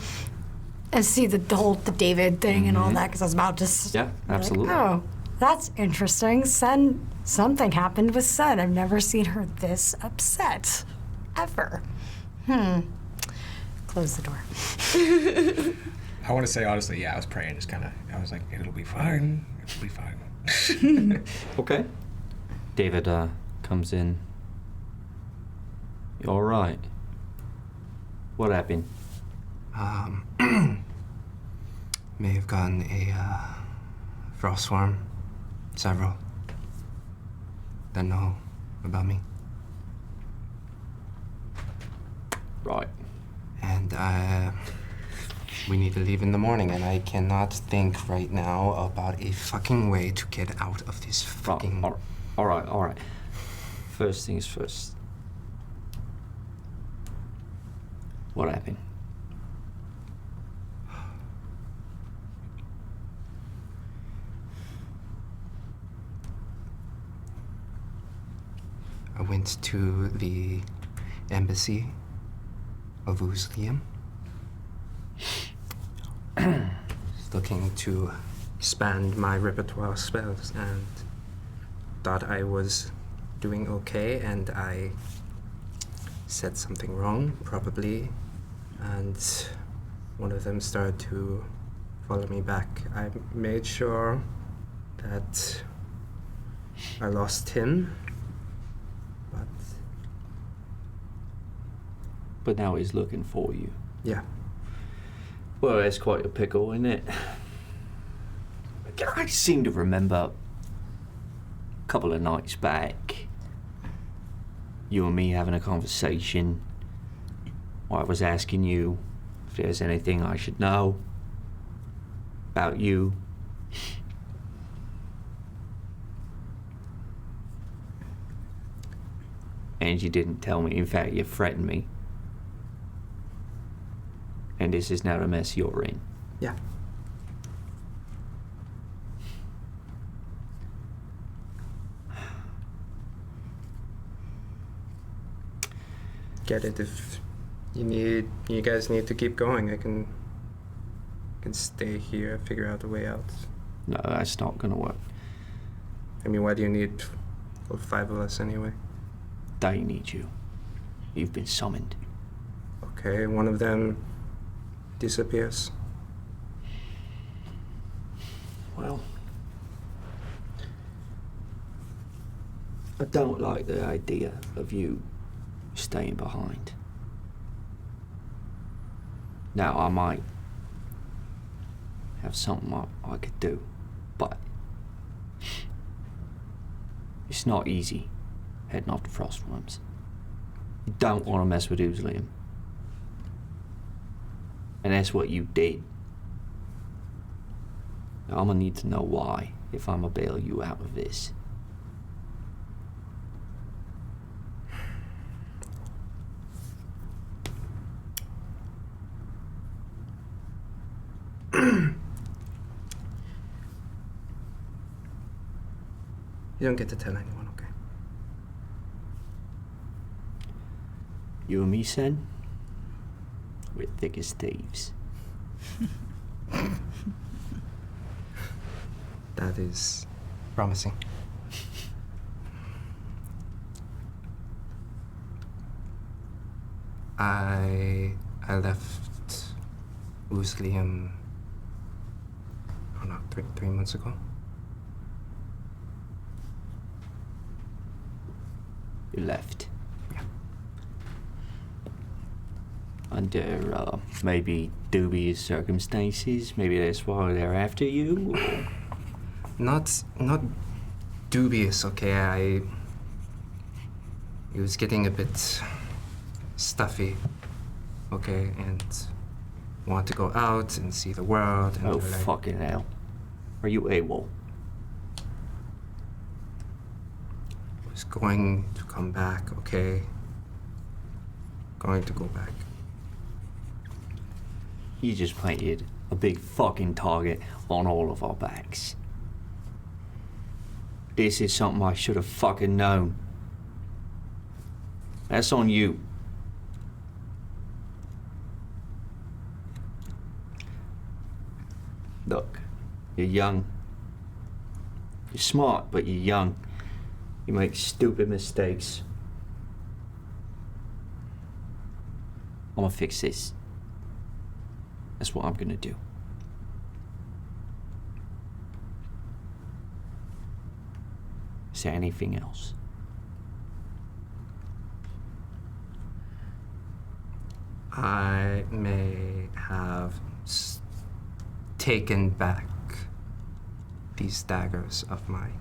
I see the David thing and all that, because I was about to Yeah, absolutely. Like, oh, that's interesting. Sen, something happened with Sen. I've never seen her this upset, ever. Close the door. I want to say honestly, yeah, I was praying, I was like, it'll be fine. It'll be fine. Okay. David comes in. You all right? What happened? May have gotten a frost swarm. Several. That know about me. Right. And we need to leave in the morning, and I cannot think right now about a fucking way to get out of this fucking... All right. First things first. What happened? I went to the embassy of Uzlium. Looking to expand my repertoire of spells, and thought I was doing okay, and I said something wrong, probably, and one of them started to follow me back. I made sure that I lost him, But now he's looking for you. yeah. Well, that's quite a pickle, isn't it? I seem to remember a couple of nights back, you and me having a conversation. I was asking you if there's anything I should know. about you. And you didn't tell me. In fact, you threatened me. And this is now the mess you're in. Yeah. Get it if you guys need to keep going. I can stay here, figure out a way out. No, that's not gonna work. I mean, why do you need all 5 of us anyway? They need you. You've been summoned. Okay, one of them disappears. Well, I don't like the idea of you staying behind. Now, I might have something I could do, but it's not easy heading off to Frostworms. You don't want to mess with Uzlium. And that's what you did. Now, I'm gonna need to know why if I'm gonna bail you out of this. You don't get to tell anyone, okay? You and me, Sen, we're thick as thieves. That is promising. I left Uzlium, I don't know, 3 months ago. You left. Yeah. Under maybe dubious circumstances. Maybe that's why they're after you. Or... Not dubious, okay? It was getting a bit stuffy, okay, and want to go out and see the world. And Oh, they're like, fucking hell. Are you AWOL? was going to come back, okay? Going to go back. You just painted a big fucking target on all of our backs. This is something I should have fucking known. That's on you. Look, you're young. You're smart, but you're young. You make stupid mistakes. I'm gonna fix this. That's what I'm gonna do. Is there anything else? I may have taken back these daggers of mine.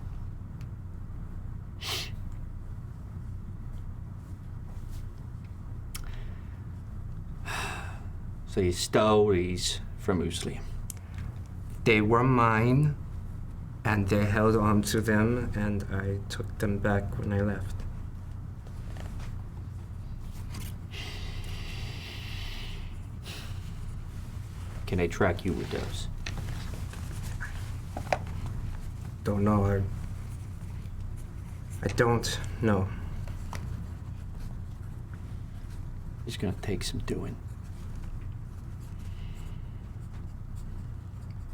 So you stole these from Uzlium. They were mine, and they held on to them, and I took them back when I left. Can they track you with those? Don't know. I don't know. It's gonna take some doing.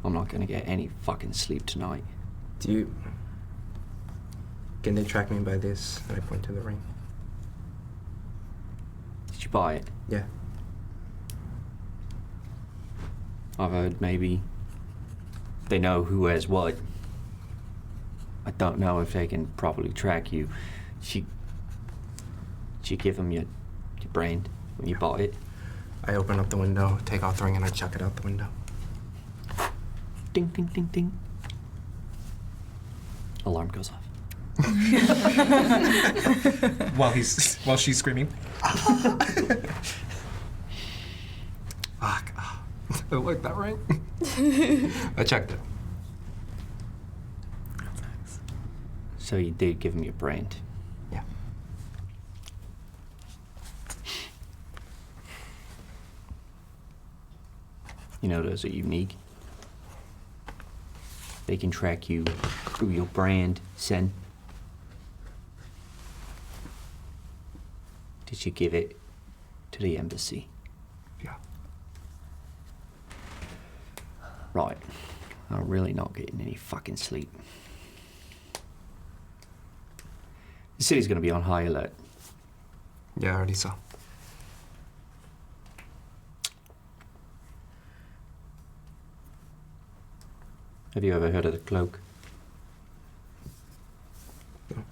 I'm not gonna get any fucking sleep tonight. Can they track me by this? And I point to the ring. Did you buy it? Yeah. I've heard maybe they know who has what. I don't know if they can properly track you. Did you give them your brand when you bought it? I open up the window, take off the ring, and I chuck it out the window. Ding, ding, ding, ding. Alarm goes off. While she's screaming. Fuck. I like that ring. I checked it. So you did give him your brand. Yeah. You know, those are unique. They can track you through your brand, son. Did you give it to the embassy? Yeah. Right. I'm really not getting any fucking sleep. The city's gonna be on high alert. Yeah, I already saw. Have you ever heard of the cloak? No.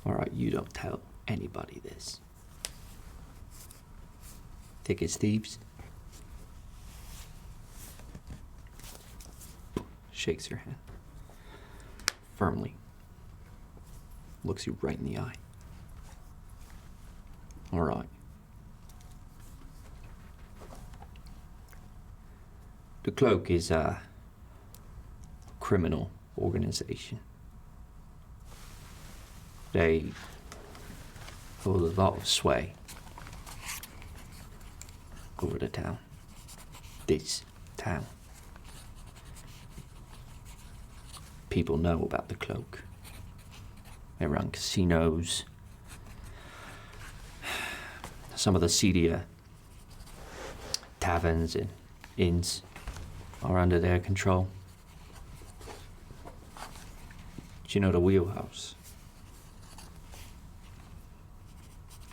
All right, you don't tell anybody this. Thick as thieves. Shakes your hand. Firmly. Looks you right in the eye. All right. The Cloak is a criminal organization. They hold a lot of sway over the town. This town. People know about the Cloak. They run casinos. Some of the seedier taverns and inns are under their control. Do you know the wheelhouse?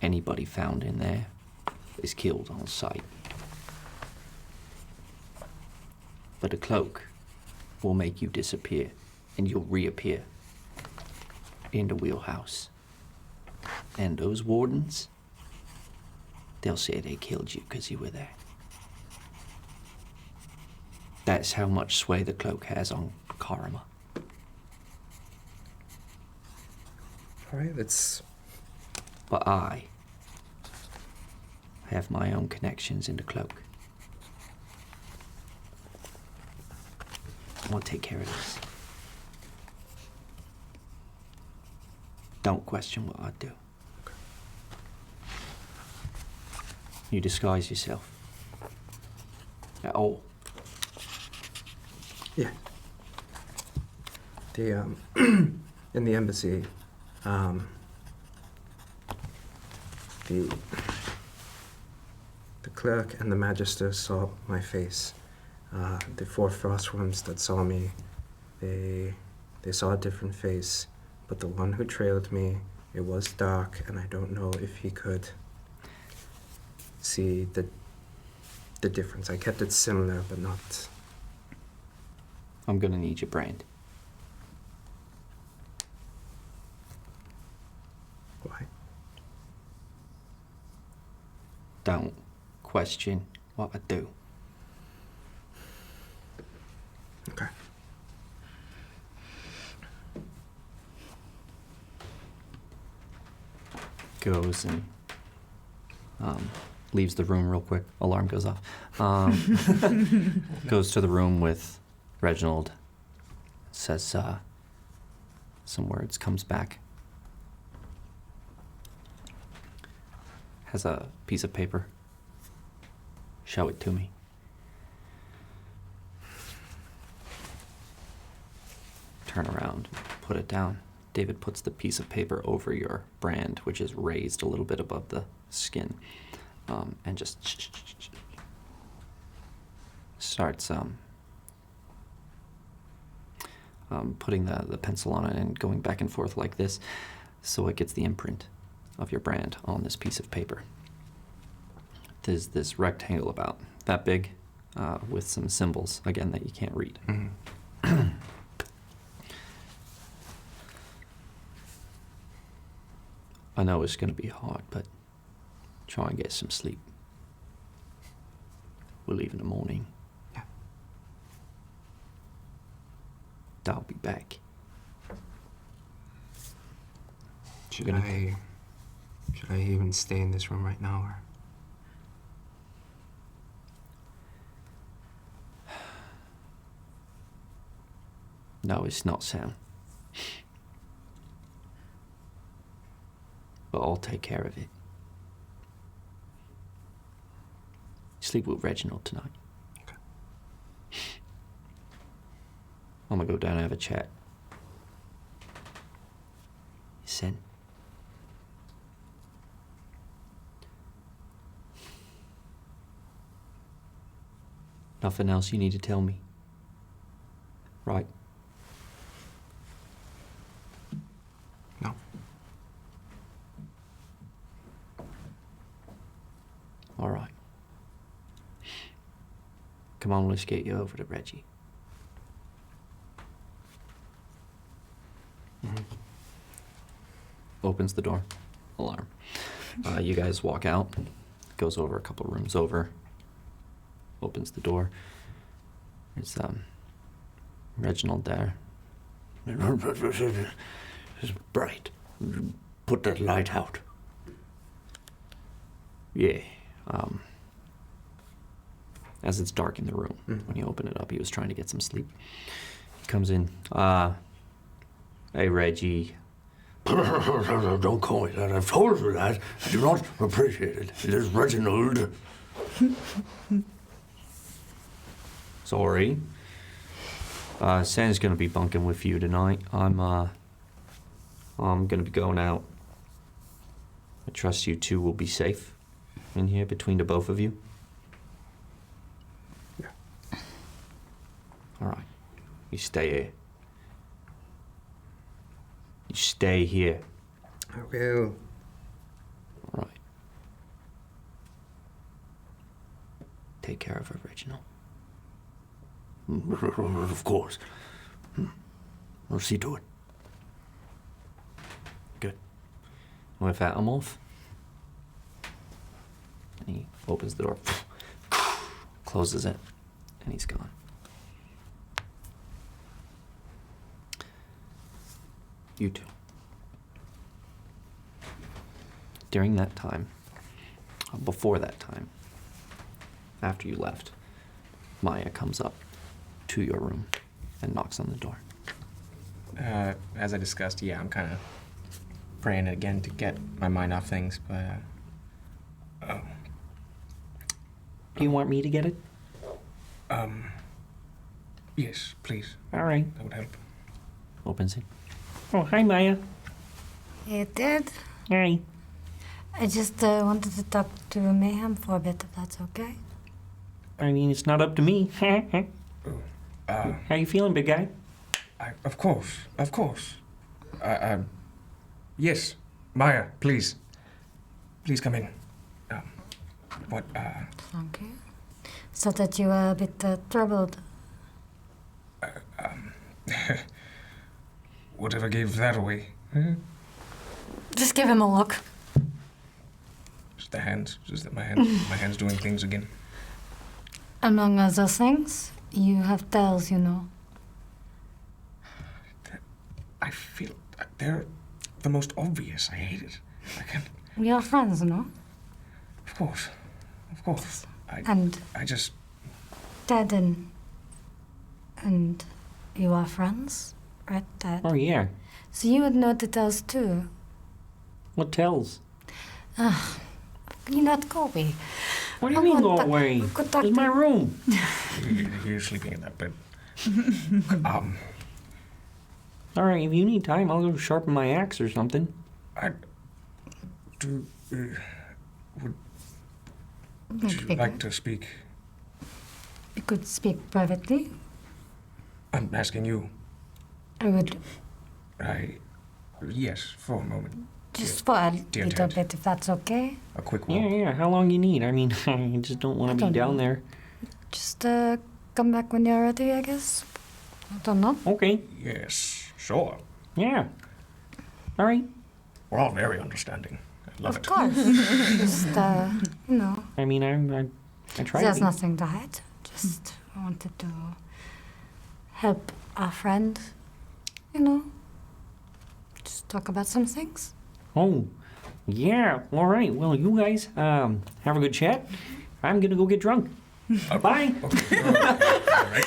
Anybody found in there is killed on sight. But the Cloak will make you disappear, and you'll reappear in the wheelhouse. And those wardens, they'll say they killed you because you were there. That's how much sway the Cloak has on Karma. Alright, it's... But I have my own connections in the Cloak. I want to take care of this. Don't question what I do. You disguise yourself. At all. Yeah. The, in the embassy, the clerk and the magister saw my face. The 4 frostworms that saw me, they saw a different face, but the one who trailed me, it was dark, and I don't know if he could see the difference. I kept it similar, but not... I'm gonna need your brand. Why? Don't question what I do. Okay. Goes and leaves the room real quick. Alarm goes off. Goes to the room with Reginald. Says some words. Comes back. Has a piece of paper. Show it to me. Turn around. Put it down. David puts the piece of paper over your brand, which is raised a little bit above the skin, and just starts putting the pencil on it and going back and forth like this, so it gets the imprint of your brand on this piece of paper. There's this rectangle about that big, with some symbols, again, that you can't read. Mm-hmm. I know it's gonna be hard, but try and get some sleep. We'll leave in the morning. Yeah. I'll be back. Should I even stay in this room right now, or? No, it's not Sam. But I'll take care of it. Sleep with Reginald tonight. Okay. I'm gonna go down and have a chat. Sen. Nothing else you need to tell me? Right. No. All right. Come on, let's get you over to Reggie. Opens the door. Alarm. You guys walk out. Goes over a couple rooms over. Opens the door. It's Reginald there. It's bright. Put that light out. Yeah. As it's dark in the room, when you open it up, he was trying to get some sleep. He comes in. Hey, Reggie. Don't call me that. I've told you that. I do not appreciate it. It is Reginald. Sorry. Sam's gonna be bunking with you tonight. I'm gonna be going out. I trust you two will be safe in here between the both of you. Yeah. All right. You stay here. You stay here. I will. All right. Take care of her, Reginald. Of course. I'll see to it. Good. With that, I'm off. And he opens the door, closes it, and he's gone. You two. During that time, before that time, after you left, Maya comes up to your room and knocks on the door. As I discussed, yeah, I'm kind of praying again to get my mind off things, but... Do you want me to get it? Yes, please. All right. That would help. Opens it. Oh, hi, Maya. You did? Hi. I just wanted to talk to Mehem for a bit, if that's okay. I mean, it's not up to me. How you feeling, big guy? Of course. Yes, Maya, please. Please come in. What, Thank you. So that you were a bit troubled. Whatever gave that away? Just give him a look. Just the hands. Just that my hands doing things again. Among other things, you have tails, you know. I feel they're the most obvious. I hate it. I can't. We are friends, no? Of course. And I just. Dad and you are friends, right, Dad? Oh, yeah. So you would know the tails too. What tells? You not go away. What do you mean go away? It's my room. You're sleeping in that bed. All right, if you need time, I'll go sharpen my axe or something. Would you like to speak? You could speak privately. I'm asking you. I would Yes, for a moment. just for a Dear little Ted. bit, if that's okay. A quick walk. Yeah. How long you need? I mean, I just don't want to be down there. Just come back when you're ready, I guess. I don't know. Okay. Yes, sure. Yeah. All right. We're all very understanding. I love Of it. course. Just, you know, I mean, I try there's to be. nothing to hide. Just wanted to help our friend, you know. Just talk about some things. Oh, yeah. All right. Well, you guys have a good chat. I'm gonna go get drunk. Bye. Okay. All right.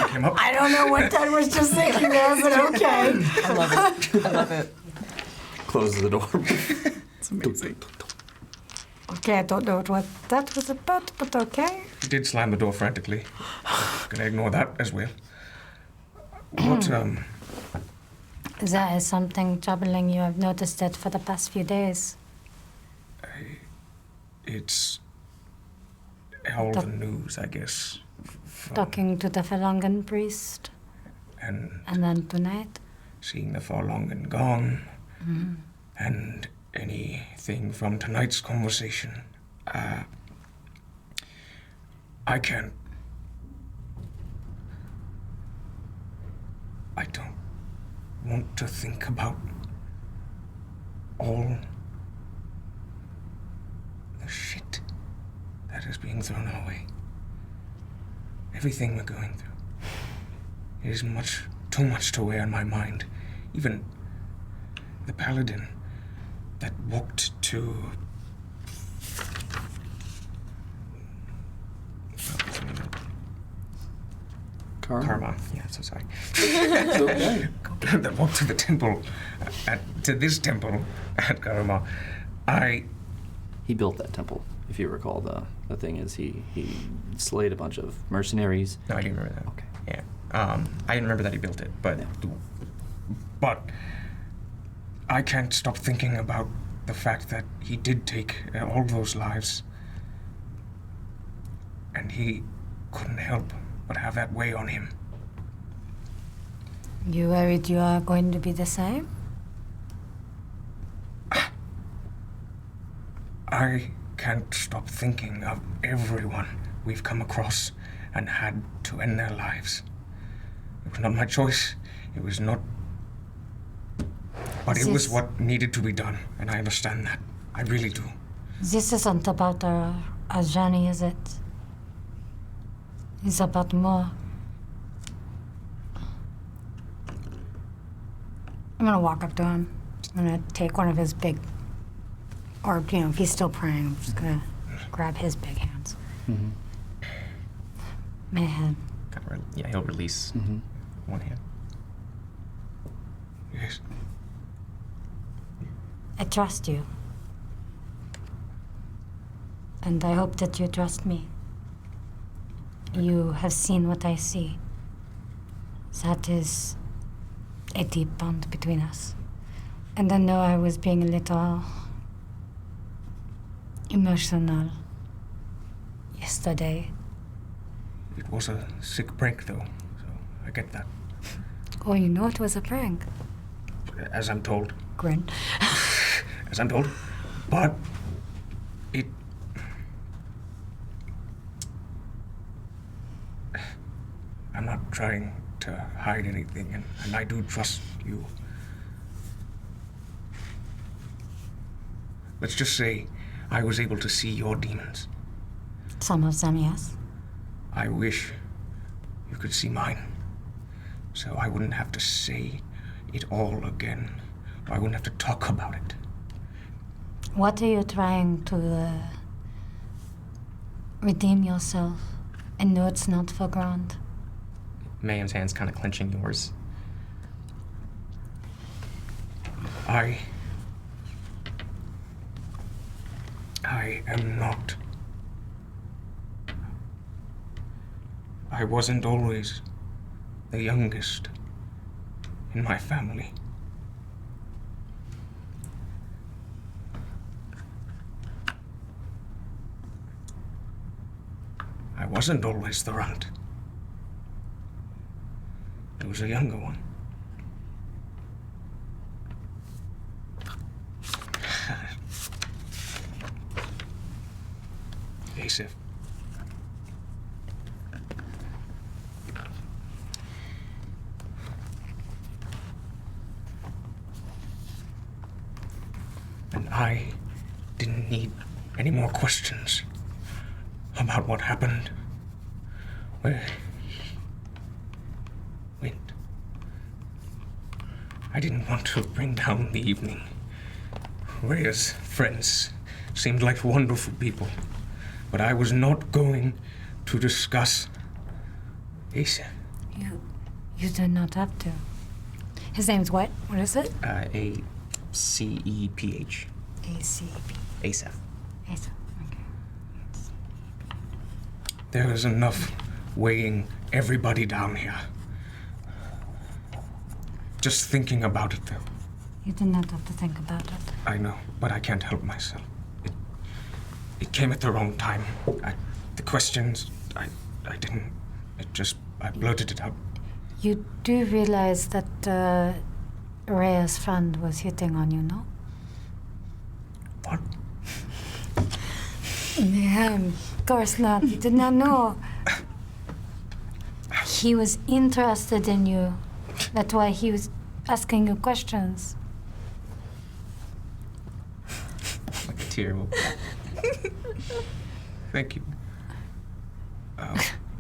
pick him up. I don't know what Ted was just thinking there, but okay. I love it. I love it. Closes the door. It's amazing. Okay, I don't know what that was about, but okay. He did slam the door frantically. Gonna ignore that as well. What, There is something troubling you. I've noticed it for the past few days. it's all the news, I guess. Talking to the Falungan priest, And and then tonight. seeing the Farlongan gone, and anything from tonight's conversation. I can't. I don't want to think about all the shit that is being thrown our way. Everything we're going through. It is too much to weigh on my mind. Even the paladin that walked to... Karma. Yeah, so sorry. That walked to the temple, to this temple at Karma. He built that temple, if you recall. The thing is, he slayed a bunch of mercenaries. No, I didn't remember that. Okay. Yeah. I didn't remember that he built it, but I can't stop thinking about the fact that he did take all those lives, and he couldn't help but have that weigh on him. You worried you are going to be the same? I can't stop thinking of everyone we've come across and had to end their lives. It was not my choice. It was not... But it was what needed to be done, and I understand that. I really do. This isn't about our journey, is it? It's about more. I'm gonna walk up to him. I'm gonna take one of his big, or, you know, if he's still praying, I'm just gonna grab his big hands. Mehem, Yeah, he'll release one hand. Yes. I trust you. And I hope that you trust me. You have seen what I see. That is a deep bond between us. And I know I was being a little emotional yesterday. It was a sick prank, though, so I get that. Oh, you know it was a prank. As I'm told. Grin. As I'm told. But it... I'm not trying to hide anything, and I do trust you. Let's just say I was able to see your demons. Some of them, yes. I wish you could see mine, so I wouldn't have to say it all again. I wouldn't have to talk about it. What are you trying to redeem yourself and know it's not for ground? Mayhem's hand's kind of clenching yours. I am not. I wasn't always the youngest in my family. I wasn't always the runt. There was a younger one. Asif. And I didn't need any more questions about what happened, where he went. I didn't want to bring down the evening. Rhea's friends seemed like wonderful people, but I was not going to discuss Asa. You do not have to. His name's what? What is it? A-C-E-P-H. ACP. Asaph. Asaph. Okay. There is enough weighing everybody down here. Just thinking about it, though. You do not have to think about it. I know, but I can't help myself. It came at the wrong time. The questions, I didn't. I blurted it out. You do realize that Rhea's friend was hitting on you, no? What? Of course not. You did not know. He was interested in you. That's why he was asking you questions. Like a tear will. Thank you.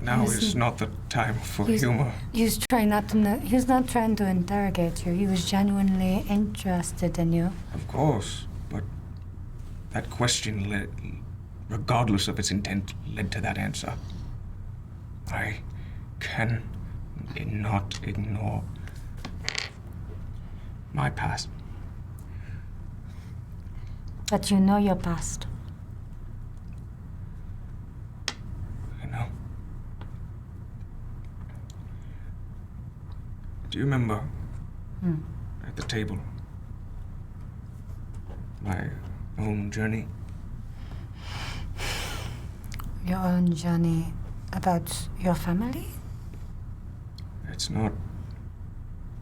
Now is not the time for humor. He was trying not to know. He was not trying to interrogate you. He was genuinely interested in you. Of course, but that question, regardless of its intent, led to that answer. I can not ignore my past. But you know your past. I know. Do you remember at the table my own journey? Your own journey about your family? It's not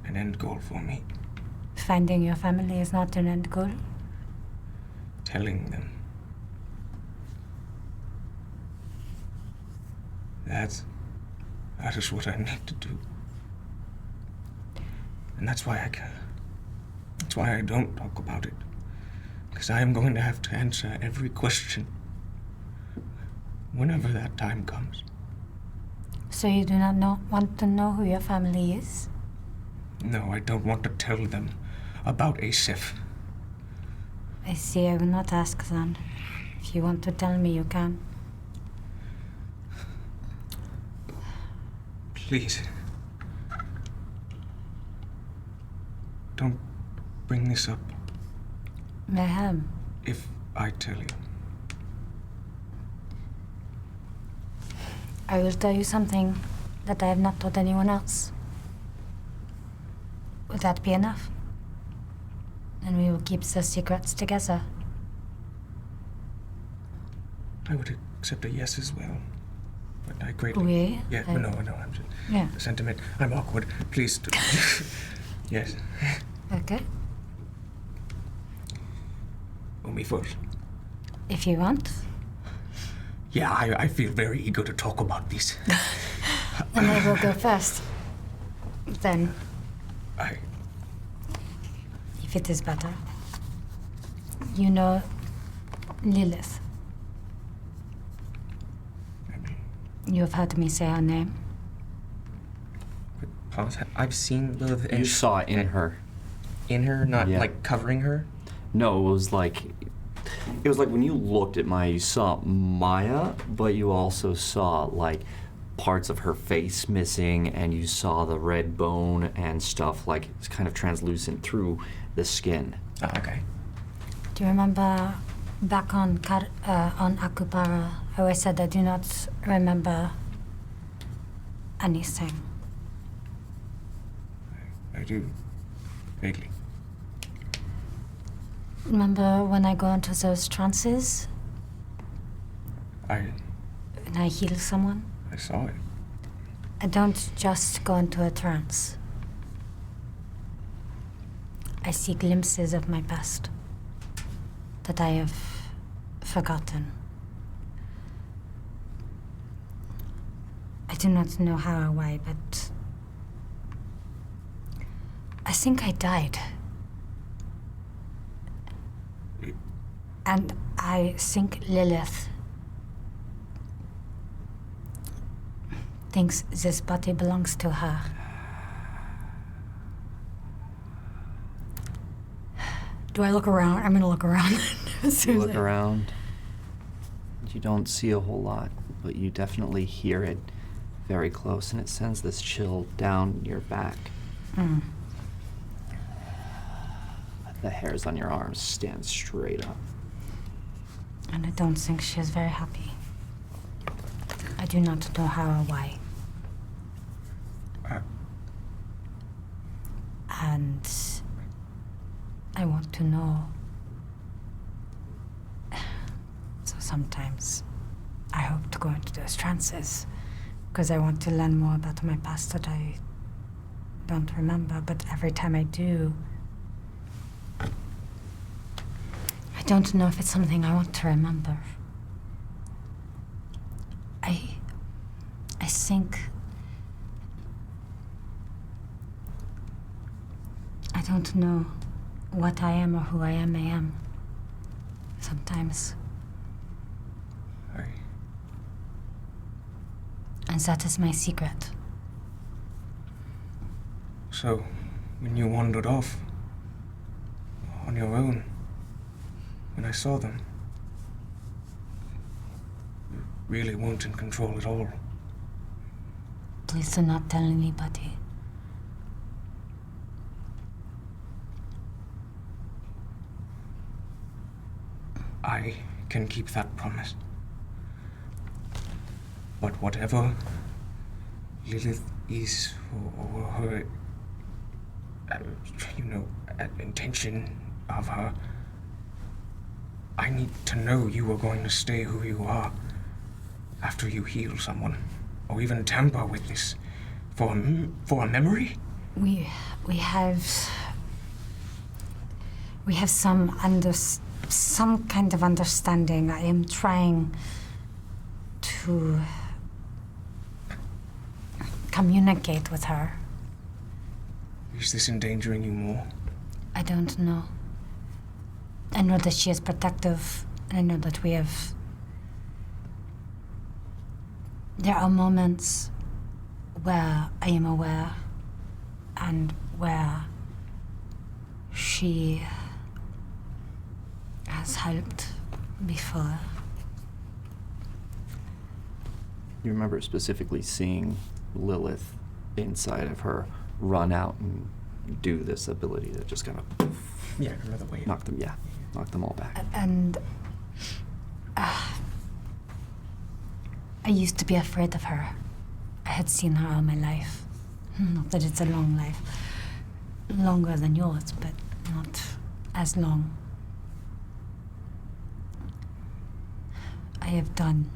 an end goal for me. Finding your family is not an end goal? Telling them. That is what I need to do. And that's why I don't talk about it. Because I am going to have to answer every question whenever that time comes. So you do not want to know who your family is? No, I don't want to tell them about Asaph. I see. I will not ask then. If you want to tell me, you can. Please. Don't bring this up. Mehem. If I tell you. I will tell you something that I have not told anyone else. Would that be enough? And we will keep the secrets together. I would accept a yes as well. But I greatly... Oui? Yeah, no, I'm just... Yeah. The sentiment. I'm awkward. Please do. Yes. Okay. Well, me first. If you want. Yeah, I feel very eager to talk about this. Then I will go first. Then, if it is better. You know Lilith. You have heard me say her name. Pause. I've seen Lilith. You saw it in her. In her, not Yeah. like covering her. No, it was like when you looked at Maya, you saw Maya, but you also saw like parts of her face missing, and you saw the red bone and stuff like it's kind of translucent through the skin. Oh, okay. Do you remember back on Akupara, how I said I do not remember anything? I do. Vaguely. Remember when I go into those trances? I When I heal someone? saw it. I don't just go into a trance. I see glimpses of my past that I have forgotten. I do not know how or why, but I think I died. And I think Lilith thinks this body belongs to her. Do I look around? I'm gonna look around. You look around. You don't see a whole lot, but you definitely hear it. very close, and it sends this chill down your back. The hairs on your arms stand straight up. And I don't think she is very happy. I do not know how or why. And I want to know. So sometimes I hope to go into those trances because I want to learn more about my past that I don't remember, but every time I do, I don't know if it's something I want to remember. I think I don't know what I am or who I am. Sometimes. And that is my secret. So, when you wandered off on your own, when I saw them, you really weren't in control at all. Please do not tell anybody. I can keep that promise. But whatever Lilith is, or her, intention of her, I need to know you are going to stay who you are after you heal someone, or even tamper with this for a memory. We have some kind of understanding. I am trying to communicate with her. Is this endangering you more? I don't know. I know that she is protective. I know that we have... There are moments where I am aware and where she has helped before. You remember specifically seeing Lilith inside of her run out and do this ability that just kind of Yeah, I remember the wave. knock them all back. And I used to be afraid of her. I had seen her all my life. Not that it's a long life. Longer than yours, but not as long. I have done.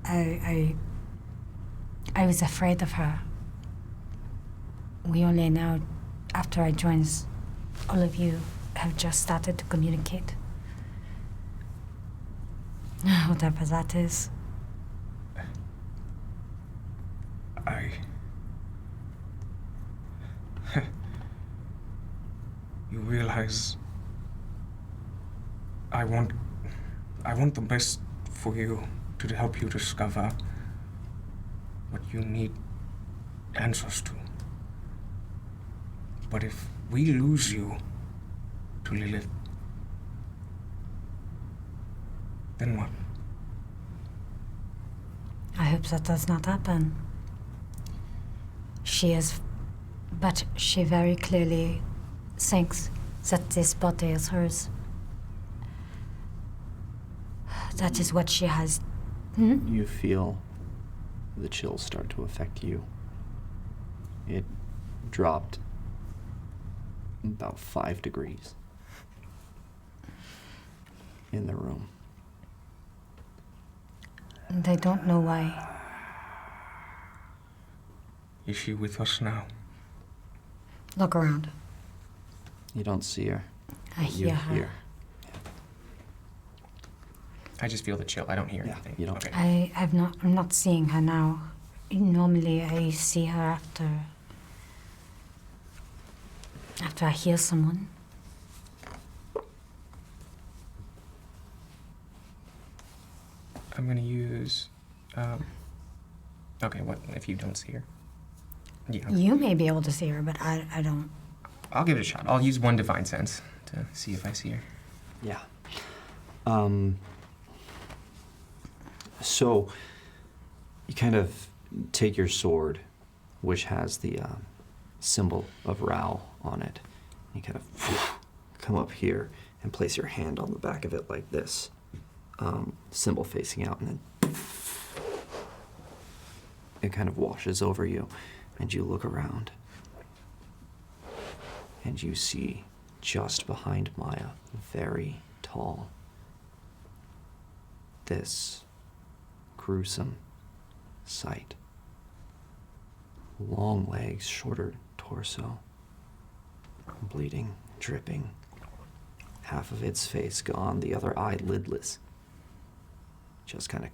I was afraid of her. We only now, after I joined, all of you have just started to communicate. Whatever that is. You realize I want the best for you, to help you discover what you need answers to. But if we lose you to Lilith, then what? I hope that does not happen. But she very clearly thinks that this body is hers. That is what she has. You feel the chills start to affect you. It dropped about 5 degrees in the room. They don't know why. Is she with us now? Look around. You don't see her. I hear her. Hear. I just feel the chill. I don't hear anything. You don't. Okay. I'm not seeing her now. Normally I see her after I heal someone. I'm gonna use. Okay, what if you don't see her? Yeah. Okay. You may be able to see her, but I don't. I'll give it a shot. I'll use one divine sense to see if I see her. Yeah. So you kind of take your sword, which has the symbol of Rao on it. You kind of come up here and place your hand on the back of it like this, symbol facing out, and then it kind of washes over you, and you look around, and you see just behind Maya, very tall, this gruesome sight. Long legs, shorter torso, bleeding, dripping, half of its face gone, the other eye lidless. Just kind of...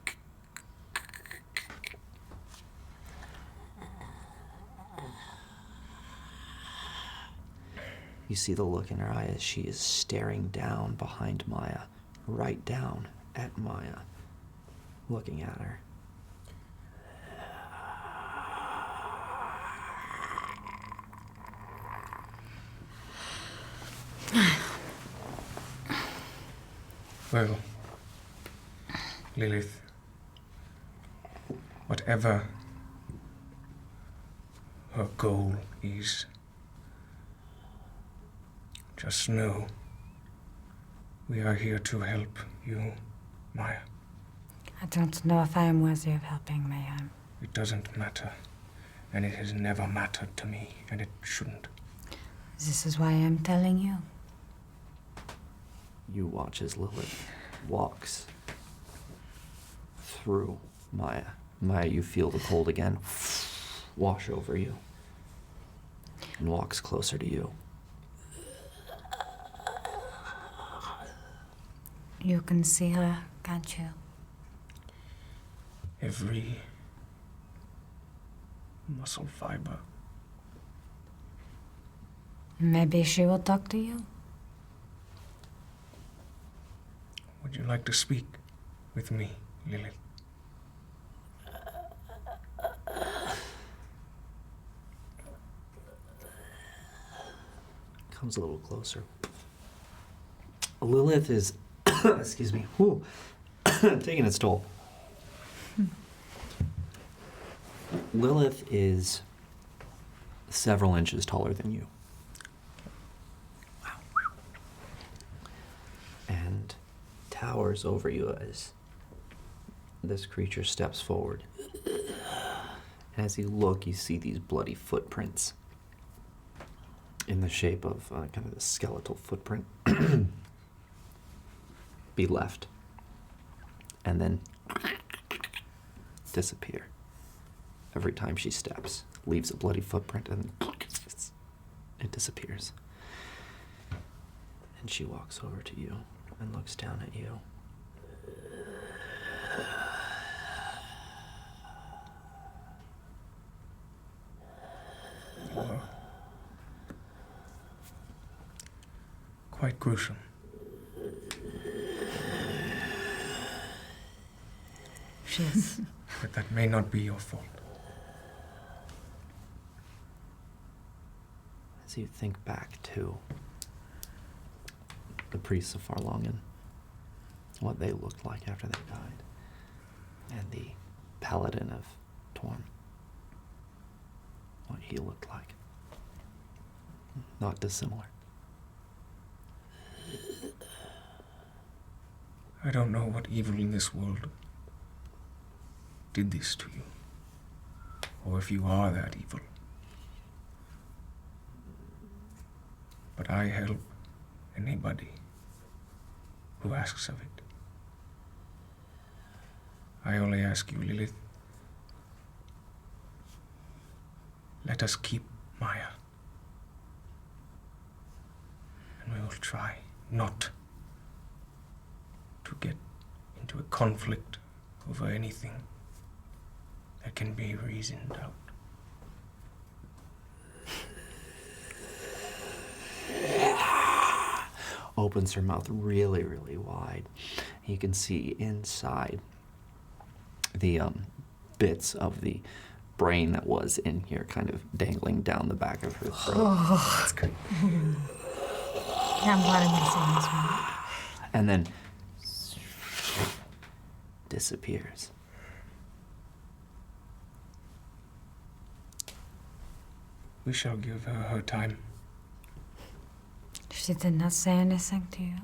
You see the look in her eye as she is staring down behind Maya, right down at Maya, looking at her. Well, Lilith, whatever her goal is, just know we are here to help you, Maya. I don't know if I am worthy of helping Mehem. It doesn't matter, and it has never mattered to me, and it shouldn't. This is why I'm telling you. You watch as Lilith walks through Maya. Maya, you feel the cold again wash over you, and walks closer to you. You can see her, can't you? Every muscle fiber. Maybe she will talk to you. Would you like to speak with me, Lilith? Comes a little closer. Lilith is, excuse me, taking its toll. Lilith is several inches taller than you. Wow. And towers over you as this creature steps forward. And as you look, you see these bloody footprints in the shape of kind of a skeletal footprint be left and then disappear. Every time she steps, leaves a bloody footprint and it disappears. And she walks over to you and looks down at you. Quite gruesome. She is. But that may not be your fault. As you think back to the priests of Farlongen, what they looked like after they died, and the paladin of Torm, what he looked like. Not dissimilar. I don't know what evil in this world did this to you, or if you are that evil. But I help anybody who asks of it. I only ask you, Lilith, let us keep Maya. And we will try not to get into a conflict over anything that can be reasoned out. Opens her mouth really, really wide. You can see inside the bits of the brain that was in here kind of dangling down the back of her throat. Oh, that's great. I'm glad I'm missing this one. And then disappears. We shall give her her time. She did not say anything to you.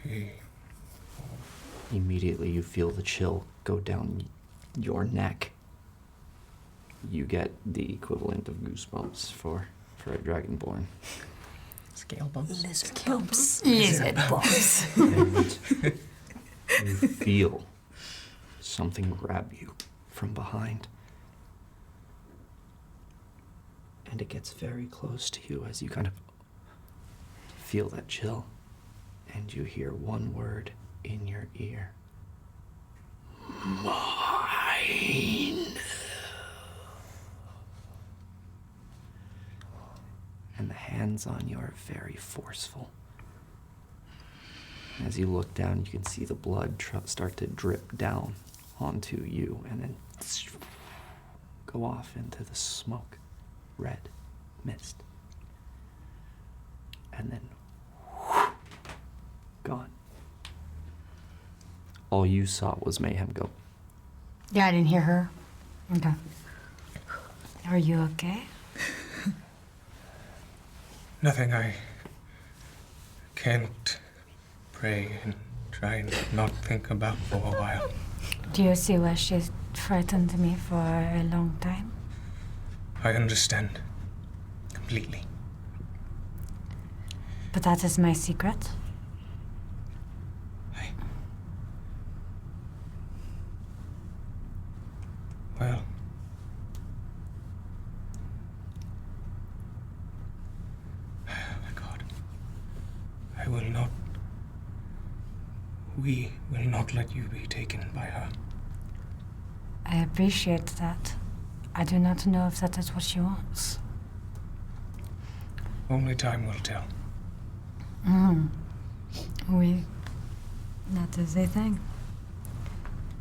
She... Immediately you feel the chill go down your neck. You get the equivalent of goosebumps for a dragonborn. Scale bumps. Lizard bumps. Lizard bumps. And you feel something grab you from behind. And it gets very close to you as you kind of feel that chill. And you hear one word in your ear. Mine. And the hands on you are very forceful. As you look down, you can see the blood start to drip down onto you and then go off into the smoke, red mist. And then gone. All you saw was Mehem go. Yeah, I didn't hear her. Okay. Are you okay? Nothing. I can't pray and try and not think about for a while. Do you see why she frightened me for a long time? I understand completely. But that is my secret. Well, my God, we will not let you be taken by her. I appreciate that. I do not know if that is what she wants. Only time will tell. That is a thing.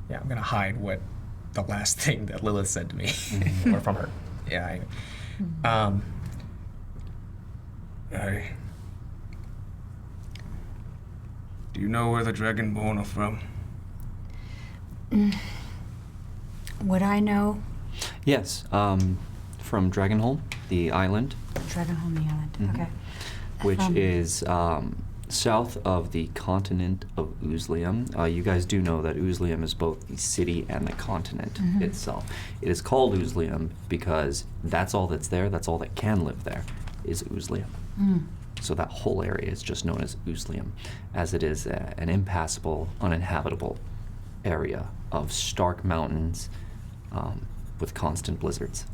Yeah, I'm gonna hide what the last thing that Lilith said to me, or from her. Yeah, Do you know where the Dragonborn are from? Would I know? Yes, from Dragonholm, the island, Dragonholm the island. Okay. which is south of the continent of Uzlium. You guys do know that Uzlium is both the city and the continent itself. It is called Uzlium because that's all that's there, that's all that can live there, is Uzlium. So that whole area is just known as Uzlium, as it is an impassable, uninhabitable area of stark mountains with constant blizzards.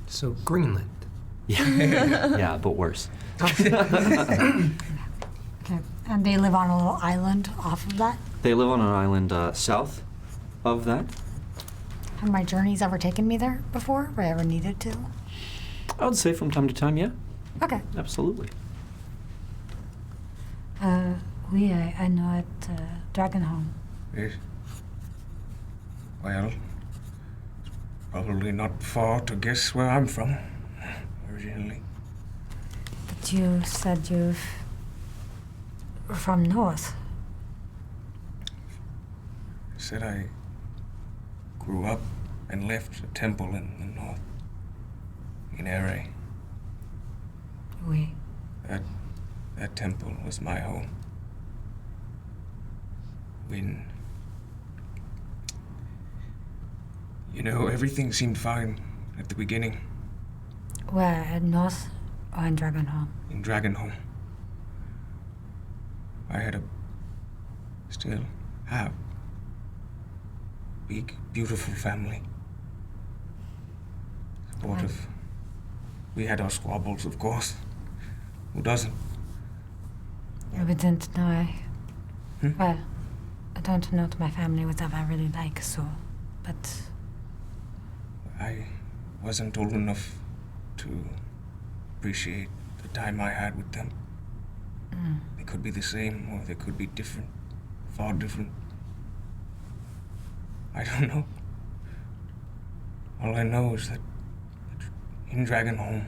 So Greenland. Yeah, yeah, but worse. Okay. And they live on a little island off of that? They live on an island south of that. Have my journeys ever taken me there before? Where I ever needed to? I would say from time to time, yeah. Okay. Absolutely. I know at Dragonholm. Yes. Well, it's probably not far to guess where I'm from, originally. But you said you're from north. I said I grew up and left a temple in the north, in Ere. Oui. That temple was my home. When, everything seemed fine at the beginning. Where? At north or in Dragonholm? In Dragonholm. I still have big, beautiful family. Supportive. We had our squabbles, of course. Who doesn't? I didn't know. Well, I don't know what my family was ever really like, so, but... I wasn't old enough to appreciate the time I had with them. They could be the same, or they could be different, far different. I don't know. All I know is that in Dragonholm,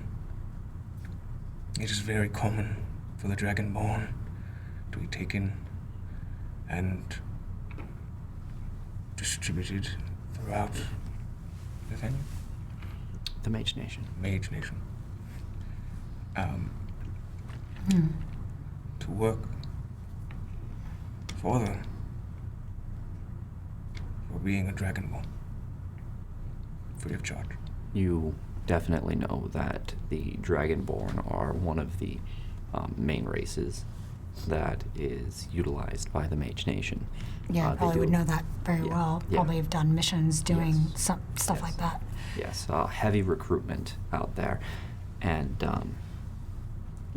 it is very common for the Dragonborn to be taken and distributed throughout the thing? The Mage Nation. Mage Nation. To work for them. For being a Dragonborn. Free of charge. You definitely know that the Dragonborn are one of the main races that is utilized by the Mage Nation. Yeah, I they probably would do- know that very well. yeah. Probably have done missions doing Yes. some stuff Yes. like that. Yes, heavy recruitment out there. And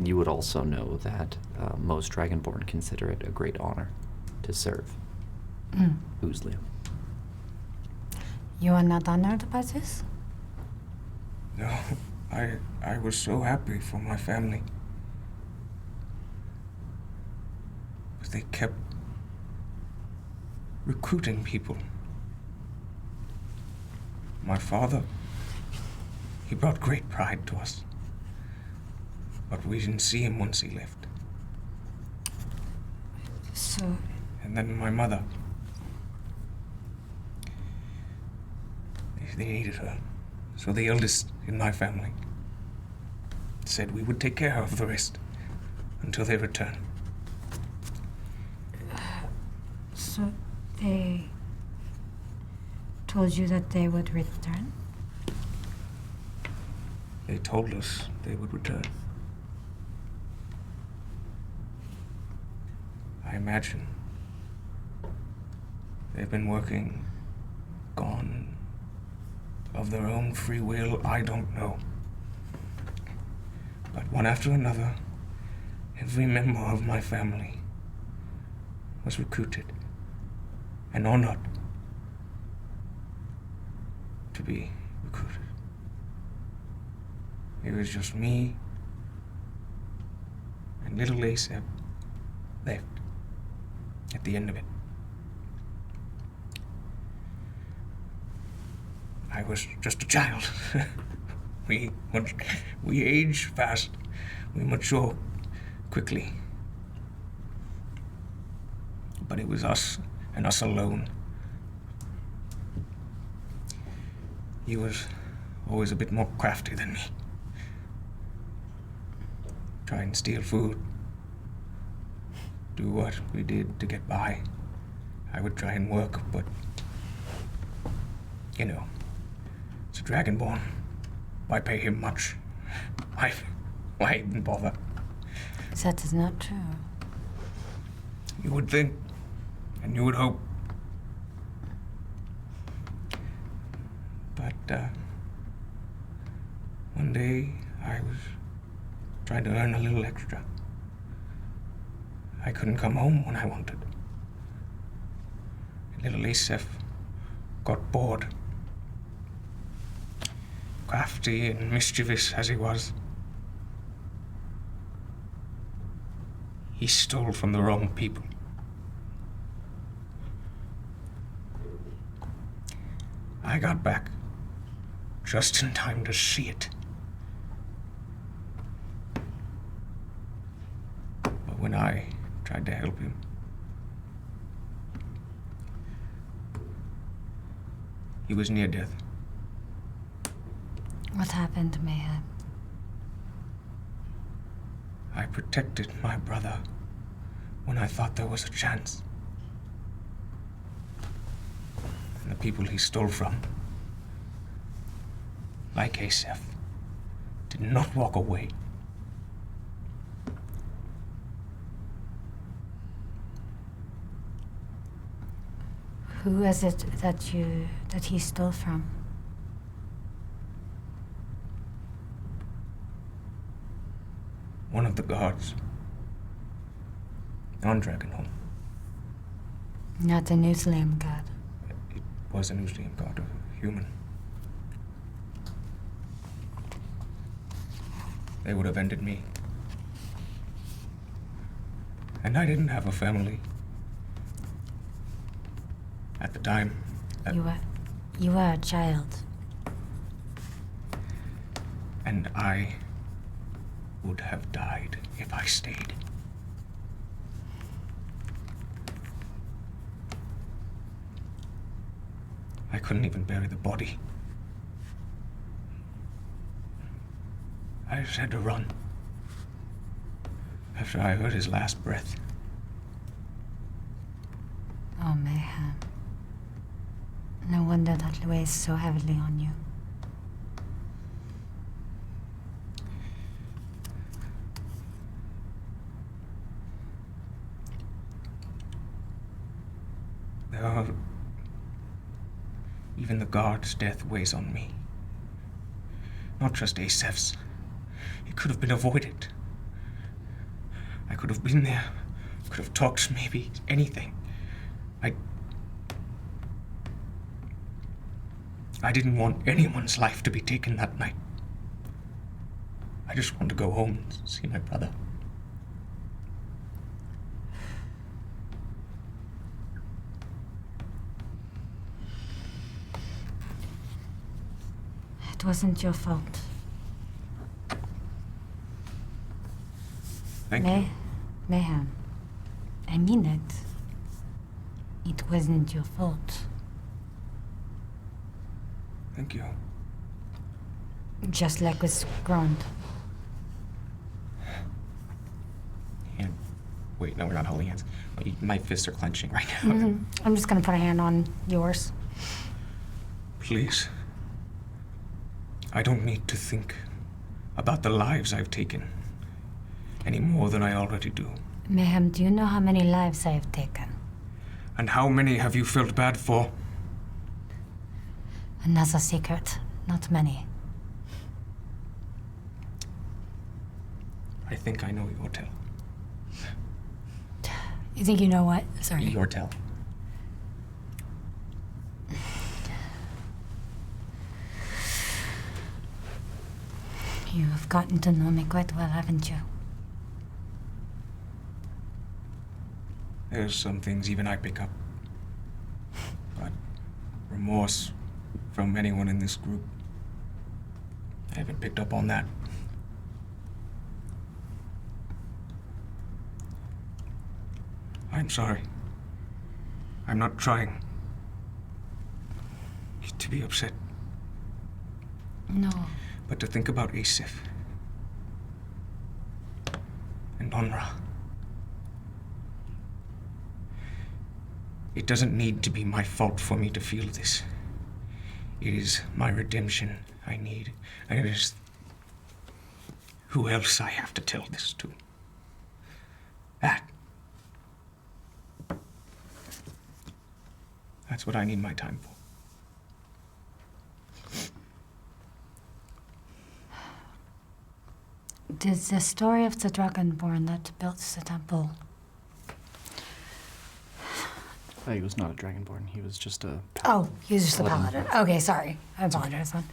you would also know that most Dragonborn consider it a great honor to serve Uzlium. You are not honored by this? No, I was so happy for my family. But they kept recruiting people. My father, he brought great pride to us. But we didn't see him once he left. So, And then my mother. They needed her. So the eldest in my family said we would take care of the rest until they return. so they told you that they would return? They told us they would return. I imagine they've been working, gone, of their own free will, I don't know. But one after another, every member of my family was recruited and honored to be recruited. It was just me and little Asap left at the end of it. I was just a child. We age fast. We mature quickly. But it was us and us alone. He was always a bit more crafty than me. Try and steal food. Do what we did to get by. I would try and work, but you know, it's a Dragonborn. Why pay him much? Why even bother? That is not true. You would think, and you would hope. But one day I was trying to earn a little extra. I couldn't come home when I wanted. Little Asef got bored. Crafty and mischievous as he was, he stole from the wrong people. I got back just in time to see it. But when I tried to help him, he was near death. What happened, Mehem? I protected my brother when I thought there was a chance. And the people he stole from, like Asef, did not walk away. Who is it that he stole from? One of the guards on Dragaons. Not a Muslim god. It was an Muslim god, a human. They would have ended me. And I didn't have a family. At the time. You were a child. And I would have died if I stayed. I couldn't even bury the body. I just had to run. After I heard his last breath. Oh, Mehem. No wonder that weighs so heavily on you. Even the guard's death weighs on me. Not just Asef's. It could have been avoided. I could have been there. Could have talked, maybe anything. I didn't want anyone's life to be taken that night. I just wanted to go home and see my brother. It wasn't your fault. Thank you. Mehem, I mean it. It wasn't your fault. Thank you. Just like with Grond. And wait, no, we're not holding hands. My fists are clenching right now. I'm just gonna put a hand on yours. Please. I don't need to think about the lives I've taken any more than I already do. Mehem, do you know how many lives I have taken? And how many have you felt bad for? Another secret. Not many. I think I know your tell. You think you know what? Sorry. Your tell. You have gotten to know me quite well, haven't you? There's some things even I pick up. But remorse from anyone in this group, I haven't picked up on that. I'm sorry. I'm not trying to be upset, No. but to think about Asif and Onra. It doesn't need to be my fault for me to feel this. It is my redemption I need. And it is who else I have to tell this to. That's what I need my time for. Did the story of the Dragonborn that built the temple... He was not a Dragonborn. He was just a... Oh, he was just a paladin. Okay, sorry. I apologize then.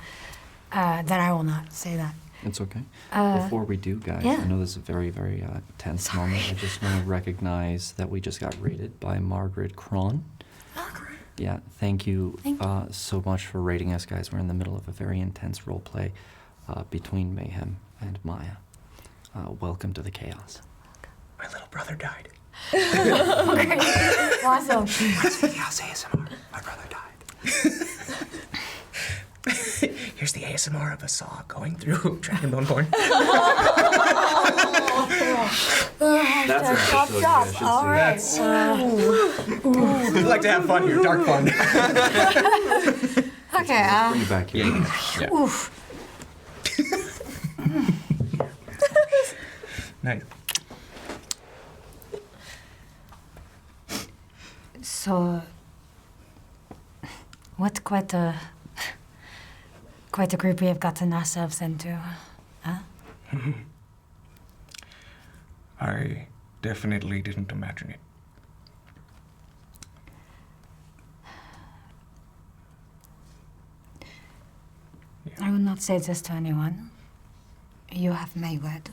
Then I will not say that. It's okay. Before we do, guys, yeah. I know this is a very, very tense moment. I just want to recognize that we just got raided by Margaret Cron. Margaret. Yeah, thank you so much for raiding us, guys. We're in the middle of a very intense role play between Mehem and Maya. Welcome to the chaos. My little brother died. Okay. Awesome. Chaos ASMR. My brother died. Here's the ASMR of a saw going through Dragonbone Horn. That's an episode, Chop. you guys should All see. right. We like to have fun here, dark fun. Okay. Bring it back here. Yeah. Oof. Nice. So, what quite a group we have gotten ourselves into, huh? I definitely didn't imagine it. Yeah. I will not say this to anyone. You have my word.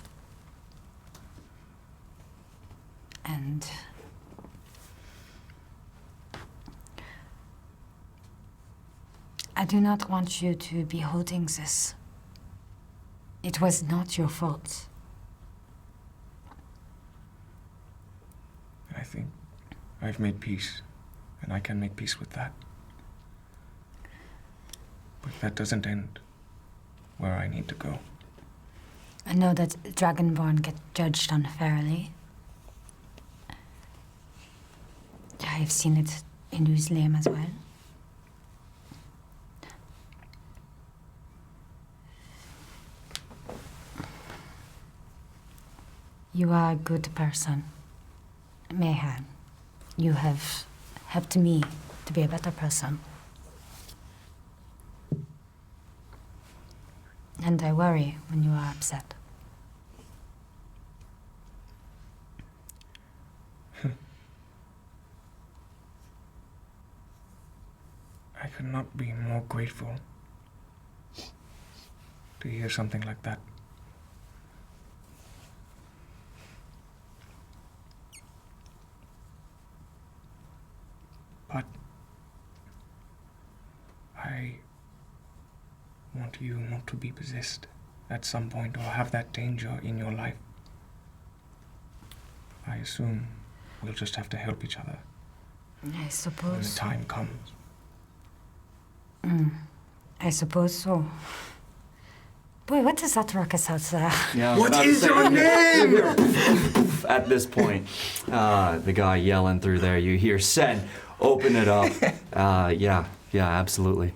And I do not want you to be holding this. It was not your fault. I think I've made peace, and I can make peace with that. But that doesn't end where I need to go. I know that Dragonborn get judged unfairly. I've seen it in Uzlem as well. You are a good person, Mehem. You have helped me to be a better person. And I worry when you are upset. I could not be more grateful to hear something like that. But I want you not to be possessed at some point or have that danger in your life. I assume we'll just have to help each other I when the suppose. time comes. I suppose so. Boy, what is that ruckus out there? Yeah, What is your name? At this point, the guy yelling through there, you hear Sen, open it up. Yeah, absolutely.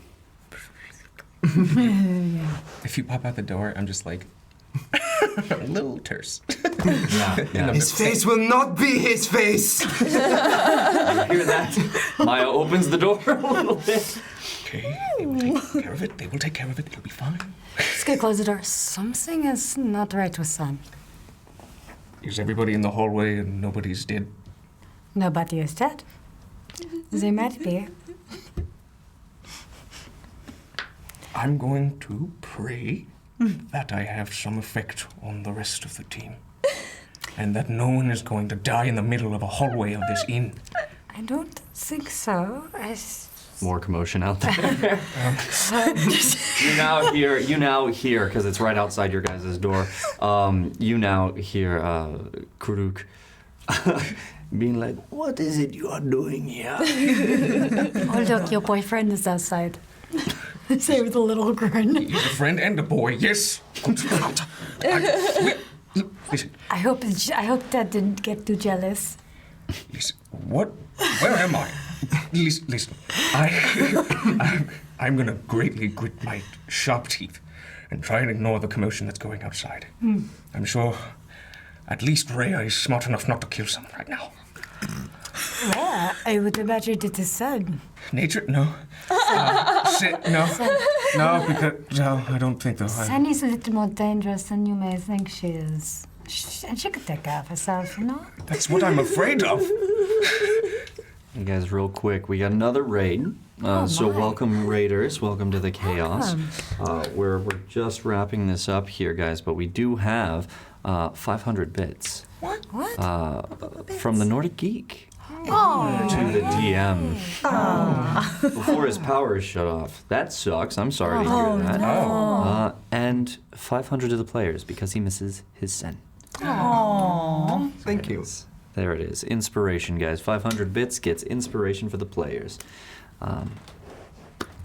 If you pop out the door, I'm just like a little terse. Yeah. His face will not be his face. You hear that? Maya opens the door a little bit. Okay, they will take care of it. They will take care of it. It'll be fine. Just gonna close the door. Something is not right with Sun. Is everybody in the hallway and nobody's dead? Nobody is dead. They might be. I'm going to pray that I have some effect on the rest of the team. And that no one is going to die in the middle of a hallway of this inn. I don't think so. More commotion out there. You now hear, because it's right outside your guys' door, you now hear Kuruk being like, "What is it you are doing here?" Oh, look, your boyfriend is outside. Say with a little grin. He's a friend and a boy, yes. Listen, I hope Dad didn't get too jealous. listen, what? Where am I? Listen, I'm gonna greatly grit my sharp teeth and try and ignore the commotion that's going outside. I'm sure at least Rhea is smart enough not to kill someone right now. Yeah, I would imagine it is Sun. Nature? No. No, because no, I don't think so. Sun is a little more dangerous than you may think she is. And she could take care of herself, you know? That's what I'm afraid of. You guys, real quick, we got another raid. So welcome, raiders. Welcome to the chaos. We're just wrapping this up here, guys, but we do have 500 bits. What? From the Nordic Geek. To the DM. Before his power is shut off. That sucks. I'm sorry to hear that. No. And 500 to the players because he misses his sen. Aww. Thank you. There it is. Inspiration, guys. 500 bits gets inspiration for the players.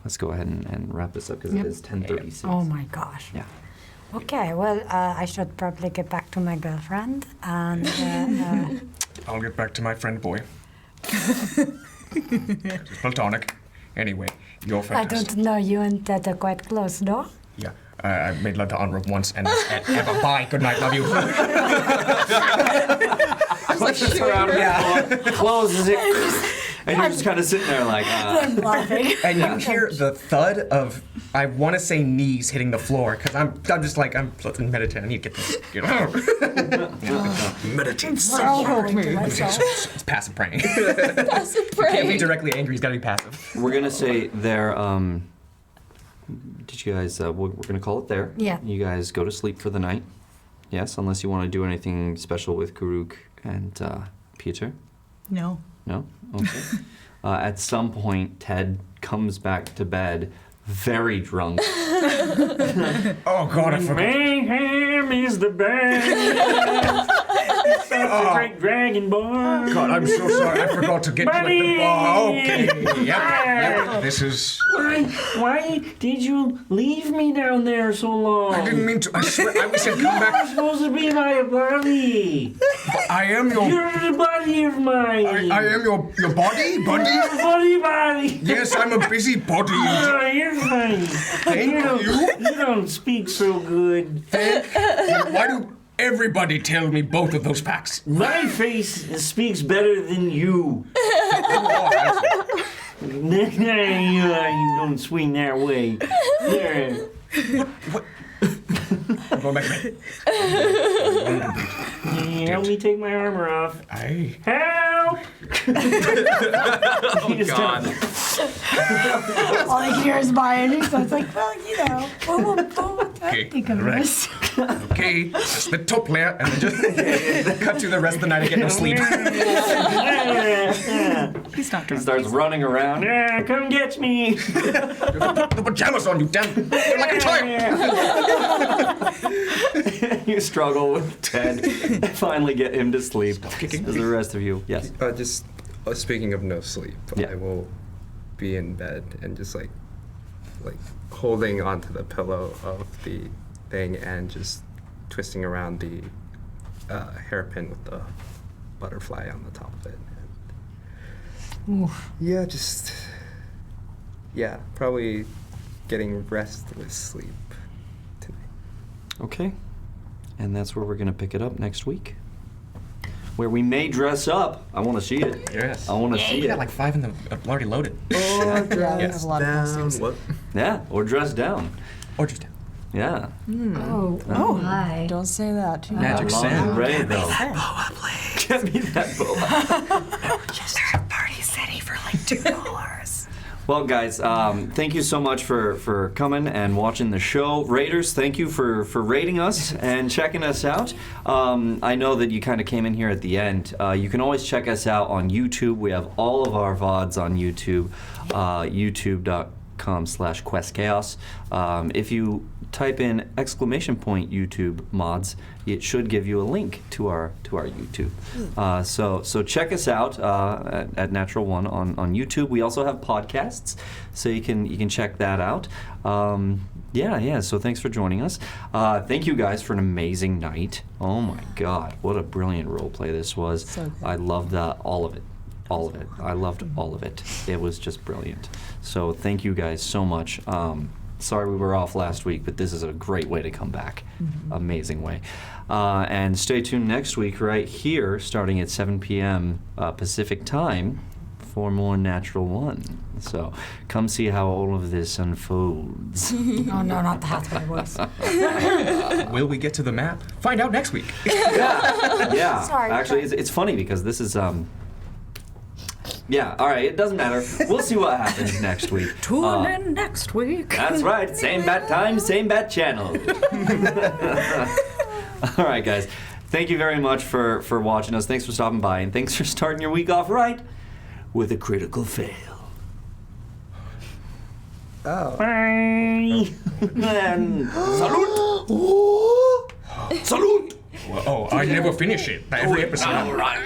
Let's go ahead and wrap this up because it is 10:36. Oh my gosh. Yeah. Okay, well, I should probably get back to my girlfriend and. I'll get back to my friend boy. It's platonic. Anyway, you're I fantastic. don't know, you and Dad are quite close, no? Yeah, I made love to Onrup once and ever. Bye. Good night. Love you. Clutches around closes it, and you're just kind of sitting there like. I'm laughing. And you hear the thud of, I want to say knees hitting the floor, because I'm just like, I'm meditating. I need to get this, you know. Meditate. I'll help me. It's passive praying. Passive Can't be praying. directly angry, he's got to be passive. We're gonna say there. Did you guys? We're gonna call it there. Yeah. You guys go to sleep for the night. Yes, unless you want to do anything special with Kuruk and Peter. No. No? Okay. At some point, Ted comes back to bed very drunk. Oh God, I forgot. Mehem is the best. the great dragon, boy. God, I'm so sorry. I forgot to get you at the bar. Okay. Yep. This is. Why did you leave me down there so long? I didn't mean to. I swear. I said come You're back. supposed to be my buddy. I am your. You're the buddy of mine. I am your body? Buddy? Your buddy. Yes, I'm a busy body. Oh, you're funny. Thank you. You don't speak so good. Why do everybody tell me both of those facts? My face speaks better than you. You don't swing that way. There. What? I'm going back to bed. Help me take my armor off. Aye. Help! Oh, God. All I can hear is Brian, so it's like, well, you know, we'll Okay, think of right. this. Okay, just the top layer, and then just cut to the rest of the night and get no sleep. He's not He drunk. starts running around. Come get me! Put the pajamas on, you damn. You're like a child. You struggle with Ted and finally get him to sleep. As the rest of you. Yes. Just speaking of no sleep, Yeah. I will be in bed and just like holding onto the pillow of the thing and just twisting around the hairpin with the butterfly on the top of it. And probably getting restless sleep tonight. Okay. And that's where we're going to pick it up next week. Where we may dress up. I want to see it. Yes. I want to see We it. got like 5 in the already loaded. Yeah, we have a lot of costumes. What? Yeah, or dress down. Or just Yeah. Oh my. Don't say that. Too Magic Long sand. Ray, though. Get me that boa. Just a party city for like $2. Well, guys, thank you so much for coming and watching the show. Raiders, thank you for rating us and checking us out. I know that you kind of came in here at the end. You can always check us out on YouTube. We have all of our VODs on YouTube, youtube.com/questchaos. If you type in !YouTube mods, it should give you a link to our YouTube. So check us out at Natural One on YouTube. We also have podcasts, so you can check that out. So thanks for joining us. Thank you guys for an amazing night. Oh my God, what a brilliant role play this was. So good. I loved all of it. All of it. I loved all of it. It was just brilliant. So thank you guys so much. Sorry we were off last week, but this is a great way to come back. Amazing way. And stay tuned next week right here, starting at 7 p.m. Pacific time, for more Natural One. So come see how all of this unfolds. Oh no, not the Hathaway voice. Will we get to the map? Find out next week. Yeah. Sorry, Actually, but- it's funny because this is Yeah, all right, it doesn't matter. We'll see what happens next week. Tune in next week. That's right, same bat time, same bat channel. All right, guys. Thank you very much for watching us. Thanks for stopping by, and thanks for starting your week off right with a critical fail. Oh. Bye. And salute! Salute! Oh, I never finish it. Every episode. All right.